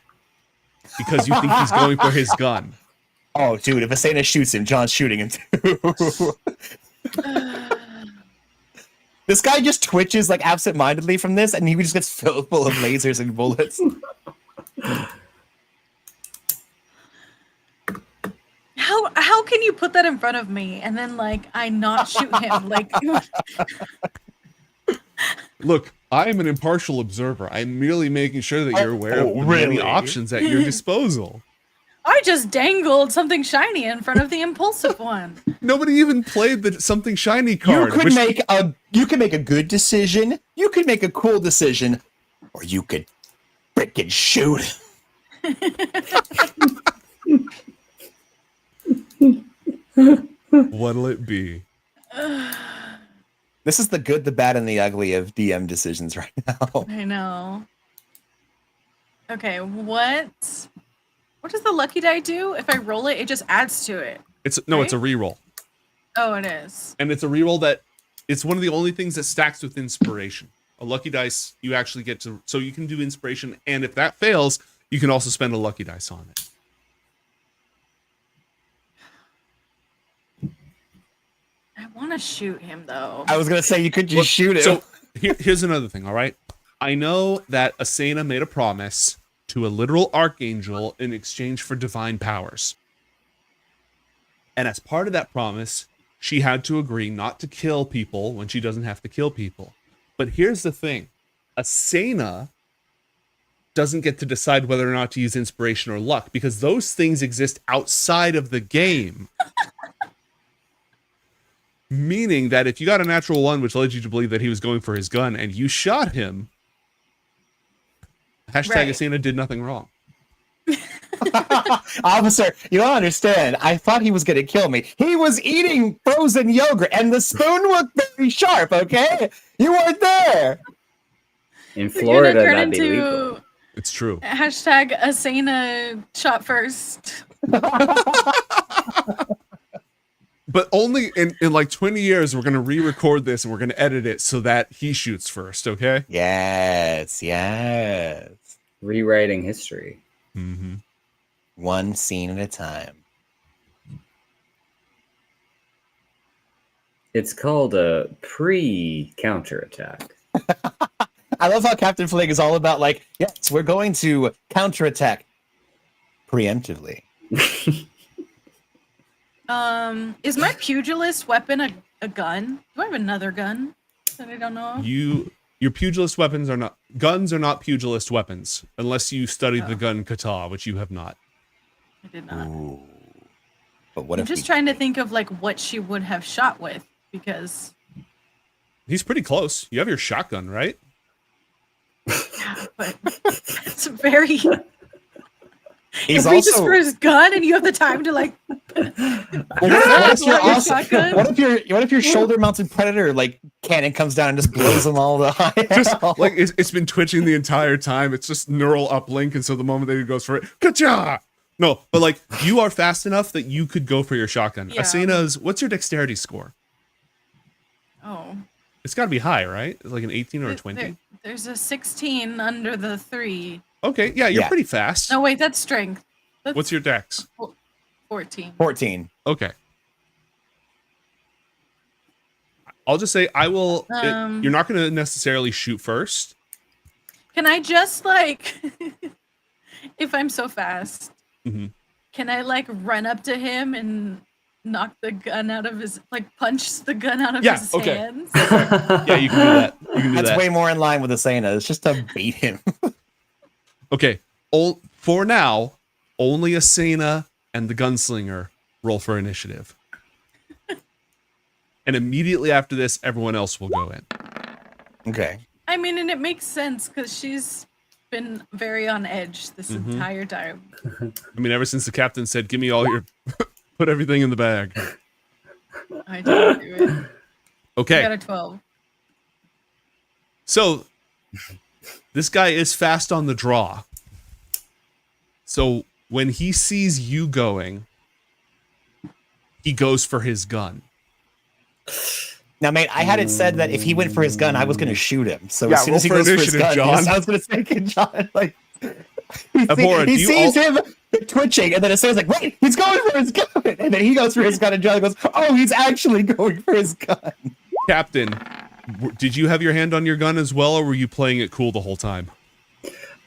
because you think he's going for his gun. Oh, dude, if Asena shoots him, John's shooting him too. This guy just twitches like absent-mindedly from this, and he just gets filled full of lasers and bullets. How can you put that in front of me and then like I not shoot him? Like Look, I am an impartial observer. I'm merely making sure that you're aware of the really? many options at your disposal. I just dangled something shiny in front of the impulsive one. Nobody even played the something shiny card. You could make a good decision, you could make a cool decision, or you could freaking shoot. What'll it be? This is the good, the bad, and the ugly of DM decisions right now. I know. Okay, what does the lucky die do? If I roll it, it just adds to it. It's a Right? reroll. Oh, it is. And it's a reroll that it's one of the only things that stacks with inspiration. A lucky dice, you actually get to, so you can do inspiration, and if that fails, you can also spend a lucky dice on it. I want to shoot him though. I was gonna say you could just shoot him. So here's another thing, all right? I know that Asena made a promise to a literal archangel in exchange for divine powers. And as part of that promise, she had to agree not to kill people when she doesn't have to kill people. But here's the thing. Asena doesn't get to decide whether or not to use inspiration or luck because those things exist outside of the game. Meaning that if you got a natural 1, which led you to believe that he was going for his gun, and you shot him, hashtag Right. Asena did nothing wrong. Officer, you don't understand. I thought he was gonna kill me. He was eating frozen yogurt, and the spoon was very sharp. Okay, you weren't there. In It's Florida, gonna turn that'd be into legal. It's true. hashtag Asena shot first. But only in like 20 years, we're going to re-record this and we're going to edit it so that he shoots first, okay? Yes, yes. Rewriting history. Mm-hmm. One scene at a time. It's called a pre-counterattack. I love how Captain Flig is all about like, yes, we're going to counterattack preemptively. Is my pugilist weapon a gun? Do I have another gun that I don't know of? Your pugilist weapons are not... Guns are not pugilist weapons, unless you studied the gun kata, which you have not. I did not. Ooh. But what I'm if just we- trying to think of like what she would have shot with because He's pretty close. You have your shotgun, right? yeah, but it's very He's if we just also for his gun and you have the time to like What if your shoulder-mounted predator like cannon comes down and just blows them all to high Just hell? like it's been twitching the entire time. It's just neural uplink, and so the moment that he goes for it, ka-cha! No, but like you are fast enough that you could go for your shotgun. Yeah. Asena's, what's your dexterity score? Oh. It's got to be high, right? Like an 18 or a 20. There's a 16 under the 3. Okay, yeah, you're Yeah. pretty fast. No, wait, that's strength. That's What's your dex? 14. 14. Okay. I'll just say I will. You're not going to necessarily shoot first. Can I just like, if I'm so fast, Mhm. can I like run up to him and knock the gun out of his, like punch the gun out of Yeah, his okay. hands? Yeah, you can do that. You can do That's that. way more in line with Asena. It's just to beat him. Okay. For now, only Asena and the gunslinger roll for initiative. And immediately after this, everyone else will go in. Okay. I mean, and it makes sense because she's been very on edge this Mhm. entire time. I mean, ever since the captain said, "Give me all your, put everything in the bag." I didn't do it. I Okay. got a 12. So this guy is fast on the draw. So when he sees you going, he goes for his gun. Now, mate, I had it said that if he went for his gun, I was going to shoot him. So Yeah, as soon as he roll for goes for his initiative, gun, John. yes, I was going to say, John, like, Abhorrent, he do you sees him twitching, and then Asena's like, wait, he's going for his gun. And then he goes for his gun, and John goes, oh, he's actually going for his gun. Captain, did you have your hand on your gun as well, or were you playing it cool the whole time?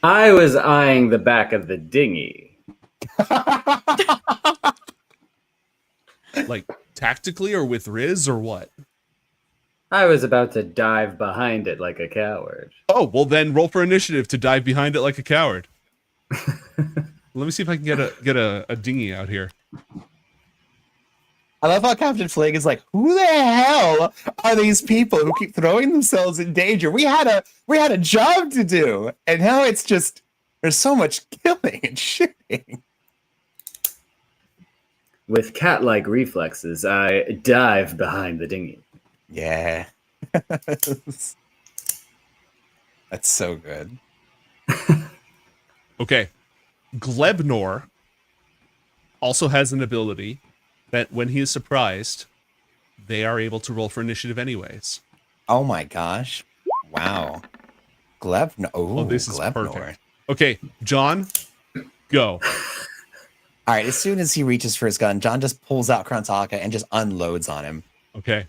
I was eyeing the back of the dinghy. Like tactically or with Riz or what? I was about to dive behind it like a coward. Oh, well then roll for initiative to dive behind it like a coward. Let me see if I can get a dinghy out here. I love how Captain Flag is like, who the hell are these people who keep throwing themselves in danger? We had a job to do, and now it's just there's so much killing and shooting. With cat-like reflexes, I dive behind the dinghy. Yeah. That's so good. Okay. Glebnor also has an ability that when he is surprised, they are able to roll for initiative anyways. Oh my gosh. Wow. Glebnor. Oh, this is Glebnor. perfect. Okay, John, go. All right, as soon as he reaches for his gun, John just pulls out Krantaka and just unloads on him. Okay.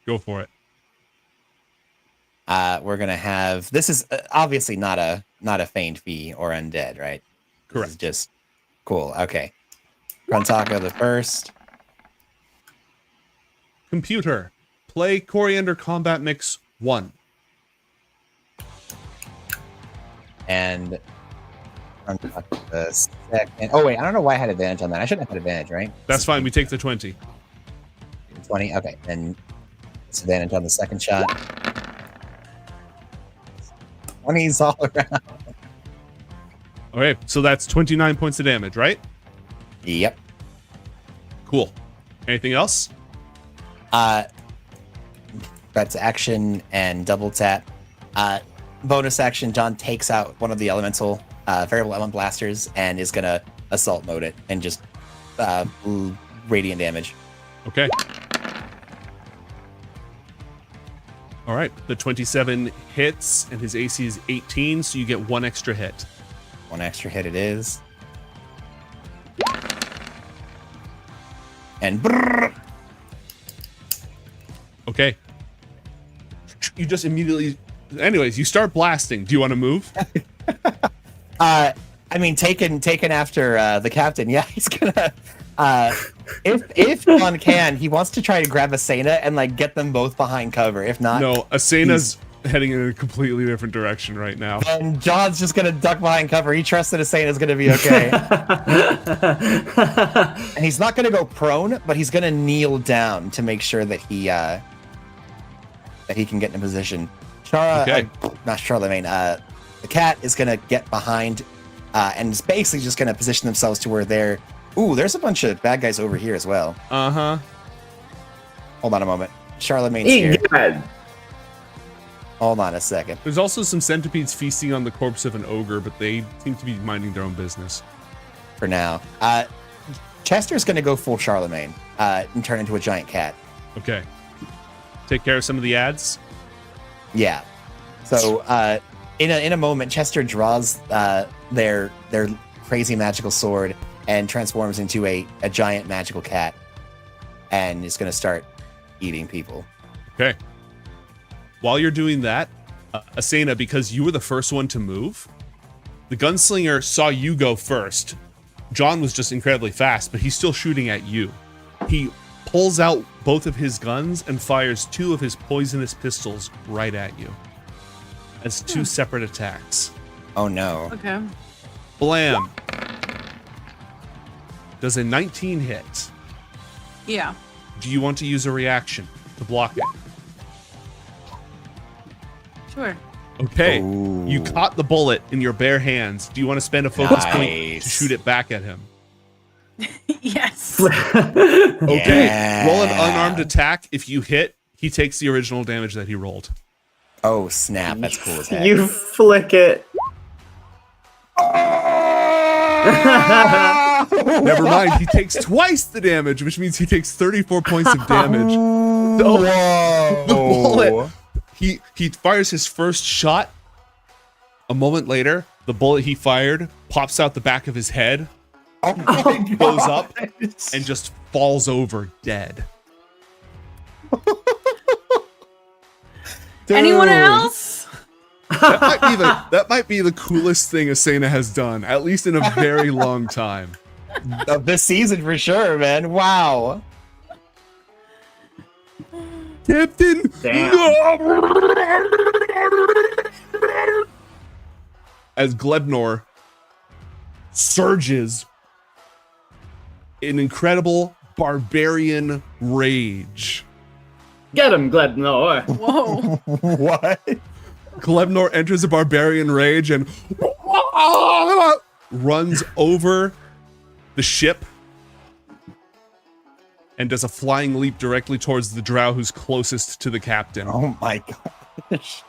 Go for it. We're gonna have this is obviously not a feigned fee or undead, right? This is Correct. just cool. Okay. Krantaka the first. Computer, play Coriander Combat Mix 1. And Krantaka the second. Oh wait, I don't know why I had advantage on that. I shouldn't have had advantage, right? That's fine. We take the 20. 20. Okay, and disadvantage on the second shot. 20s all around. Okay, so that's 29 points of damage, right? Yep. Cool. Anything else? That's action and double tap. Bonus action, John takes out one of the elemental variable element blasters and is gonna assault mode it and just radiant damage. Okay. All right. The 27 hits, and his AC is 18, so you get one extra hit. One extra hit it is. And brrr, Okay. You just immediately... Anyways, you start blasting. Do you want to move? I mean, taken after the captain. Yeah, he's gonna. If John can, he wants to try to grab Asena and like get them both behind cover. If not, No, Asena's heading in a completely different direction right now. and John's just gonna duck behind cover. He trusts that Asena's gonna be okay, and he's not gonna go prone, but he's gonna kneel down to make sure that he can get in a position. Chara, Okay. not Charlemagne. The cat is gonna get behind, and is basically just gonna position themselves to where they're Ooh, there's a bunch of bad guys over here as well. Uh-huh. Hold on a moment. Charlemagne's here. Egad. Hold on a second. There's also some centipedes feasting on the corpse of an ogre, but they seem to be minding their own business. For now. Chester's going to go full Charlemagne and turn into a giant cat. Okay. Take care of some of the ads. Yeah. So in a moment, Chester draws their crazy magical sword and transforms into a giant magical cat, and is going to start eating people. Okay. While you're doing that, Asena, because you were the first one to move, the gunslinger saw you go first. John was just incredibly fast, but he's still shooting at you. He pulls out both of his guns and fires 2 of his poisonous pistols right at you as 2 separate attacks. Oh no. Okay. Blam. Does a 19 hit? Yeah. Do you want to use a reaction to block it? Sure. Okay. Ooh. You caught the bullet in your bare hands. Do you want to spend a focus point to Nice. shoot it back at him? Yes. Okay. Yeah. Roll an unarmed attack. If you hit, he takes the original damage that he rolled. Oh snap! That's cool as heck. You flick it. Never mind. He takes twice the damage, which means he takes 34 points of damage. So, Whoa. the bullet. He fires his first shot. A moment later, the bullet he fired pops out the back of his head, Oh my goes God. up, and just falls over dead. Anyone Dude. else? That might be the coolest thing Asena has done, at least in a very long time. Of this season for sure, man. Wow. Captain! Damn. No! As Glebnor surges in incredible barbarian rage. Get him, Glebnor. Whoa. What? Glebnor enters a barbarian rage and runs over the ship and does a flying leap directly towards the drow who's closest to the captain. Oh my gosh.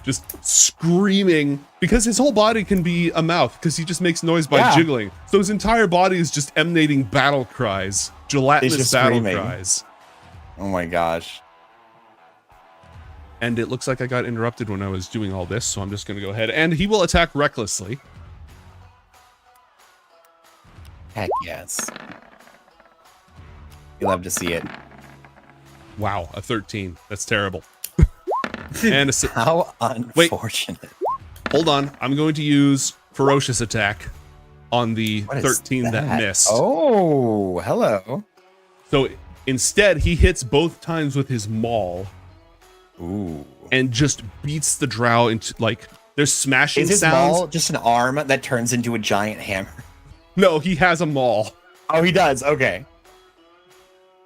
Just screaming, because his whole body can be a mouth, because he just makes noise by Yeah. jiggling. So his entire body is just emanating battle cries, gelatinous just battle screaming. cries. Oh my gosh. And it looks like I got interrupted when I was doing all this, so I'm just going to go ahead. And he will attack recklessly. Heck yes. You love to see it. Wow, a 13. That's terrible. And a, How unfortunate. hold on, I'm going to use ferocious attack on the What is 13 that missed. Oh, hello. So instead, he hits both times with his maul Ooh. and just beats the drow into, like, there's smashing Is his sounds. maul just an arm that turns into a giant hammer? No, he has a maul. Oh, he does. Okay.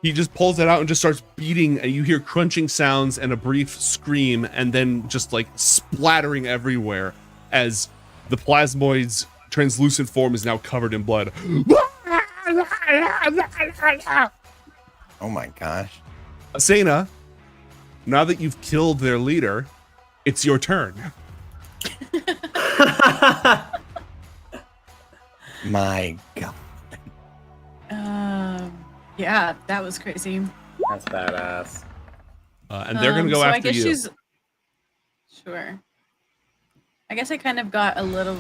He just pulls it out and just starts beating, and you hear crunching sounds and a brief scream, and then just like splattering everywhere as the plasmoid's translucent form is now covered in blood. Oh my gosh. Asena, now that you've killed their leader, it's your turn. My God. Yeah, that was crazy. That's badass. And they're gonna go so I after guess you. she's sure. I guess I kind of got a little,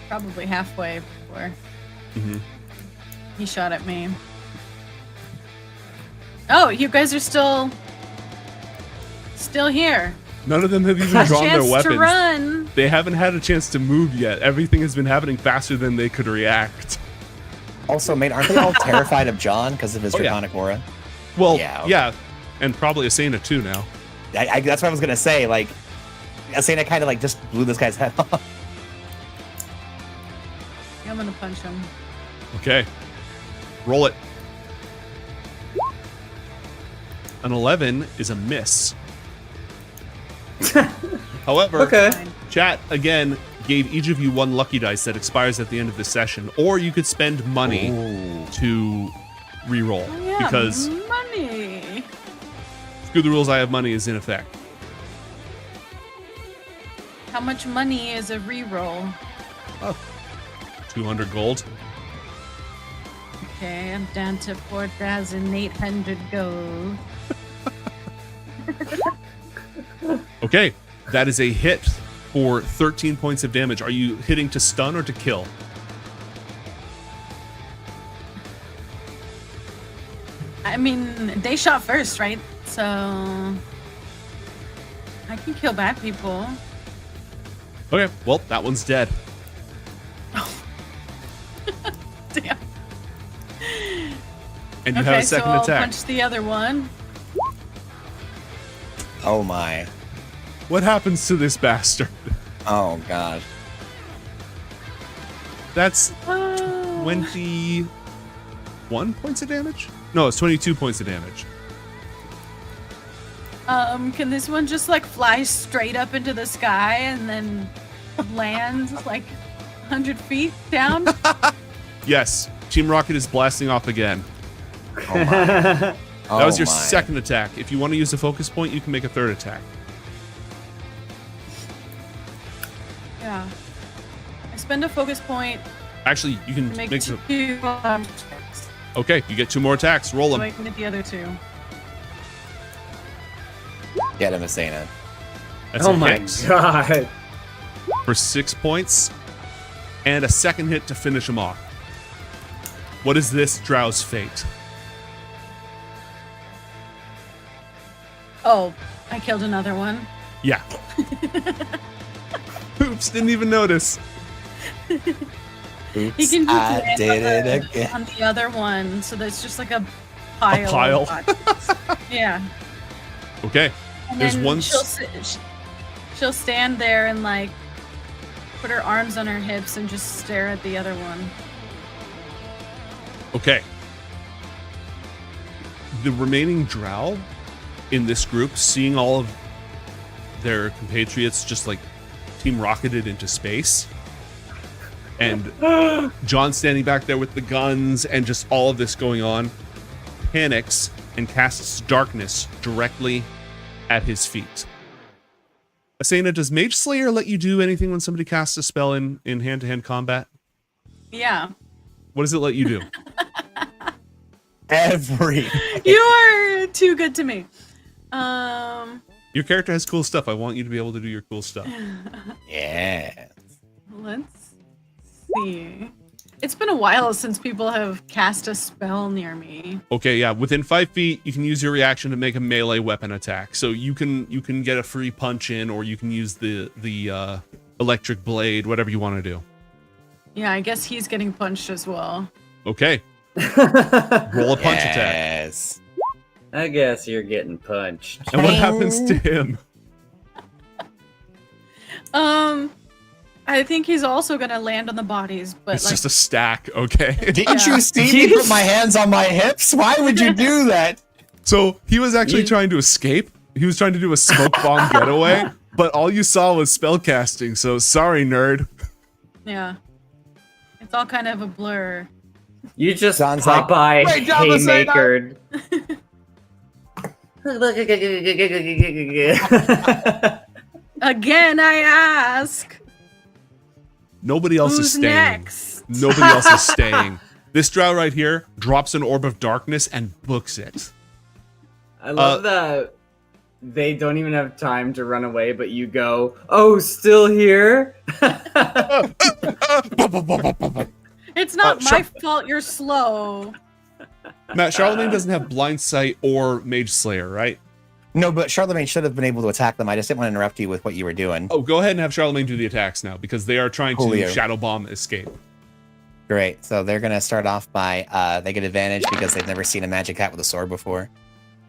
probably halfway before Mhm. he shot at me. Oh, you guys are still here. None of them have even Chance drawn their to weapons. run. They haven't had a chance to move yet. Everything has been happening faster than they could react. Also, mate, aren't they all terrified of John because of his Oh, yeah. draconic aura? Well, Yeah, yeah, okay. and probably Asena too now. That's what I was gonna say. Like, Asena kind of like just blew this guy's head off. I'm gonna punch him. Okay. Roll it. An 11 is a miss. However, Okay. Fine. chat, again, gave each of you one lucky dice that expires at the end of the session, or you could spend money to re-roll Yeah, because money. screw the rules. I have money is in effect. How much money is a reroll? 200 gold. Okay, I'm down to 4,800 gold. Okay, that is a hit for 13 points of damage. Are you hitting to stun or to kill? I mean, they shot first, right? So I can kill bad people. Okay, well, that one's dead. Damn. And you have a second so I'll attack. punch the other one. Oh my. What happens to this bastard? Oh god. That's Oh. 21 points of damage? No, it's 22 points of damage. Can this one just like fly straight up into the sky and then land like 100 feet down? Yes, Team Rocket is blasting off again. Oh my. That was your my. second attack. If you want to use a focus point, you can make a third attack. Yeah. I spend a focus point Actually, you can to make make two checks. Okay, you get 2 more attacks. Roll So them. I can get the other two. Get him, Asena. That's Oh a my hit god. for 6 points, and a second hit to finish him off. What is this Drow's fate? Oh, I killed another one. Yeah. Oops, didn't even notice. Oops, He can just I land did on it the, again. on the other one, so that's just like a pile. pile. Of bodies. Yeah. Okay. And There's then one she'll stand there and like put her arms on her hips and just stare at the other one. Okay. The remaining Drow in this group, seeing all of their compatriots just like team rocketed into space, and John standing back there with the guns and just all of this going on, panics and casts darkness directly at his feet. Asena, does Mage Slayer let you do anything when somebody casts a spell in hand-to-hand combat? Yeah. What does it let you do? Every. You are too good to me. Your character has cool stuff. I want you to be able to do your cool stuff. Yeah. Let's see. It's been a while since people have cast a spell near me. Okay, yeah. Within 5 feet, you can use your reaction to make a melee weapon attack. So you can get a free punch in, or you can use the electric blade, whatever you want to do. Yeah, I guess he's getting punched as well. Okay, roll a punch attack. Yes. I guess you're getting punched. And what happens to him? I think he's also gonna land on the bodies, but It's like just a stack. Okay. Didn't Yeah. you see me put my hands on my hips? Why would you do that? So he was actually trying to escape. He was trying to do a smoke bomb getaway, but all you saw was spell casting. So sorry, nerd. yeah. It's all kind of a blur. You just Sounds like- Popeye Great job, haymakered. Again, I ask. Nobody else is Who's staying. next? Nobody else is staying. This drow right here drops an orb of darkness and books it. I love that they don't even have time to run away, but you go, "Oh, still here?" It's not my Sure. fault you're slow. Matt, Charlemagne doesn't have blind sight or mage slayer, right? No, but Charlemagne should have been able to attack them. I just didn't want to interrupt you with what you were doing. Oh, go ahead and have Charlemagne do the attacks now, because they are trying to Coolio. shadow bomb escape. Great. So they're going to start off by, they get advantage because they've never seen a magic cat with a sword before.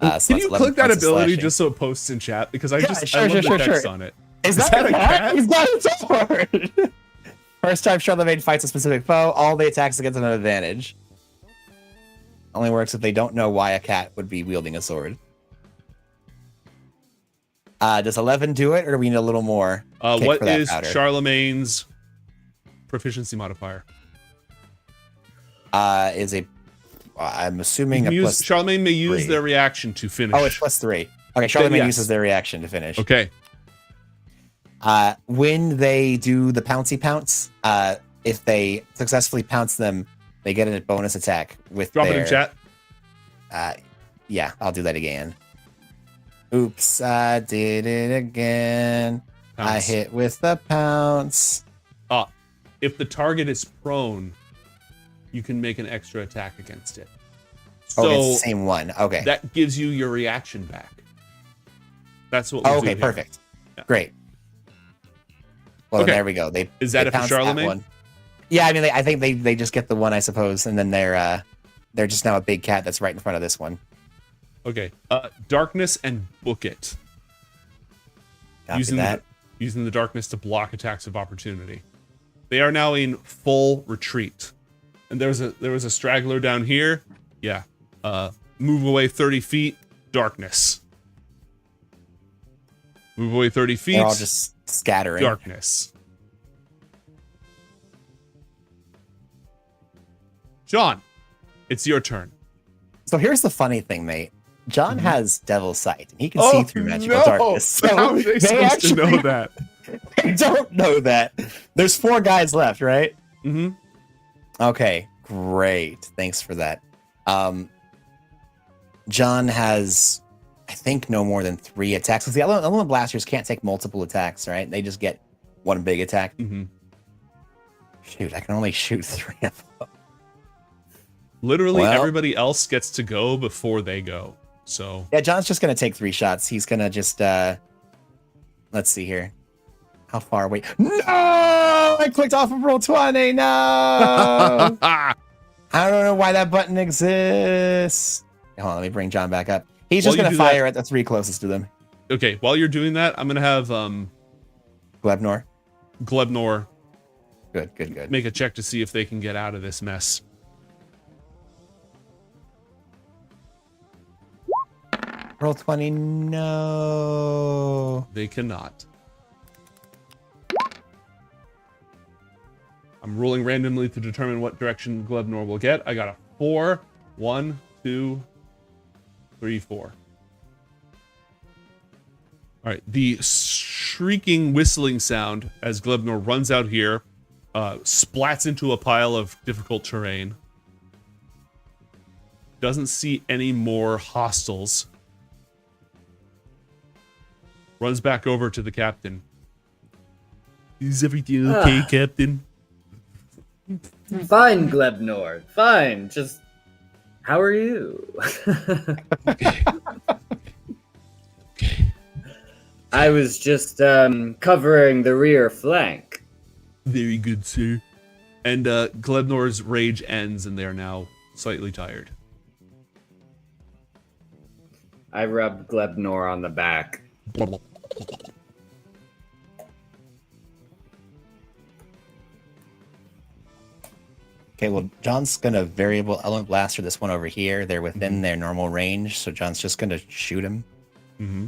Can So that's you 11 click that points of ability slashing. just so it posts in chat? Because I Yeah, just sure, I love sure, the sure, text sure. on it. Is Is that that a a cat? cat? He's got a sword. First time Charlemagne fights a specific foe, all the attacks against an advantage. Only works if they don't know why a cat would be wielding a sword. Does 11 do it, or do we need a little more? kick What for that is powder? Charlemagne's proficiency modifier? Is a I'm assuming a plus. Charlemagne may use 3. their reaction to finish. Oh, it's +3. Okay, Charlemagne yes. uses their reaction to finish. Okay. When they do the pouncy pounce, if they successfully pounce them, they get a bonus attack with Drop their, it in chat. Yeah, I'll do that again. Oops, I did it again. I Pounce. hit with the pounce. If the target is prone, you can make an extra attack against it. So Oh, it's the same one. Okay. that gives you your reaction back. That's what we Oh, do okay, here. perfect. Yeah. Great. Well, Okay. there we go. They Is that they it for pounced that Charlemagne? one. Yeah, I mean, I think they just get the one, I suppose, and then they're just now a big cat that's right in front of this one. Okay. Darkness and book it. Copy Using that. using the darkness to block attacks of opportunity. They are now in full retreat. And there was a straggler down here. Yeah. Move away 30 feet. Darkness. Move away 30 feet. They're all just scattering. Darkness. John, it's your turn. So here's the funny thing, mate. John has Devil's Sight, and he can Oh, see through magical darkness. So How are they supposed to know that? They don't know that. There's 4 guys left, right? Mm-hmm. Okay, great. Thanks for that. John has, I think, no more than 3 attacks. Because the element blasters can't take multiple attacks, right? They just get 1 big attack. Mm-hmm. Shoot, I can only shoot 3 of them. Literally Well- everybody else gets to go before they go. So Yeah, John's just going to take 3 shots. He's going to just, let's see here. How far away? No! I clicked off of roll 20. No! I don't know why that button exists. Hold on, let me bring John back up. He's just While going you to do fire at the 3 closest to them. okay, while you're doing that, I'm gonna have Glebnor. Glebnor Good, good, good. make a check to see if they can get out of this mess. Roll 20. No. They cannot. I'm rolling randomly to determine what direction Glebnor will get. I got a 4. 1, 2, 3, 4. All right. The shrieking, whistling sound as Glebnor runs out here, splats into a pile of difficult terrain. Doesn't see any more hostiles. Runs back over to the captain. Is everything okay, Captain? Fine, Glebnor. Fine. Just how are you? I was just covering the rear flank. Very good, sir. And Glebnor's rage ends, and they are now slightly tired. I rubbed Glebnor on the back. Okay, well, John's going to variable element blaster this one over here. They're within their normal range, so John's just going to shoot him. Mm-hmm.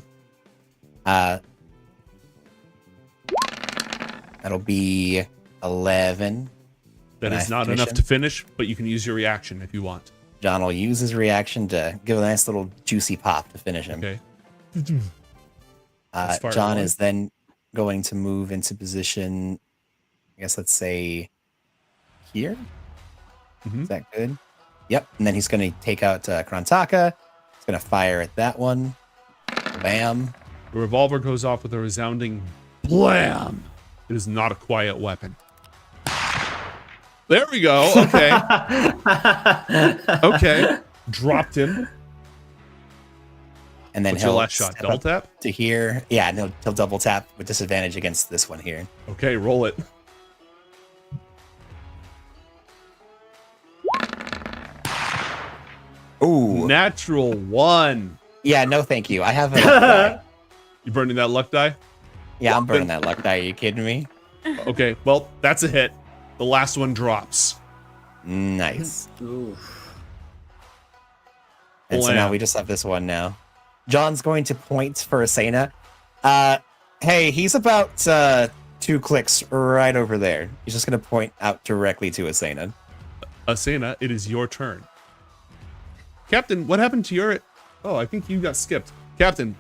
That'll be 11. That Can is I not finish enough him? to finish, but you can use your reaction if you want. John will use his reaction to give a nice little juicy pop to finish him. Okay. Let's fire John one. is then going to move into position, I guess let's say here. Mhm. Is that good? Yep. And then he's going to take out Krantaka. He's going to fire at that one. Bam. The revolver goes off with a resounding blam. It is not a quiet weapon. There we go. Okay. Okay. Dropped him. And then What's your he'll last shot? step Double up tap? to here. Yeah, and he'll double tap with disadvantage against this one here. Okay, roll it. Ooh. Natural 1. Yeah, no thank you. I have a luck die. You burning that luck die? Yeah, I'm burning that luck die. Are you kidding me? Okay, well, that's a hit. The last one drops. Nice. Oof. And so now Blam. we just have this one now. John's going to point for Asena. Hey, he's about 2 clicks right over there. He's just going to point out directly to Asena. Asena, it is your turn. Captain, what happened to your... Oh, I think you got skipped. Captain,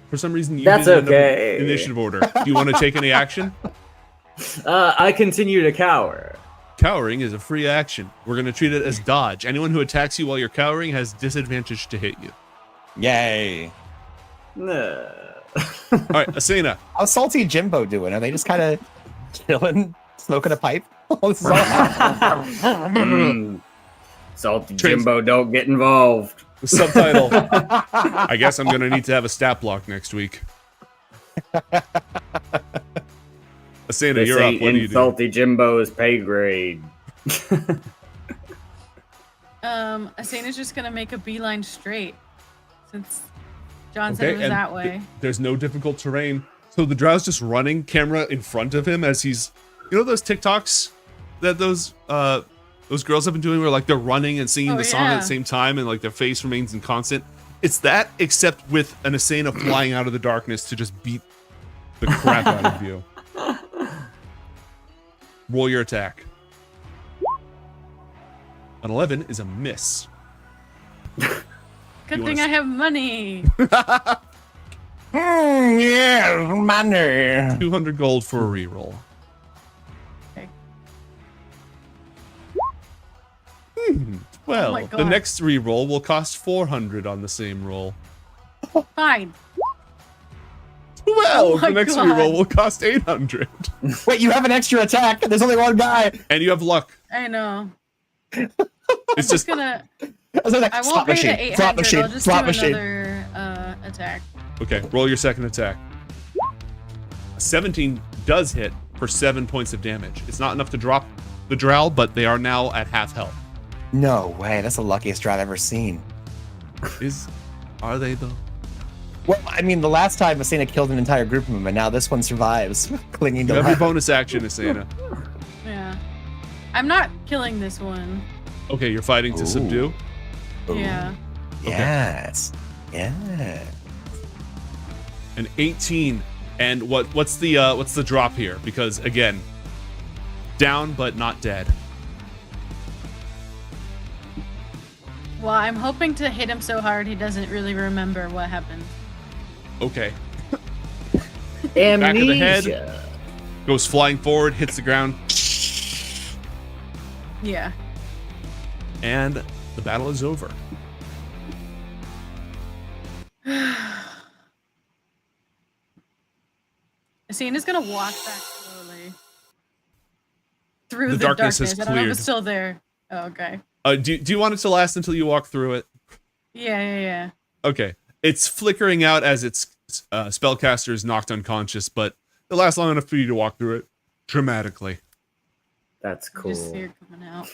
for some reason you That's didn't end up okay. in initiative order. Do you want to take any action? I continue to cower. Cowering is a free action. We're going to treat it as dodge. Anyone who attacks you while you're cowering has disadvantage to hit you. Yay. Nah. All right, Asena. How's Salty Jimbo doing? Are they just kind of chilling, smoking a pipe? This is all- Salty Jimbo, don't get involved. The subtitle. I guess I'm going to need to have a stat block next week. Asena, This you're up. ain't What do in you do? Salty Jimbo's pay grade. Asena's just gonna make a beeline straight, since John said it was and that way. There's no difficult terrain. So the drow's just running, camera in front of him as he's... You know those TikToks that those girls have been doing where like they're running and singing Oh, the song at yeah. the same time and like their face remains in constant? It's that, except with an Asena flying out of the darkness to just beat the crap out of you. Roll your attack. An 11 is a miss. Good You thing wanna I have money. Yeah, money. 200 gold for a reroll. Okay. Well, my the God. next reroll will cost 400 on the same roll. Fine. Well, Oh my the next God. reroll will cost 800. Wait, you have an extra attack. There's only one guy. And you have luck. I know. It's I'm just just gonna. I was like, I won't slot pay machine, the 800. slot machine, I'll just slot do machine. another attack. okay. Roll your second attack. A 17 does hit for 7 points of damage. It's not enough to drop the drow, but they are now at half health. No way. That's the luckiest draw I've ever seen. Are they though? Well, I mean, the last time Asena killed an entire group of them, and now this one survives, clinging You to have your life. bonus action, Asena. Yeah. I'm not killing this one. Okay, you're fighting to Ooh. subdue. Ooh. Yeah. Yes. Yeah. An 18. And what's the drop here? Because again, down but not dead. Well, I'm hoping to hit him so hard he doesn't really remember what happened. Okay. Amnesia. Back of the head. Goes flying forward, hits the ground, Yeah. and the battle is over. Asena's gonna walk back slowly through The the darkness darkness. has I don't know if cleared. it's still there. Oh, okay. Do you want it to last until you walk through it? Yeah. Okay. It's flickering out as its spellcaster is knocked unconscious, but it lasts long enough for you to walk through it dramatically. That's You cool. just see her coming out.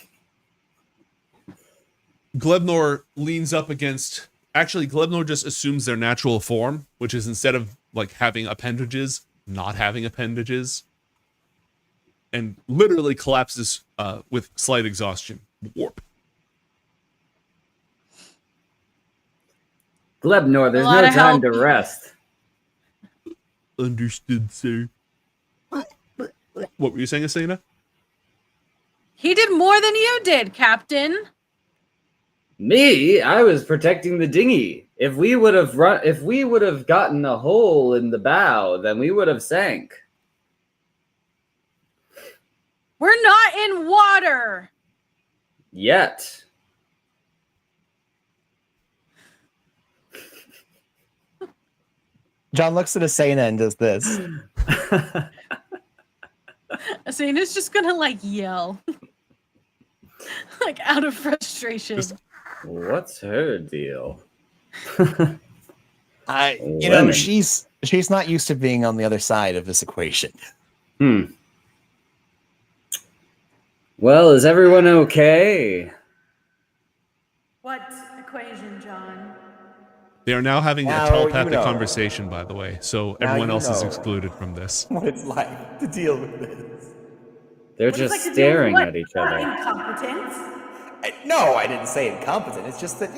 Glebnor leans up against... Actually, Glebnor just assumes their natural form, which is instead of like having appendages, not having appendages, and literally collapses with slight exhaustion. Warp. Glebnor, there's A lot no of time to help. rest. Understood, sir. What were you saying, Asena? He did more than you did, Captain. Me? I was protecting the dinghy. If we would have gotten a hole in the bow, then we would have sank. We're not in water. Yet. John looks at Asena and does this. Asena's just gonna like yell. Like out of frustration. Just- What's her deal? You know, Women. she's not used to being on the other side of this equation. Well, is everyone okay? What equation, John? They are now having Now a you telepathic know. conversation, by the way, so Now everyone you else is know. excluded from this. What it's like to deal with this. They're just staring at each other. Incompetent. No, I didn't say incompetent. It's just that,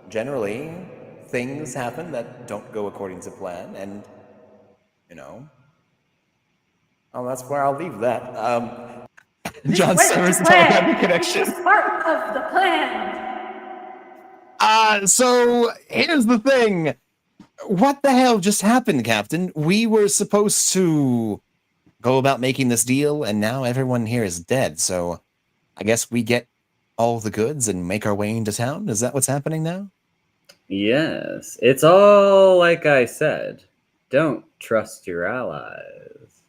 generally things happen that don't go according to plan, and you know. Oh, that's where I'll leave that. John Summers and Telepathic Connection. It's part of the plan. So here's the thing. What the hell just happened, Captain? We were supposed to go about making this deal, and now everyone here is dead. So I guess we get all the goods and make our way into town? Is that what's happening now? Yes, it's all like I said. Don't trust your allies.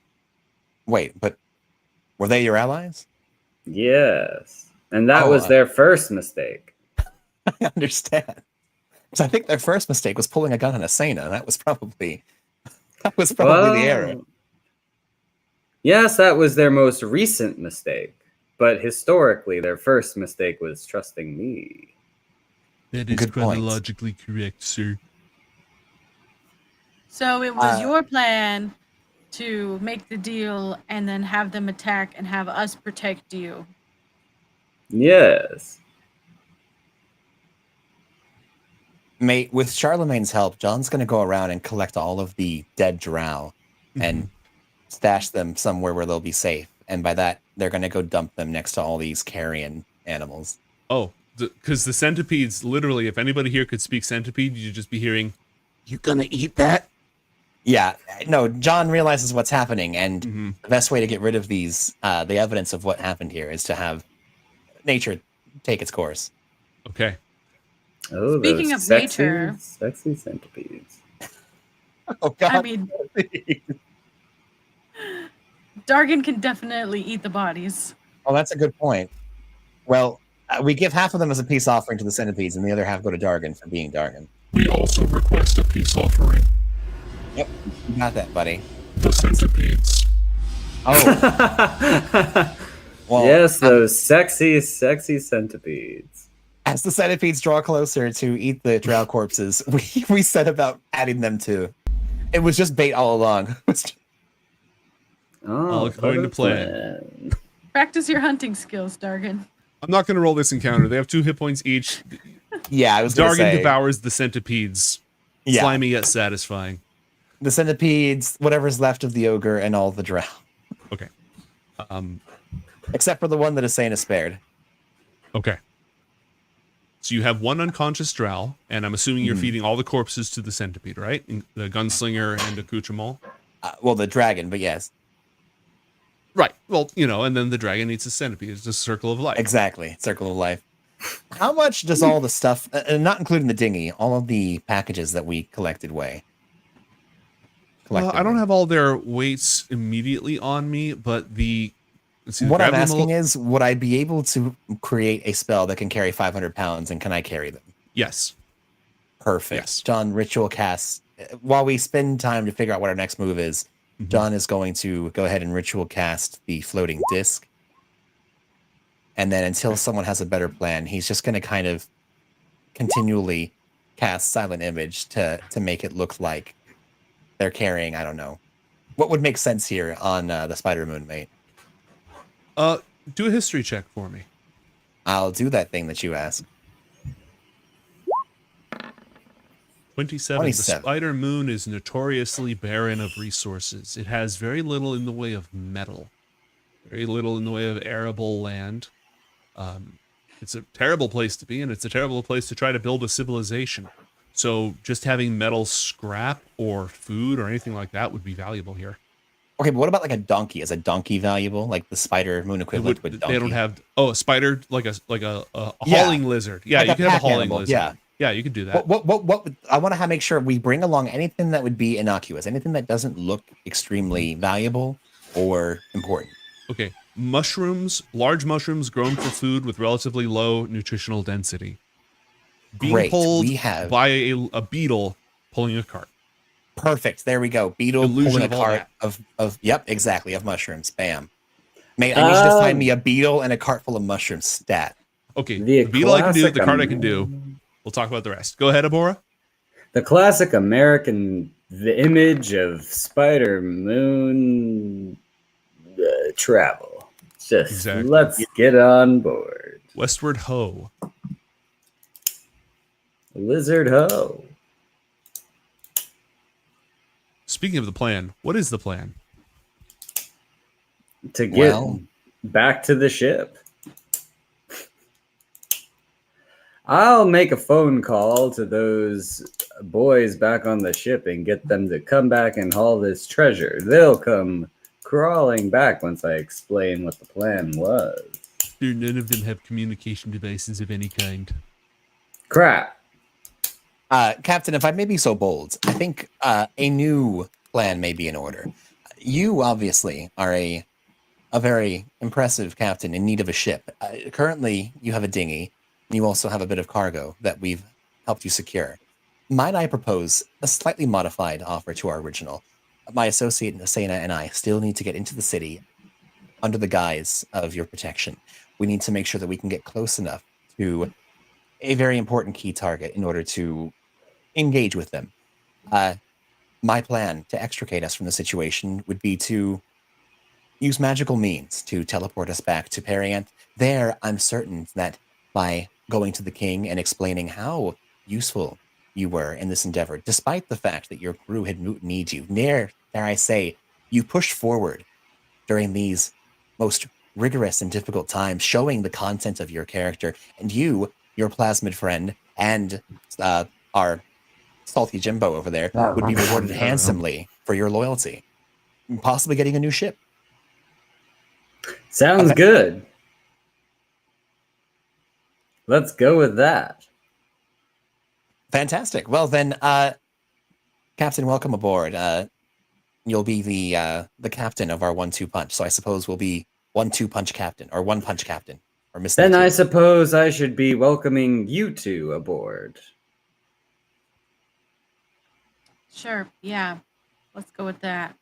Wait, but were they your allies? Yes, and that Oh, was their first mistake. I understand. Because I think their first mistake was pulling a gun on a Sena. That was probably the error. Yes, that was their most recent mistake. But historically, their first mistake was trusting me. That is Good point. chronologically correct, sir. So it was your plan to make the deal and then have them attack and have us protect you. Yes. Mate, with Charlemagne's help, John's going to go around and collect all of the dead drow and stash them somewhere where they'll be safe. And by that, they're going to go dump them next to all these carrion animals. Oh, because the centipedes, literally, if anybody here could speak centipede, you'd just be hearing, "You gonna eat that?" Yeah, no, John realizes what's happening, and the best way to get rid of these, the evidence of what happened here, is to have nature take its course. Okay. Oh, Speaking those of sexy, nature- sexy centipedes. Oh, God. I mean, Dargan can definitely eat the bodies. Oh, that's a good point. Well, we give half of them as a peace offering to the centipedes, and the other half go to Dargan for being Dargan. We also request a peace offering. Yep, you got that, buddy. The centipedes. Oh, well, Yes, those sexy, sexy centipedes. as the centipedes draw closer to eat the drow corpses, we set about adding them to. It was just bait all along. Oh, All according to plan. Practice your hunting skills, Dargan. I'm not going to roll this encounter. They have 2 hit points each. Yeah, I was going to Dargan say. devours the centipedes. Yeah. Slimy yet satisfying. The centipedes, whatever's left of the ogre, and all the drow. Okay. Except for the one that Asana spared. Okay. So you have 1 unconscious drow, and I'm assuming you're feeding all the corpses to the centipede, right? The gunslinger and accoutrement. Well, the dragon, but yes. Right. Well, and then the dragon eats the centipede. It's a circle of life. Exactly. Circle of life. How much does all the stuff, not including the dinghy, all of the packages that we collected weigh? I don't have all their weights immediately on me, but What I'm asking is, would I be able to create a spell that can carry 500 pounds, and can I carry them? Yes. Perfect. Yes. John ritual casts. While we spend time to figure out what our next move is, John is going to go ahead and ritual cast the floating disc. And then until someone has a better plan, he's just going to kind of continually cast silent image to make it look like they're carrying, I don't know. What would make sense here on the Spider Moon, mate? Do a history check for me. I'll do that thing that you asked. 27. 27. The Spider Moon is notoriously barren of resources. It has very little in the way of metal, very little in the way of arable land. It's a terrible place to be, and it's a terrible place to try to build a civilization. So just having metal scrap or food or anything like that would be valuable here. Okay, but what about like a donkey? Is a donkey valuable? Like the Spider Moon equivalent with donkey? They don't have a spider like a Yeah. hauling lizard. Yeah, Like you a could have a pack hauling animal, lizard. yeah. Yeah, you could do that. What would, I want to make sure we bring along anything that would be innocuous, anything that doesn't look extremely valuable or important. Okay, mushrooms, large mushrooms grown for food with relatively low nutritional density. Being Great, pulled we have- by a beetle pulling a cart. Perfect. There we go. Beetle Illusion pulling a of all cart that. of yep, exactly, of mushrooms. Bam. Mate, I need you to find me a beetle and a cart full of mushrooms. Stat. Okay, The the beetle I can do, classic the cart I can do. We'll talk about the rest. Go ahead, Abora. The classic American the image of Spider Moon travel. Just Exactly. let's get on board. Westward ho. Lizard ho. speaking of the plan, what is the plan? To get Well- back to the ship. I'll make a phone call to those boys back on the ship and get them to come back and haul this treasure. They'll come crawling back once I explain what the plan was. Sure, none of them have communication devices of any kind. Crap. Captain, if I may be so bold, I think a new plan may be in order. You obviously are a very impressive captain in need of a ship. Currently, you have a dinghy, and you also have a bit of cargo that we've helped you secure. Might I propose a slightly modified offer to our original? My associate Nasena and I still need to get into the city under the guise of your protection. We need to make sure that we can get close enough to a very important key target in order to engage with them. My plan to extricate us from the situation would be to use magical means to teleport us back to Perianth. There, I'm certain that by going to the king and explaining how useful you were in this endeavor, despite the fact that your crew had mutinied you, dare I say, you pushed forward during these most rigorous and difficult times, showing the content of your character, and you, your plasmid friend, and our salty Jimbo over there would be rewarded handsomely for your loyalty, possibly getting a new ship. Sounds Okay. good. Let's go with that. Fantastic. Well then, Captain, welcome aboard. You'll be the captain of our 1-2 punch. So I suppose we'll be 1-2 punch captain or 1 punch captain or Mr. Then I Two. suppose I should be welcoming you two aboard. Sure. Yeah. Let's go with that.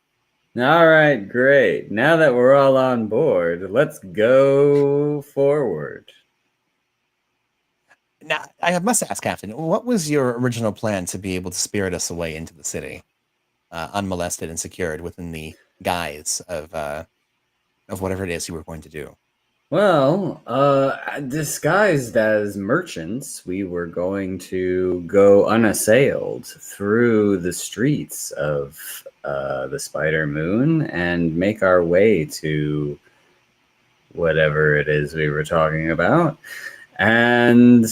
All right, great. Now that we're all on board, let's go forward. Now, I must ask, Captain, what was your original plan to be able to spirit us away into the city, unmolested and secured within the guise of whatever it is you were going to do? Well, disguised as merchants, we were going to go unassailed through the streets of the Spider Moon and make our way to whatever it is we were talking about. And,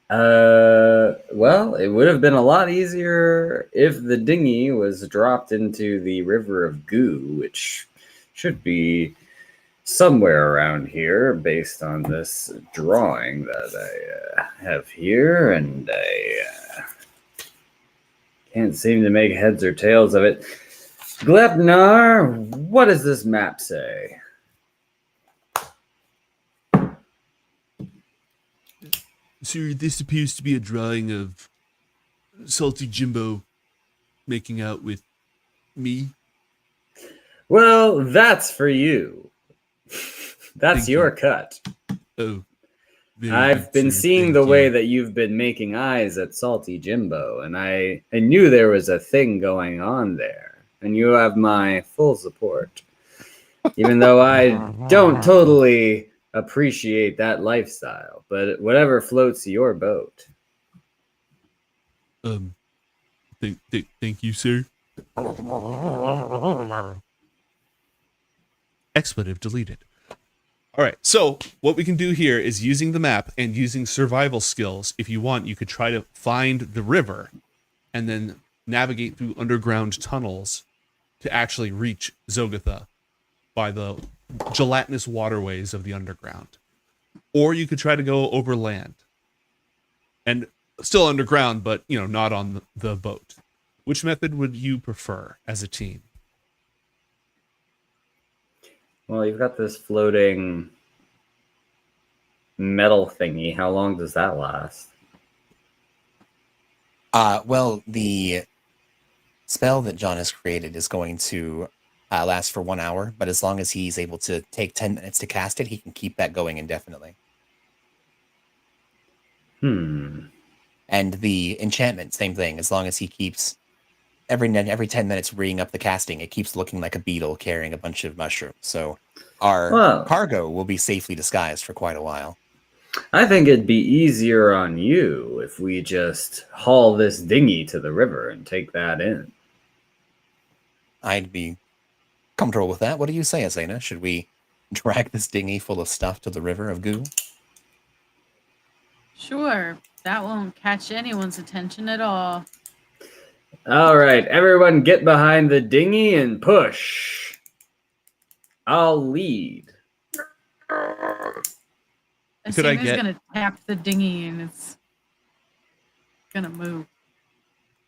well, it would have been a lot easier if the dinghy was dropped into the River of Goo, which should be somewhere around here based on this drawing that I have here, and I can't seem to make heads or tails of it. Glepnar, what does this map say? Sir, this appears to be a drawing of Salty Jimbo making out with me. Well, that's for you. That's Thank your you. cut. Oh. very I've good, been sir. seeing Thank the way you. that you've been making eyes at Salty Jimbo, and I knew there was a thing going on there, and you have my full support. Even though I don't totally appreciate that lifestyle, but whatever floats your boat. Thank you, sir. Expletive deleted. All right, so what we can do here is using the map and using survival skills. If you want, you could try to find the river and then navigate through underground tunnels to actually reach Zogatha by the gelatinous waterways of the underground. Or you could try to go over land and still underground, but not on the boat. Which method would you prefer as a team? Well, you've got this floating metal thingy. How long does that last? Well, the spell that John has created is going to last for 1 hour, but as long as he's able to take 10 minutes to cast it, he can keep that going indefinitely. And the enchantment, same thing. As long as he keeps every 10 minutes reading up the casting, it keeps looking like a beetle carrying a bunch of mushrooms. So our Well- cargo will be safely disguised for quite a while. I think it'd be easier on you if we just haul this dinghy to the river and take that in. I'd be comfortable with that. What do you say, Asena? Should we drag this dinghy full of stuff to the river of goo? Sure, that won't catch anyone's attention at all. All right, everyone get behind the dinghy and push. I'll lead. Could I Asena's get- gonna tap the dinghy and it's gonna move.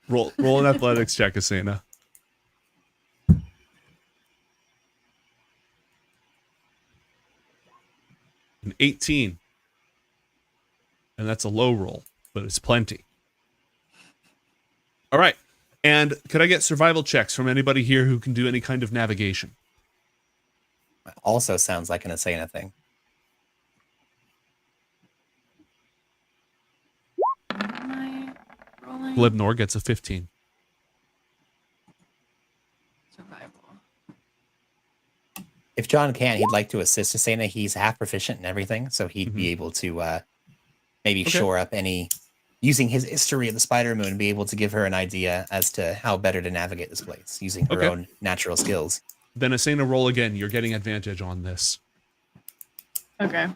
Roll an athletics check, Asena. An 18. And that's a low roll, but it's plenty. All right. And could I get survival checks from anybody here who can do any kind of navigation? Also sounds like an Asena thing. Am I rolling? Glibnor gets a 15. Survival. If John can, he'd like to assist Asena. He's half proficient in everything, so he'd be able to maybe Okay. shore up any, using his history of the Spider Moon, be able to give her an idea as to how better to navigate this place using her Okay. own natural skills. Then Asena, roll again. You're getting advantage on this. Okay.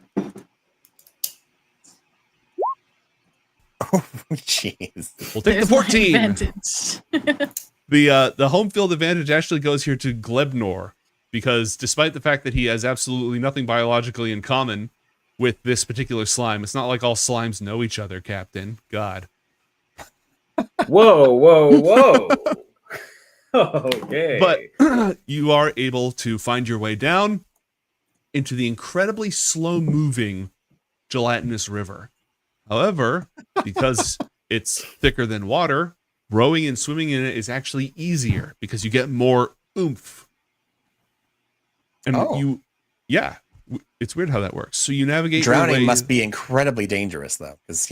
Oh, jeez. We'll take There's the my 14. advantage. The home field advantage actually goes here to Glebnor, because despite the fact that he has absolutely nothing biologically in common with this particular slime, it's not like all slimes know each other, Captain. God. Whoa, whoa, whoa. Okay. But you are able to find your way down into the incredibly slow-moving gelatinous river. However, because it's thicker than water, rowing and swimming in it is actually easier because you get more oomph. And Oh. it's weird how that works. So you navigate your Drowning way- must be incredibly dangerous, though, because, it's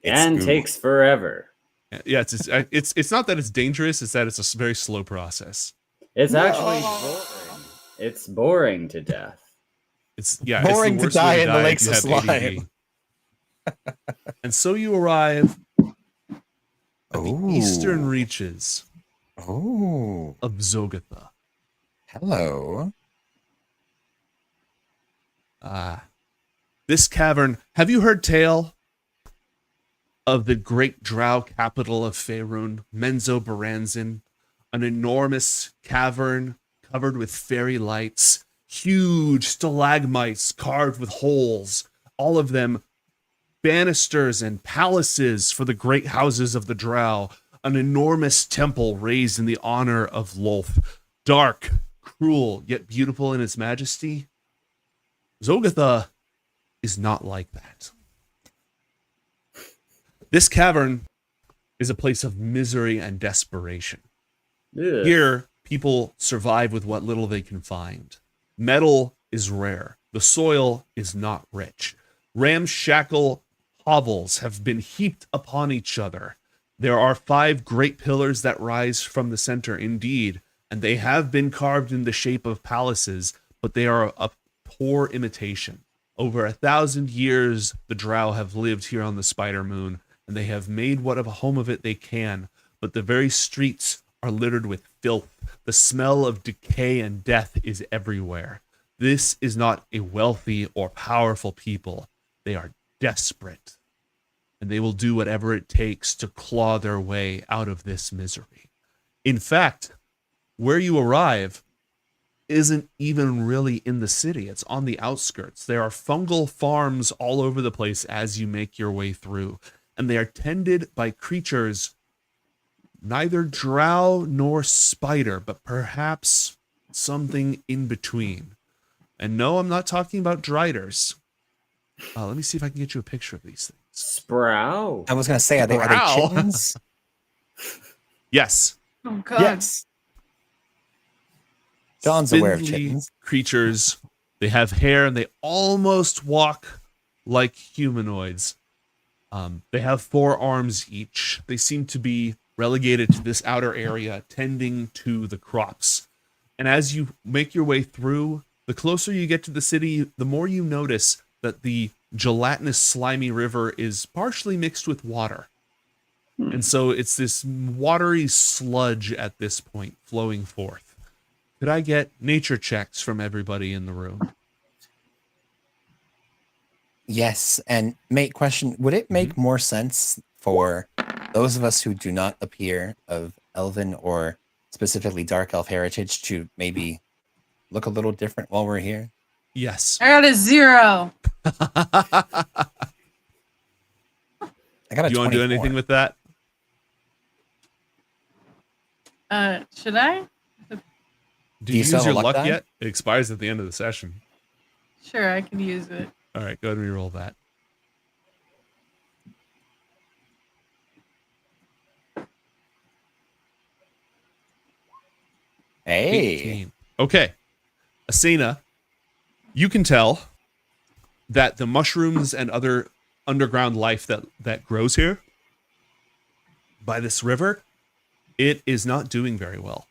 and goo. takes forever. Yeah, it's not that it's dangerous, it's that it's a very slow process. It's actually boring. It's boring to death. It's the Boring to worst way die in the if lakes you of have slime. ADD. And so you arrive at the Ooh. eastern reaches Oh, of Zogatha. hello. This cavern, have you heard tale of the great drow capital of Faerun, Menzoberranzan? An enormous cavern covered with fairy lights, huge stalagmites carved with holes, all of them banisters and palaces for the great houses of the drow, an enormous temple raised in the honor of Lolth, dark, cruel, yet beautiful in its majesty. Zogatha is not like that. This cavern is a place of misery and desperation. Ugh. Here, people survive with what little they can find. Metal is rare. The soil is not rich. Ramshackle hovels have been heaped upon each other. There are 5 great pillars that rise from the center, indeed, and they have been carved in the shape of palaces, but they are a poor imitation. Over 1,000 years, the drow have lived here on the Spider Moon, and they have made what of a home of it they can, but the very streets are littered with filth. The smell of decay and death is everywhere. This is not a wealthy or powerful people. They are desperate, and they will do whatever it takes to claw their way out of this misery. In fact, where you arrive isn't even really in the city. It's on the outskirts. There are fungal farms all over the place as you make your way through, and they are tended by creatures neither drow nor spider, but perhaps something in between. And no, I'm not talking about driders. Let me see if I can get you a picture of these things. Sprout. I was going to say, are they Growl. chickens? Yes, Oh god. Yes. John's aware of spindly chickens. creatures. They have hair and they almost walk like humanoids. They have 4 arms each. They seem to be relegated to this outer area, tending to the crops. And as you make your way through, the closer you get to the city, the more you notice that the gelatinous, slimy river is partially mixed with water. And so it's this watery sludge at this point flowing forth. Could I get nature checks from everybody in the room? Yes, and mate, question: would it make more sense for those of us who do not appear of elven or specifically dark elf heritage to maybe look a little different while we're here? Yes. I got a 0. I got a Do you want to do 24. anything with that? Should I? Do you you still use have a your luck luck die? yet? It expires at the end of the session. Sure, I can use it. All right, go ahead and re-roll that. Hey, 18. Okay. Asena, you can tell that the mushrooms and other underground life that grows here by this river, it is not doing very well.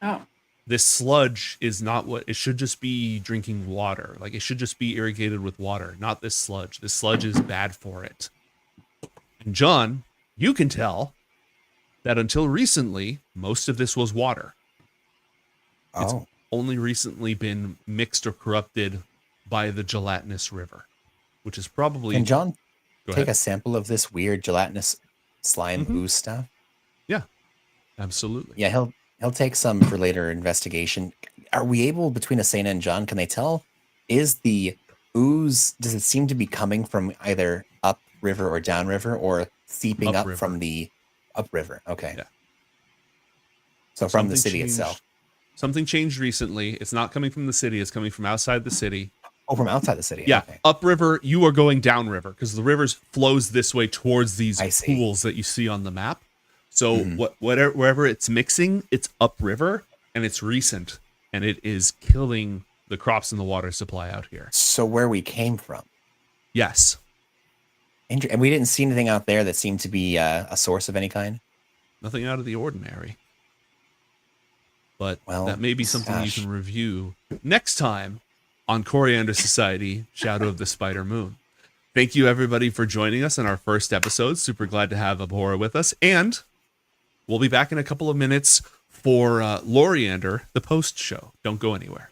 Oh. This sludge is not what it should just be drinking water. Like it should just be irrigated with water, not this sludge. This sludge is bad for it. And John, you can tell that until recently, most of this was water. It's oh, only recently been mixed or corrupted by the gelatinous river, which is probably. can John Go take ahead. a sample of this weird gelatinous slime Mhm. ooze stuff? Yeah, absolutely. Yeah, he'll take some for later investigation. Are we able, between Asena and John, can they tell, is the ooze, does it seem to be coming from either upriver or downriver, or seeping up Upriver. from the upriver? Okay. Yeah. So from the Something city changed- itself. Something changed recently. It's not coming from the city. It's coming from outside the city. Oh, from outside the city. Yeah, Okay. upriver, you are going downriver because the river flows this way towards these I see. pools that you see on the map. So Mhm. wherever it's mixing, it's upriver and it's recent and it is killing the crops and the water supply out here. So where we came from. Yes, And we didn't see anything out there that seemed to be a source of any kind? nothing out of the ordinary. But Well, that may be something gosh. you can review next time on Coriander Society, Shadow of the Spider Moon. Thank you, everybody, for joining us in our first episode. Super glad to have Abhora with us. And we'll be back in a couple of minutes for Loriander, the post show. Don't go anywhere.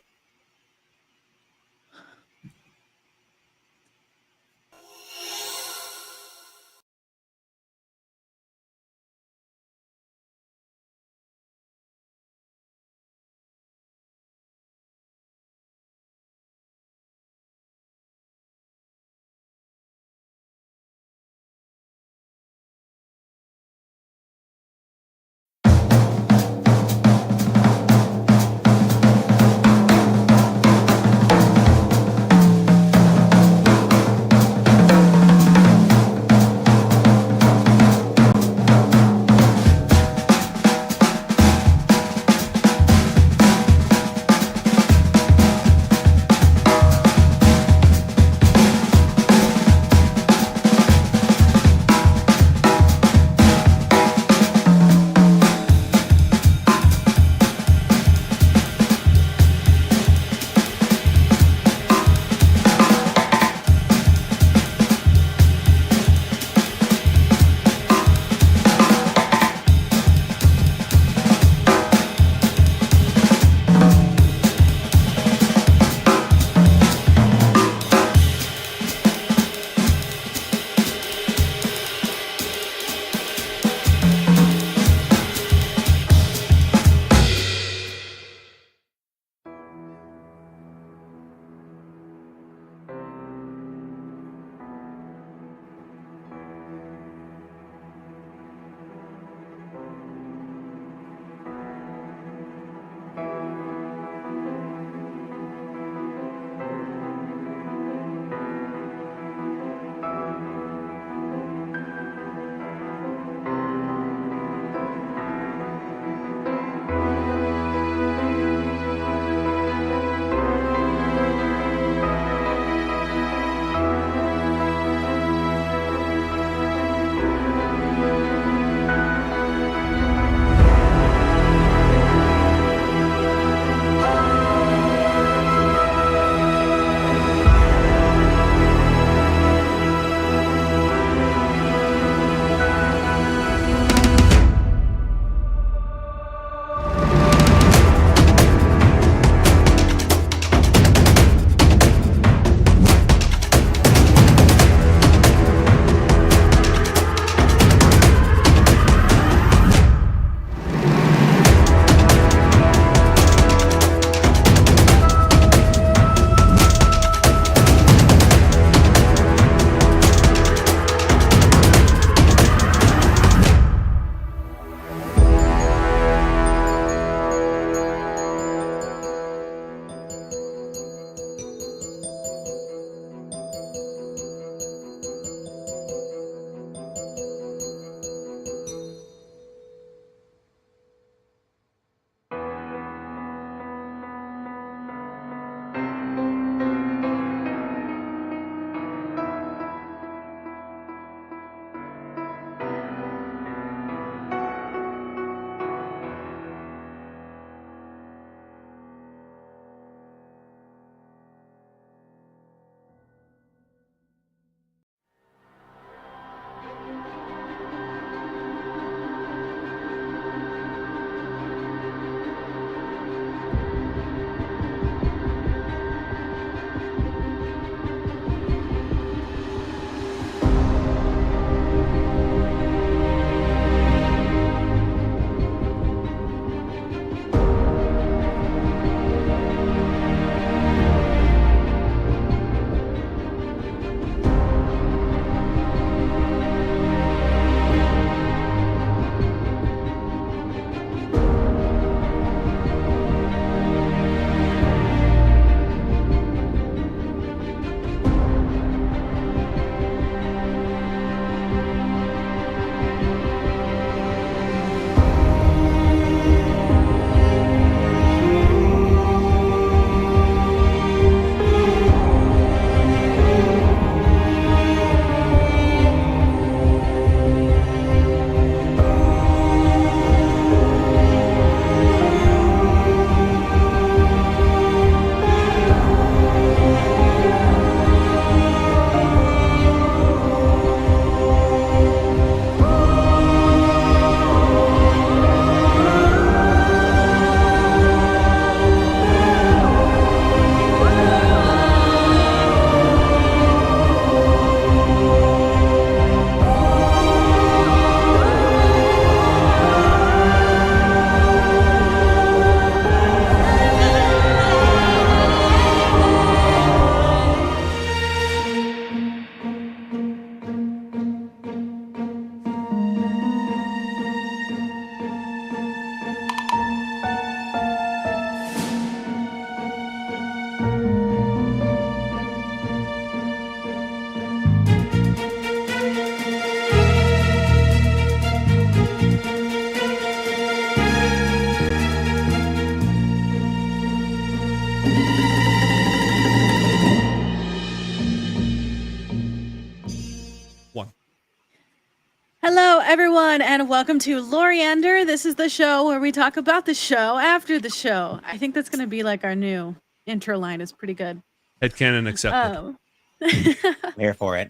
everyone, and welcome to Loriander. This is the show where we talk about the show after the show. I think that's going to be like our new intro line. It's pretty good. Headcanon accepted. Um, I'm here for it.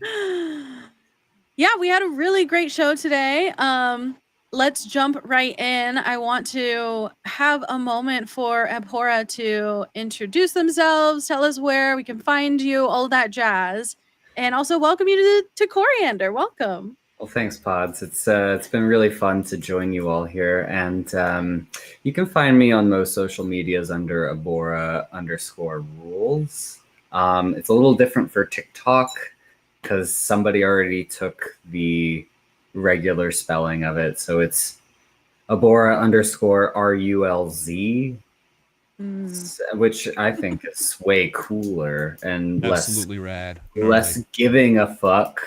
yeah, we had a really great show today. Let's jump right in. I want to have a moment for Abhorra to introduce themselves, tell us where we can find you, all that jazz, and also welcome you to Coriander. Welcome. Well, thanks, Pods. It's been really fun to join you all here, and you can find me on most social medias under Abhorra_rules. It's a little different for TikTok because somebody already took the regular spelling of it, so it's Abhorra_RULZ, which I think is way cooler and Absolutely rad. less giving a fuck.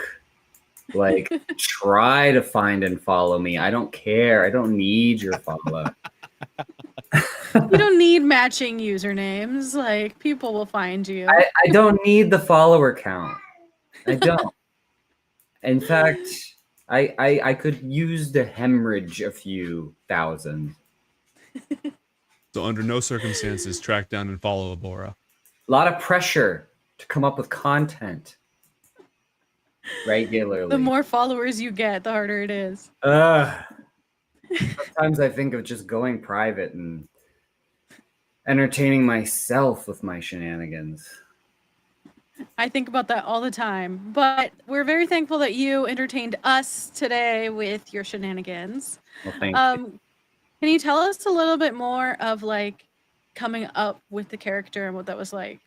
Like, try to find and follow me. I don't care. I don't need your follow. You don't need matching usernames. Like, people will find you. I don't need the follower count. I don't. In fact, I could use to hemorrhage a few thousand. So under no circumstances, track down and follow Abhorra. A lot of pressure to come up with content regularly. The more followers you get, the harder it is. Sometimes I think of just going private and entertaining myself with my shenanigans. I think about that all the time. But we're very thankful that you entertained us today with your shenanigans. Well, thank you. Can you tell us a little bit more of like coming up with the character and what that was like?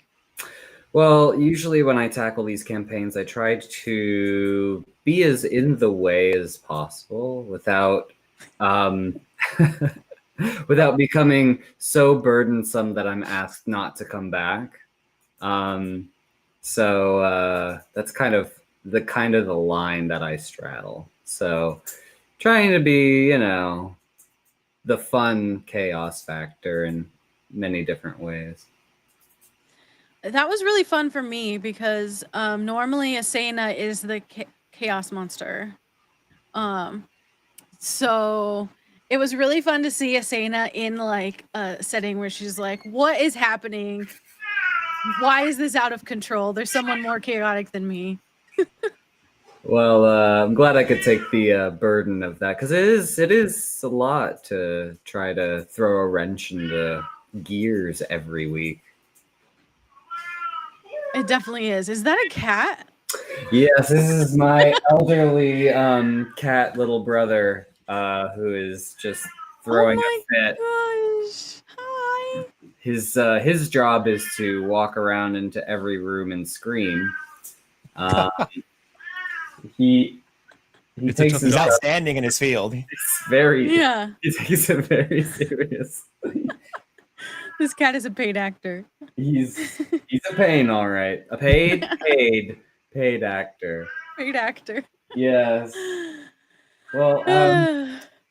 Well, usually when I tackle these campaigns, I try to be as in the way as possible without without becoming so burdensome that I'm asked not to come back. So that's kind of the line that I straddle. So trying to be, the fun chaos factor in many different ways. That was really fun for me because normally Asena is the chaos monster. So it was really fun to see Asena in like a setting where she's like, what is happening? Why is this out of control? There's someone more chaotic than me. Well, I'm glad I could take the burden of that because it is a lot to try to throw a wrench in the gears every week. It definitely is. Is that a cat? Yes, this is my elderly cat little brother who is just throwing a fit. Gosh. Hi. His job is to walk around into every room and scream. He takes He's outstanding in his field. He takes it very serious. This cat is a paid actor. He's a pain, all right. A paid actor. Paid actor. Yes. Well,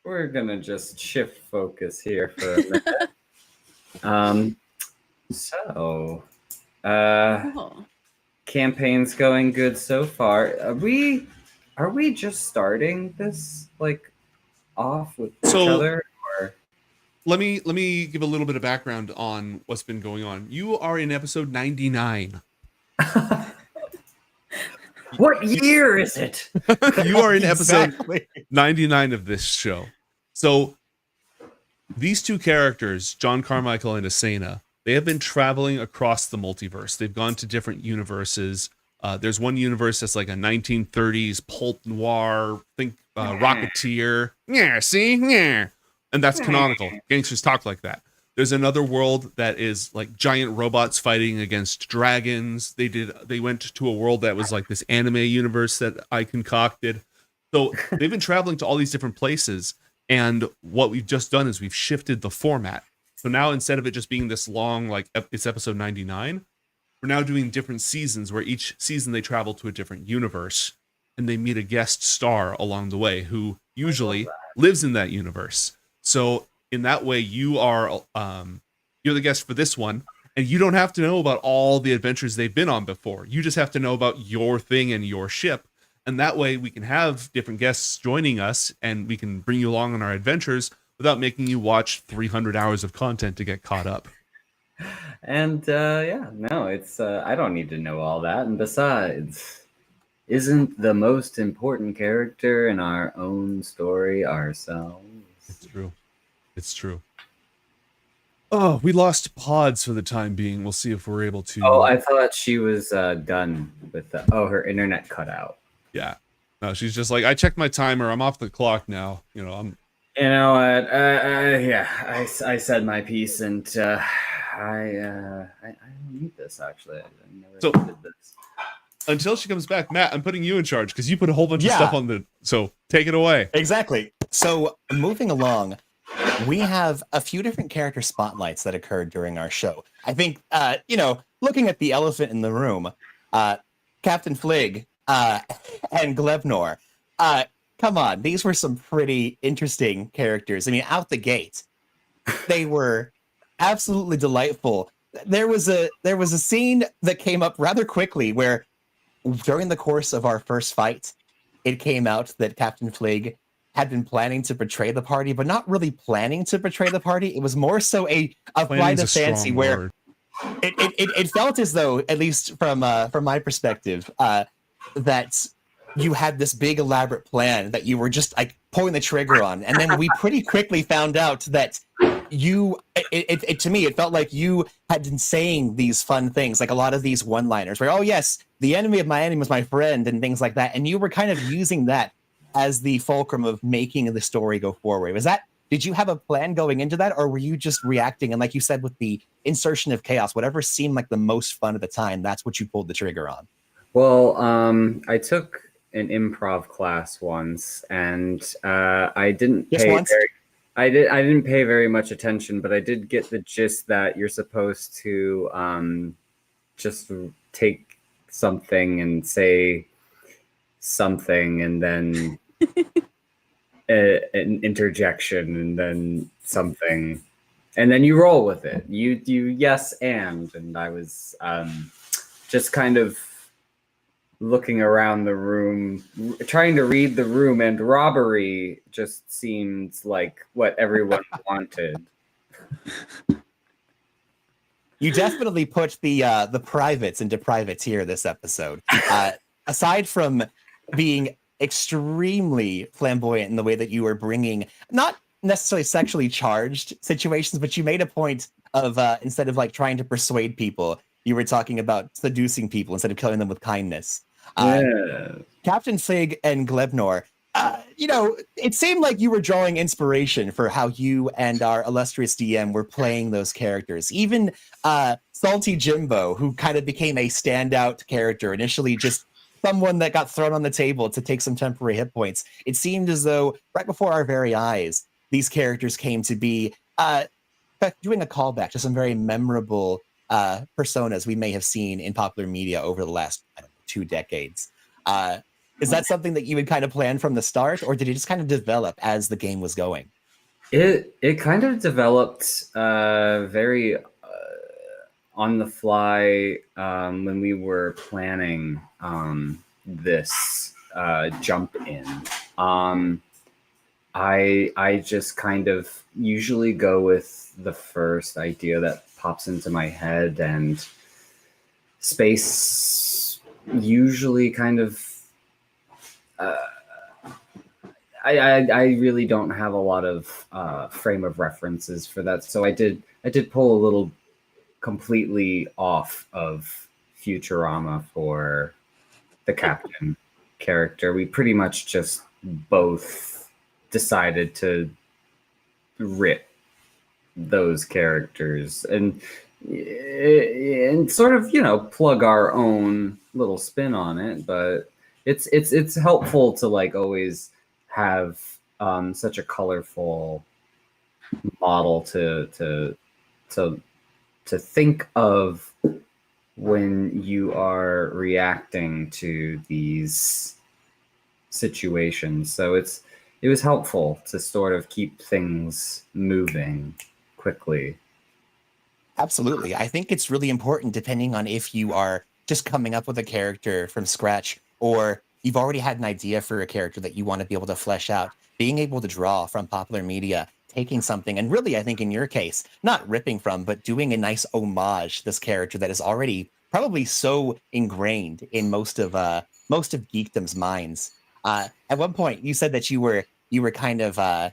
we're gonna just shift focus here for a minute. So, Cool. campaign's going good so far. Are we just starting this like off with each other? Or? Let me give a little bit of background on what's been going on. You are in episode 99. What year is it? You are in episode 99 of this show. So these two characters, John Carmichael and Asena, they have been traveling across the multiverse. They've gone to different universes. There's one universe that's like a 1930s pulp noir, think Rocketeer. Yeah, see? Yeah. And that's canonical. Gangsters talk like that. There's another world that is like giant robots fighting against dragons. They went to a world that was like this anime universe that I concocted. So they've been traveling to all these different places. And what we've just done is we've shifted the format. So now instead of it just being this long, like it's episode 99, we're now doing different seasons where each season they travel to a different universe and they meet a guest star along the way who usually lives in that universe. So in that way, you are you're the guest for this one, and you don't have to know about all the adventures they've been on before. You just have to know about your thing and your ship, And that way we can have different guests joining us and we can bring you along on our adventures without making you watch 300 hours of content to get caught up. And yeah, no, it's I don't need to know all that. And besides, isn't the most important character in our own story ourselves? It's true. It's true. Oh, we lost Pods for the time being. We'll see if we're able to. Oh, I thought she was done with the. Oh, her internet cut out. Yeah. No, she's just like, I checked my timer. I'm off the clock now. You know, I'm. You know what? Yeah, I said my piece, and I don't need this actually. I never So- did this. Until she comes back, Matt, I'm putting you in charge because you put a whole bunch of Yeah. stuff on the. So take it away. Exactly. So moving along, we have a few different character spotlights that occurred during our show. I think, looking at the elephant in the room, Captain Flig and Glebnor, come on, these were some pretty interesting characters. I mean, out the gate, they were absolutely delightful. There was a scene that came up rather quickly where during the course of our first fight, it came out that Captain Flig had been planning to betray the party, but not really planning to betray the party. It was more so a flight Planning's a of fancy strong where word. it felt as though, at least from my perspective, that you had this big elaborate plan that you were just like pulling the trigger on, and then we pretty quickly found out that to me it felt like you had been saying these fun things, like a lot of these one-liners where, oh yes, the enemy of my enemy was my friend, and things like that, and you were kind of using that as the fulcrum of making the story go forward. Did you have a plan going into that, or were you just reacting, and like you said, with the insertion of chaos, whatever seemed like the most fun at the time, that's what you pulled the trigger on? Well, I took an improv class once, and I didn't Just pay once? I didn't pay very much attention, but I did get the gist that you're supposed to just take something and say something, and then an interjection, and then something, and then you roll with it. You yes and I was just kind of looking around the room, trying to read the room, and robbery just seemed like what everyone wanted. You definitely put the privates into privateer this episode. Aside from being extremely flamboyant in the way that you were bringing not necessarily sexually charged situations, but you made a point of instead of like trying to persuade people, you were talking about seducing people instead of killing them with kindness. Yeah. Captain Fig and Glebnor, it seemed like you were drawing inspiration for how you and our illustrious DM were playing those characters. Even Salty Jimbo, who kind of became a standout character, initially just someone that got thrown on the table to take some temporary hit points. It seemed as though right before our very eyes, these characters came to be doing a callback to some very memorable personas we may have seen in popular media over the last 2 decades. Is that something that you would kind of plan from the start, or did it just kind of develop as the game was going? It kind of developed very on the fly when we were planning this jump in. I just kind of usually go with the first idea that pops into my head, and space usually kind of I really don't have a lot of frame of references for that, so I did pull a little completely off of Futurama for the captain character. We pretty much just both decided to rip those characters and sort of plug our own little spin on it, but it's helpful to like always have such a colorful model to think of when you are reacting to these situations. So it was helpful to sort of keep things moving quickly. Absolutely. I think it's really important, depending on if you are just coming up with a character from scratch or you've already had an idea for a character that you want to be able to flesh out, being able to draw from popular media, taking something, and really, I think in your case, not ripping from, but doing a nice homage to this character that is already probably so ingrained in most of geekdom's minds. At one point, you said that you were kind of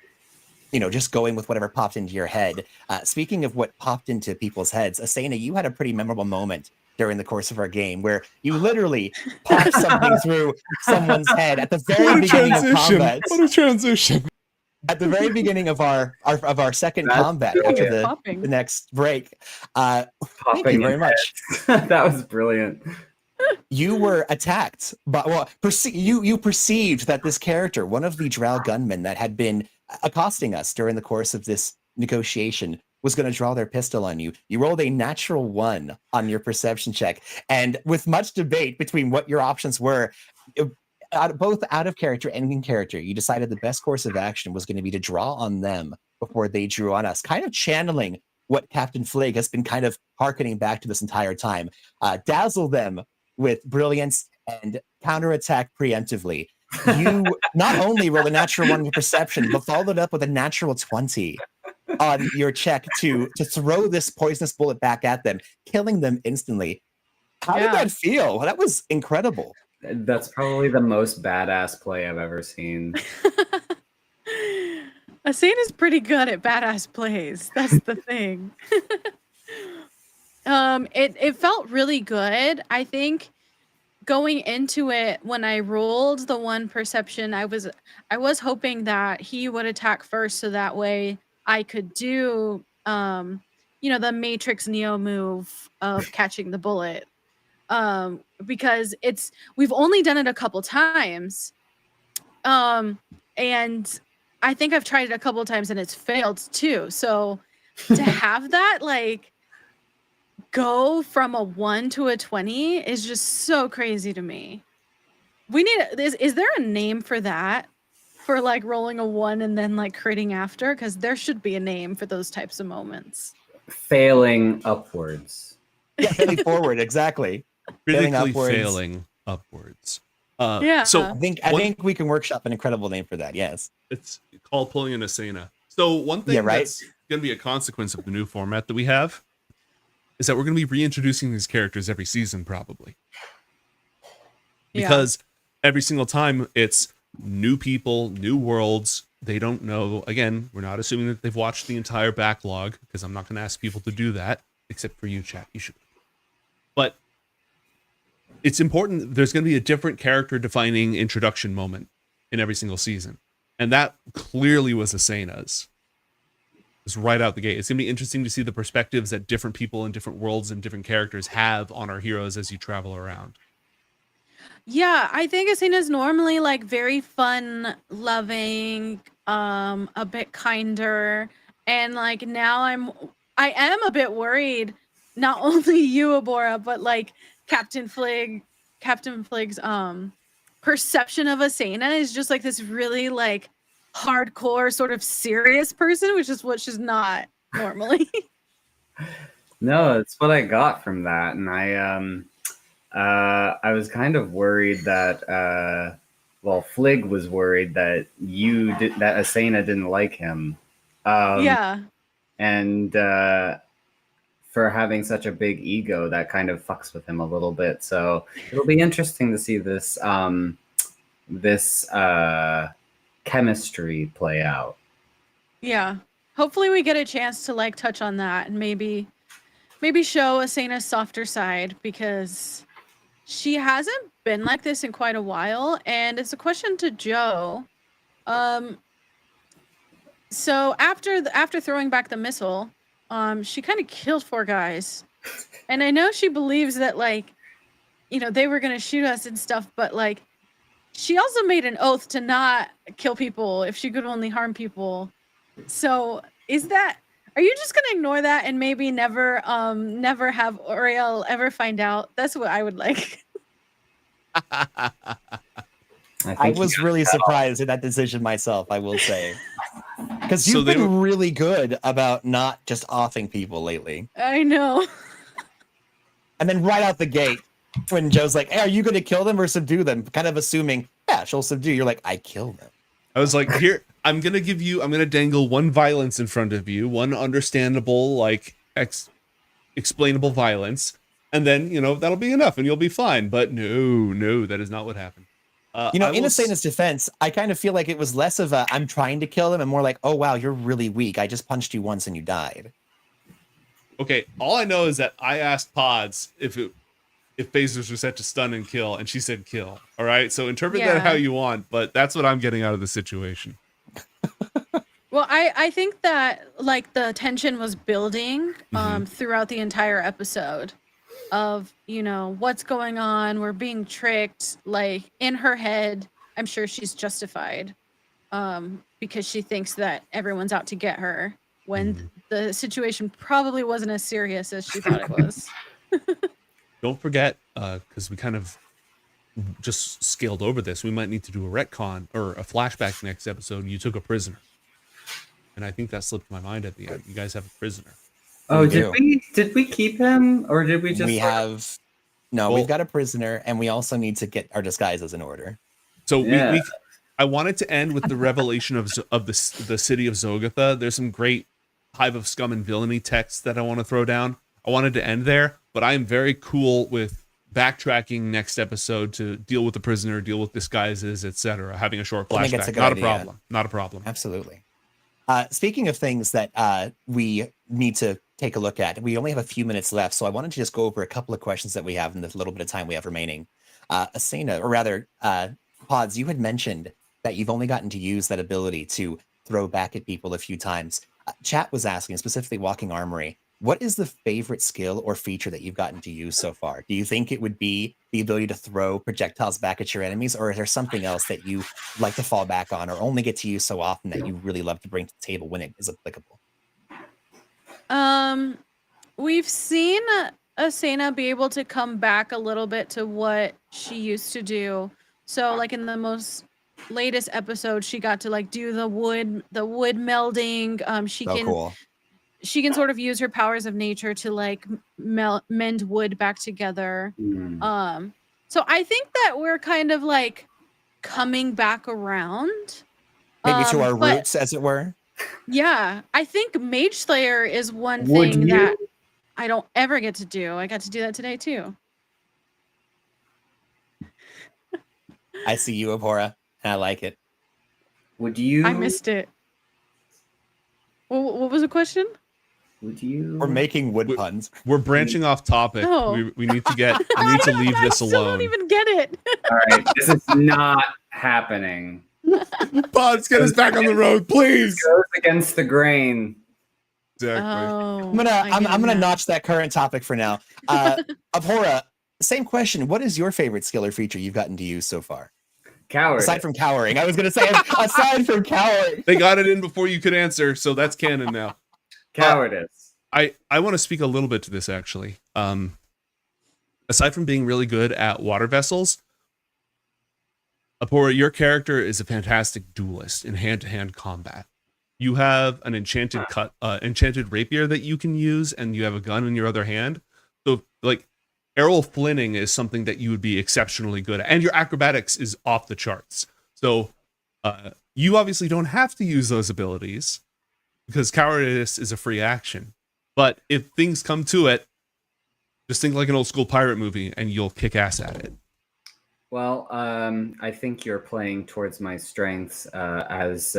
just going with whatever popped into your head. Speaking of what popped into people's heads, Asena, you had a pretty memorable moment during the course of our game where you literally popped something through someone's head at the very beginning of combat. What a transition! At the very beginning of our second That's combat after the next break. Thank you very much. That was brilliant. You were attacked, but you perceived that this character, one of the Drow gunmen that had been accosting us during the course of this negotiation, was going to draw their pistol on you. You rolled a natural 1 on your perception check, and with much debate between what your options were, both out of character and in character, you decided the best course of action was going to be to draw on them before they drew on us, kind of channeling what Captain Flig has been kind of hearkening back to this entire time. Dazzle them with brilliance and counterattack preemptively. You not only rolled a natural 1 in your perception, but followed up with a natural 20 on your check to throw this poisonous bullet back at them, killing them instantly. How did that feel? That was incredible. That's probably the most badass play I've ever seen. Asena's pretty good at badass plays. That's the thing. It felt really good. I think going into it, when I rolled the 1 perception, I was hoping that he would attack first, so that way I could do the Matrix Neo move of catching the bullet. Because we've only done it a couple times. And I think I've tried it a couple times and it's failed too. So to have that go from a 1 to a 20 is just so crazy to me. We need is there a name for that? For rolling a 1 and then critting after? Because there should be a name for those types of moments. Failing upwards. Yeah, failing forward, exactly. Critically failing upwards. Yeah. So I think we can workshop an incredible name for that. Yes. It's called pulling an Asena. So one thing that's going to be a consequence of the new format that we have is that we're going to be reintroducing these characters every season, probably. Because every single time it's new people, new worlds. They don't know. Again, we're not assuming that they've watched the entire backlog, because I'm not going to ask people to do that, except for you, chat. You should. But it's important. There's going to be a different character defining introduction moment in every single season. And that clearly was Asena's. It's right out the gate. It's going to be interesting to see the perspectives that different people in different worlds and different characters have on our heroes as you travel around. Yeah, I think Asena's normally very fun, loving, a bit kinder. And now I am a bit worried, not only you, Abora, but Captain Flig's perception of Asena is just this really hardcore sort of serious person, which is what she's not normally. No, it's what I got from that, and I was kind of worried that Flig was worried that that Asena didn't like him. And for having such a big ego, that kind of fucks with him a little bit. So it'll be interesting to see this chemistry play out. Yeah. Hopefully we get a chance to touch on that and maybe show Asena's softer side, because she hasn't been like this in quite a while. And it's a question to Joe. So after throwing back the missile, she kind of killed 4 guys. And I know she believes that they were going to shoot us and stuff, but she also made an oath to not kill people if she could only harm people. So are you just gonna ignore that and maybe never have Auriel ever find out? That's what I would like. I was really surprised at that decision myself, I will say. Because you've been really good about not just offing people lately. I know. And then right out the gate, when Joe's like, hey, are you going to kill them or subdue them? Kind of assuming, yeah, she'll subdue. You're like, I kill them. I was like, here, I'm going to dangle one violence in front of you, one understandable, like, explainable violence. And then, that'll be enough and you'll be fine. But no, that is not what happened. In Asena's defense, I kind of feel like it was less of a, I'm trying to kill them and more like, oh, wow, you're really weak. I just punched you once and you died. Okay, all I know is that I asked Pods if phasers were set to stun and kill, and she said kill. All right, so interpret that how you want, but that's what I'm getting out of the situation. Well, I think that like the tension was building throughout the entire episode of, what's going on. We're being tricked. Like in her head, I'm sure she's justified because she thinks that everyone's out to get her when the situation probably wasn't as serious as she thought it was. Don't forget, because we kind of just scaled over this, we might need to do a retcon or a flashback next episode. You took a prisoner. And I think that slipped my mind at the end. You guys have a prisoner. Oh, did we keep him, or did we just? We've got a prisoner, and we also need to get our disguises in order. So I wanted to end with the revelation of the city of Zogatha. There's some great Hive of Scum and Villainy text that I want to throw down. I wanted to end there, but I am very cool with backtracking next episode to deal with the prisoner, deal with disguises, etc. Having a short flashback, not a problem. Absolutely. Speaking of things that we need to take a look at, we only have a few minutes left, so I wanted to just go over a couple of questions that we have in the little bit of time we have remaining. Asena, or rather, Pods, you had mentioned that you've only gotten to use that ability to throw back at people a few times. Chat was asking, specifically Walking Armory, what is the favorite skill or feature that you've gotten to use so far? Do you think it would be the ability to throw projectiles back at your enemies, or is there something else that you like to fall back on or only get to use so often that you really love to bring to the table when it is applicable? We've seen Asena be able to come back a little bit to what she used to do. So like in the most latest episode, she got to like do the wood melding. She can sort of use her powers of nature to like mend wood back together. So I think that we're kind of like coming back around. Maybe to our roots, as it were. Yeah, I think Mage Slayer is one thing that I don't ever get to do. I got to do that today too. I see you, Abhora, and I like it. Would you? I missed it. What was the question? Would you? We're making wood puns. We're branching off topic. No. We need to leave this alone. I don't even get it. All right, this is not happening. Pods, get us back on the road, please. It goes against the grain. Exactly. Oh, I'm gonna notch that current topic for now. Abhora, same question. What is your favorite skill or feature you've gotten to use so far? Coward. Aside from cowering, I was gonna say aside from cowering. They got it in before you could answer, so that's canon now. Cowardice. I want to speak a little bit to this actually. Aside from being really good at water vessels, Abhora, your character is a fantastic duelist in hand-to-hand combat. You have an enchanted rapier that you can use, and you have a gun in your other hand. So, like, arrow flinning is something that you would be exceptionally good at, and your acrobatics is off the charts. So, you obviously don't have to use those abilities because cowardice is a free action. But if things come to it, just think like an old school pirate movie, and you'll kick ass at it. Well, I think you're playing towards my strengths, as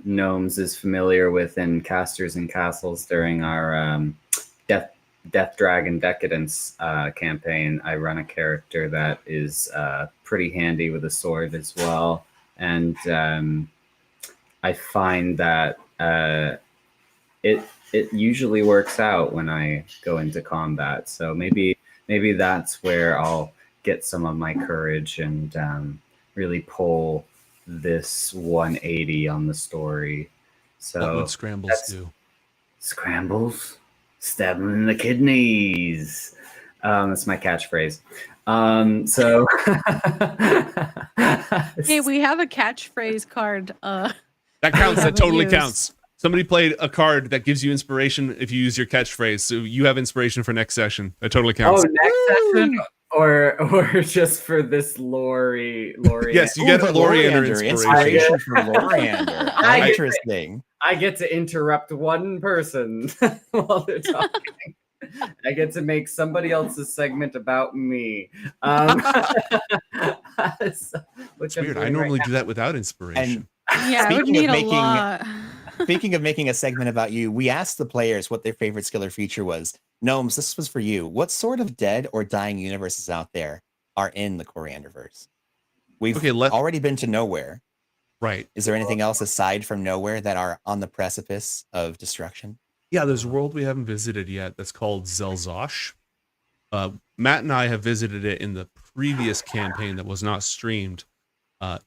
Gnomes is familiar with in Casters and Castles during our Death Dragon Decadence campaign. I run a character that is pretty handy with a sword as well, and I find that it usually works out when I go into combat. So maybe that's where I'll get some of my courage and really pull this 180 on the story. So what would scrambles do? Scrambles? Stab them in the kidneys. That's my catchphrase. So Hey, we have a catchphrase card. That counts. That totally counts. Somebody played a card that gives you inspiration if you use your catchphrase. So you have inspiration for next session. That totally counts. Oh, next session? or just for this Lori. Yes, you Ooh, get for Loriander Loriander, inspiration. for Loriander. I get- Interesting. I get to interrupt one person while they're talking. I get to make somebody else's segment about me. Which It's I'm weird. I doing normally right do that without inspiration. Yeah, I would Speaking of need a making- lot. Speaking of making a segment about you, we asked the players what their favorite skill or feature was. Gnomes, this was for you. What sort of dead or dying universes out there are in the Corianderverse? We've Okay, already been to Nowhere. Right. Is there anything else aside from Nowhere that are on the precipice of destruction? Yeah, there's a world we haven't visited yet that's called Zelzosh. Matt and I have visited it in the previous campaign that was not streamed.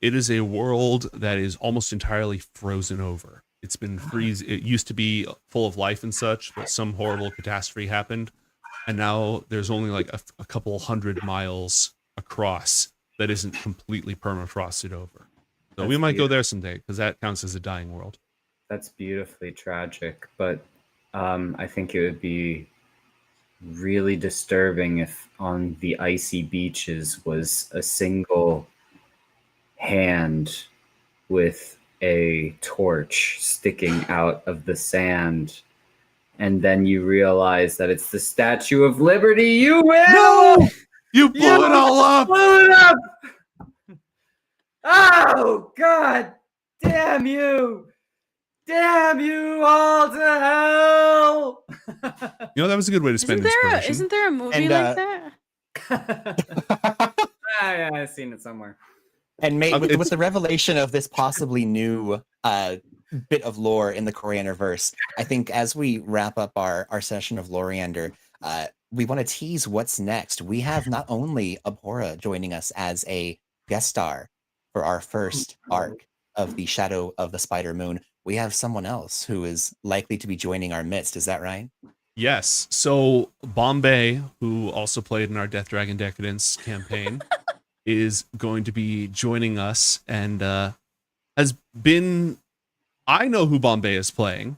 It is a world that is almost entirely frozen over. It's been freeze. It used to be full of life and such, but some horrible catastrophe happened, and now there's only like a couple 100 miles across that isn't completely permafrosted over. So we That's might go there someday because that counts as a dying world. That's beautifully tragic, but I think it would be really disturbing if on the icy beaches was a single hand with a torch sticking out of the sand, and then you realize that it's the Statue of Liberty. You will! No! You blew it all up! Blew it up! Oh, God damn you! Damn you all to hell! You know, that was a good way to spend inspiration. Isn't there a movie And, like that? Yeah, I've seen it somewhere. And It's- with the revelation of this possibly new bit of lore in the Corianderverse, I think as we wrap up our session of Loriander, we want to tease what's next. We have not only Abhorra joining us as a guest star for our first arc of the Shadow of the Spider Moon, we have someone else who is likely to be joining our midst. Is that right? Yes. So Bombay, who also played in our Death Dragon Decadence campaign, is going to be joining us and has been. I know who Bombay is playing.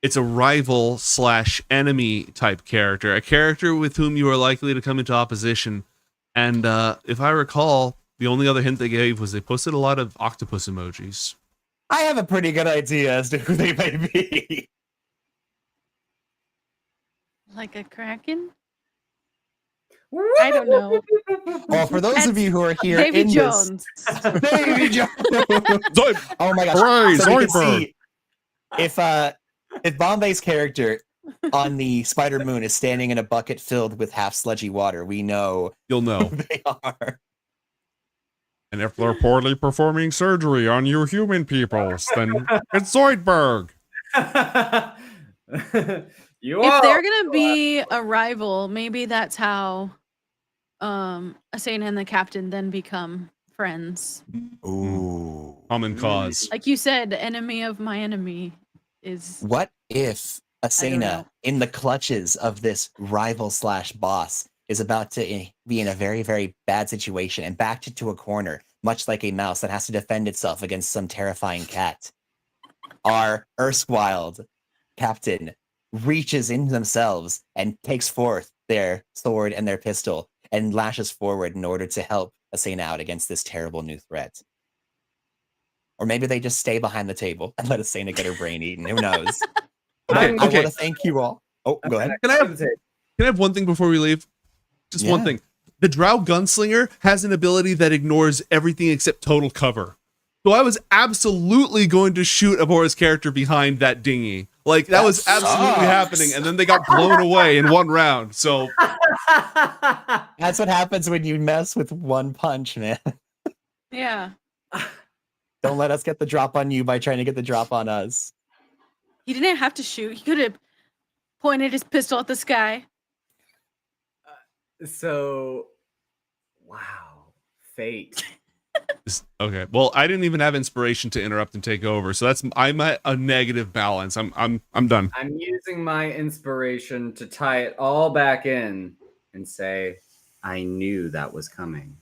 It's a rival / enemy type character, a character with whom you are likely to come into opposition. And if I recall, the only other hint they gave was they posted a lot of octopus emojis. I have a pretty good idea as to who they may be. Like a kraken? I don't know. Well, for those of you who are here Davy in Jones. this, Davy Jones. Zoid! Oh my gosh! Hooray, So we can Zoidberg. see if Bombay's character on the Spider Moon is standing in a bucket filled with half sludgy water, we know You'll know. who they are. And if they're poorly performing surgery on you human peoples, then it's Zoidberg. If they're gonna be a rival, maybe that's how Asana and the captain then become friends. Ooh. Common cause. Like you said, the enemy of my enemy is What if know. Asana, in the clutches of this rival / boss, is about to be in a very, very bad situation and backed into a corner, much like a mouse that has to defend itself against some terrifying cat? Our erstwhile captain reaches into themselves and takes forth their sword and their pistol and lashes forward in order to help Asana out against this terrible new threat. Or maybe they just stay behind the table and let Asana get her brain eaten. Who knows? But I want Okay. to thank you all. Oh, go ahead. Can I have one thing before we leave? Just one Yeah. thing. The Drow Gunslinger has an ability that ignores everything except total cover. So I was absolutely going to shoot Abhorra's character behind that dinghy. Like, that was absolutely sucks. happening. And then they got blown away in one round. So, That's what happens when you mess with one punch, man. yeah. Don't let us get the drop on you by trying to get the drop on us. He didn't have to shoot. He could have pointed his pistol at the sky. So, wow, fate. okay. Well, I didn't even have inspiration to interrupt and take over. So I'm at a negative balance. I'm done. I'm using my inspiration to tie it all back in and say, I knew that was coming.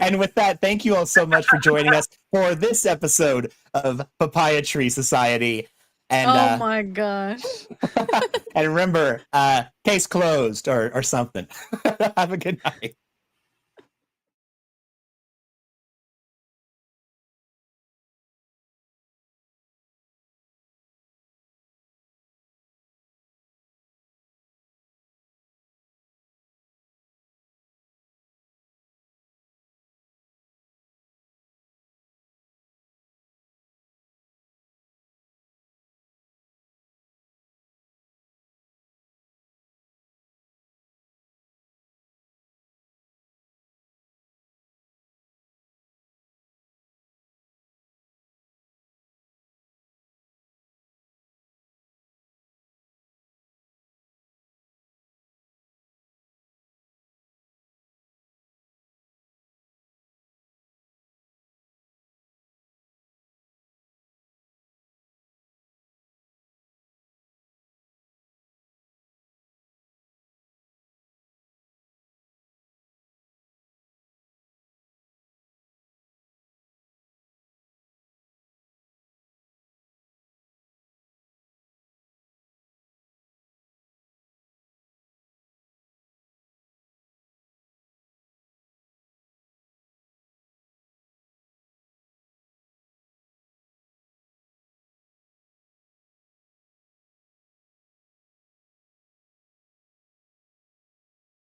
And with that, thank you all so much for joining us for this episode of Papaya Tree Society. And Oh my gosh. and remember, case closed or something. Have a good night.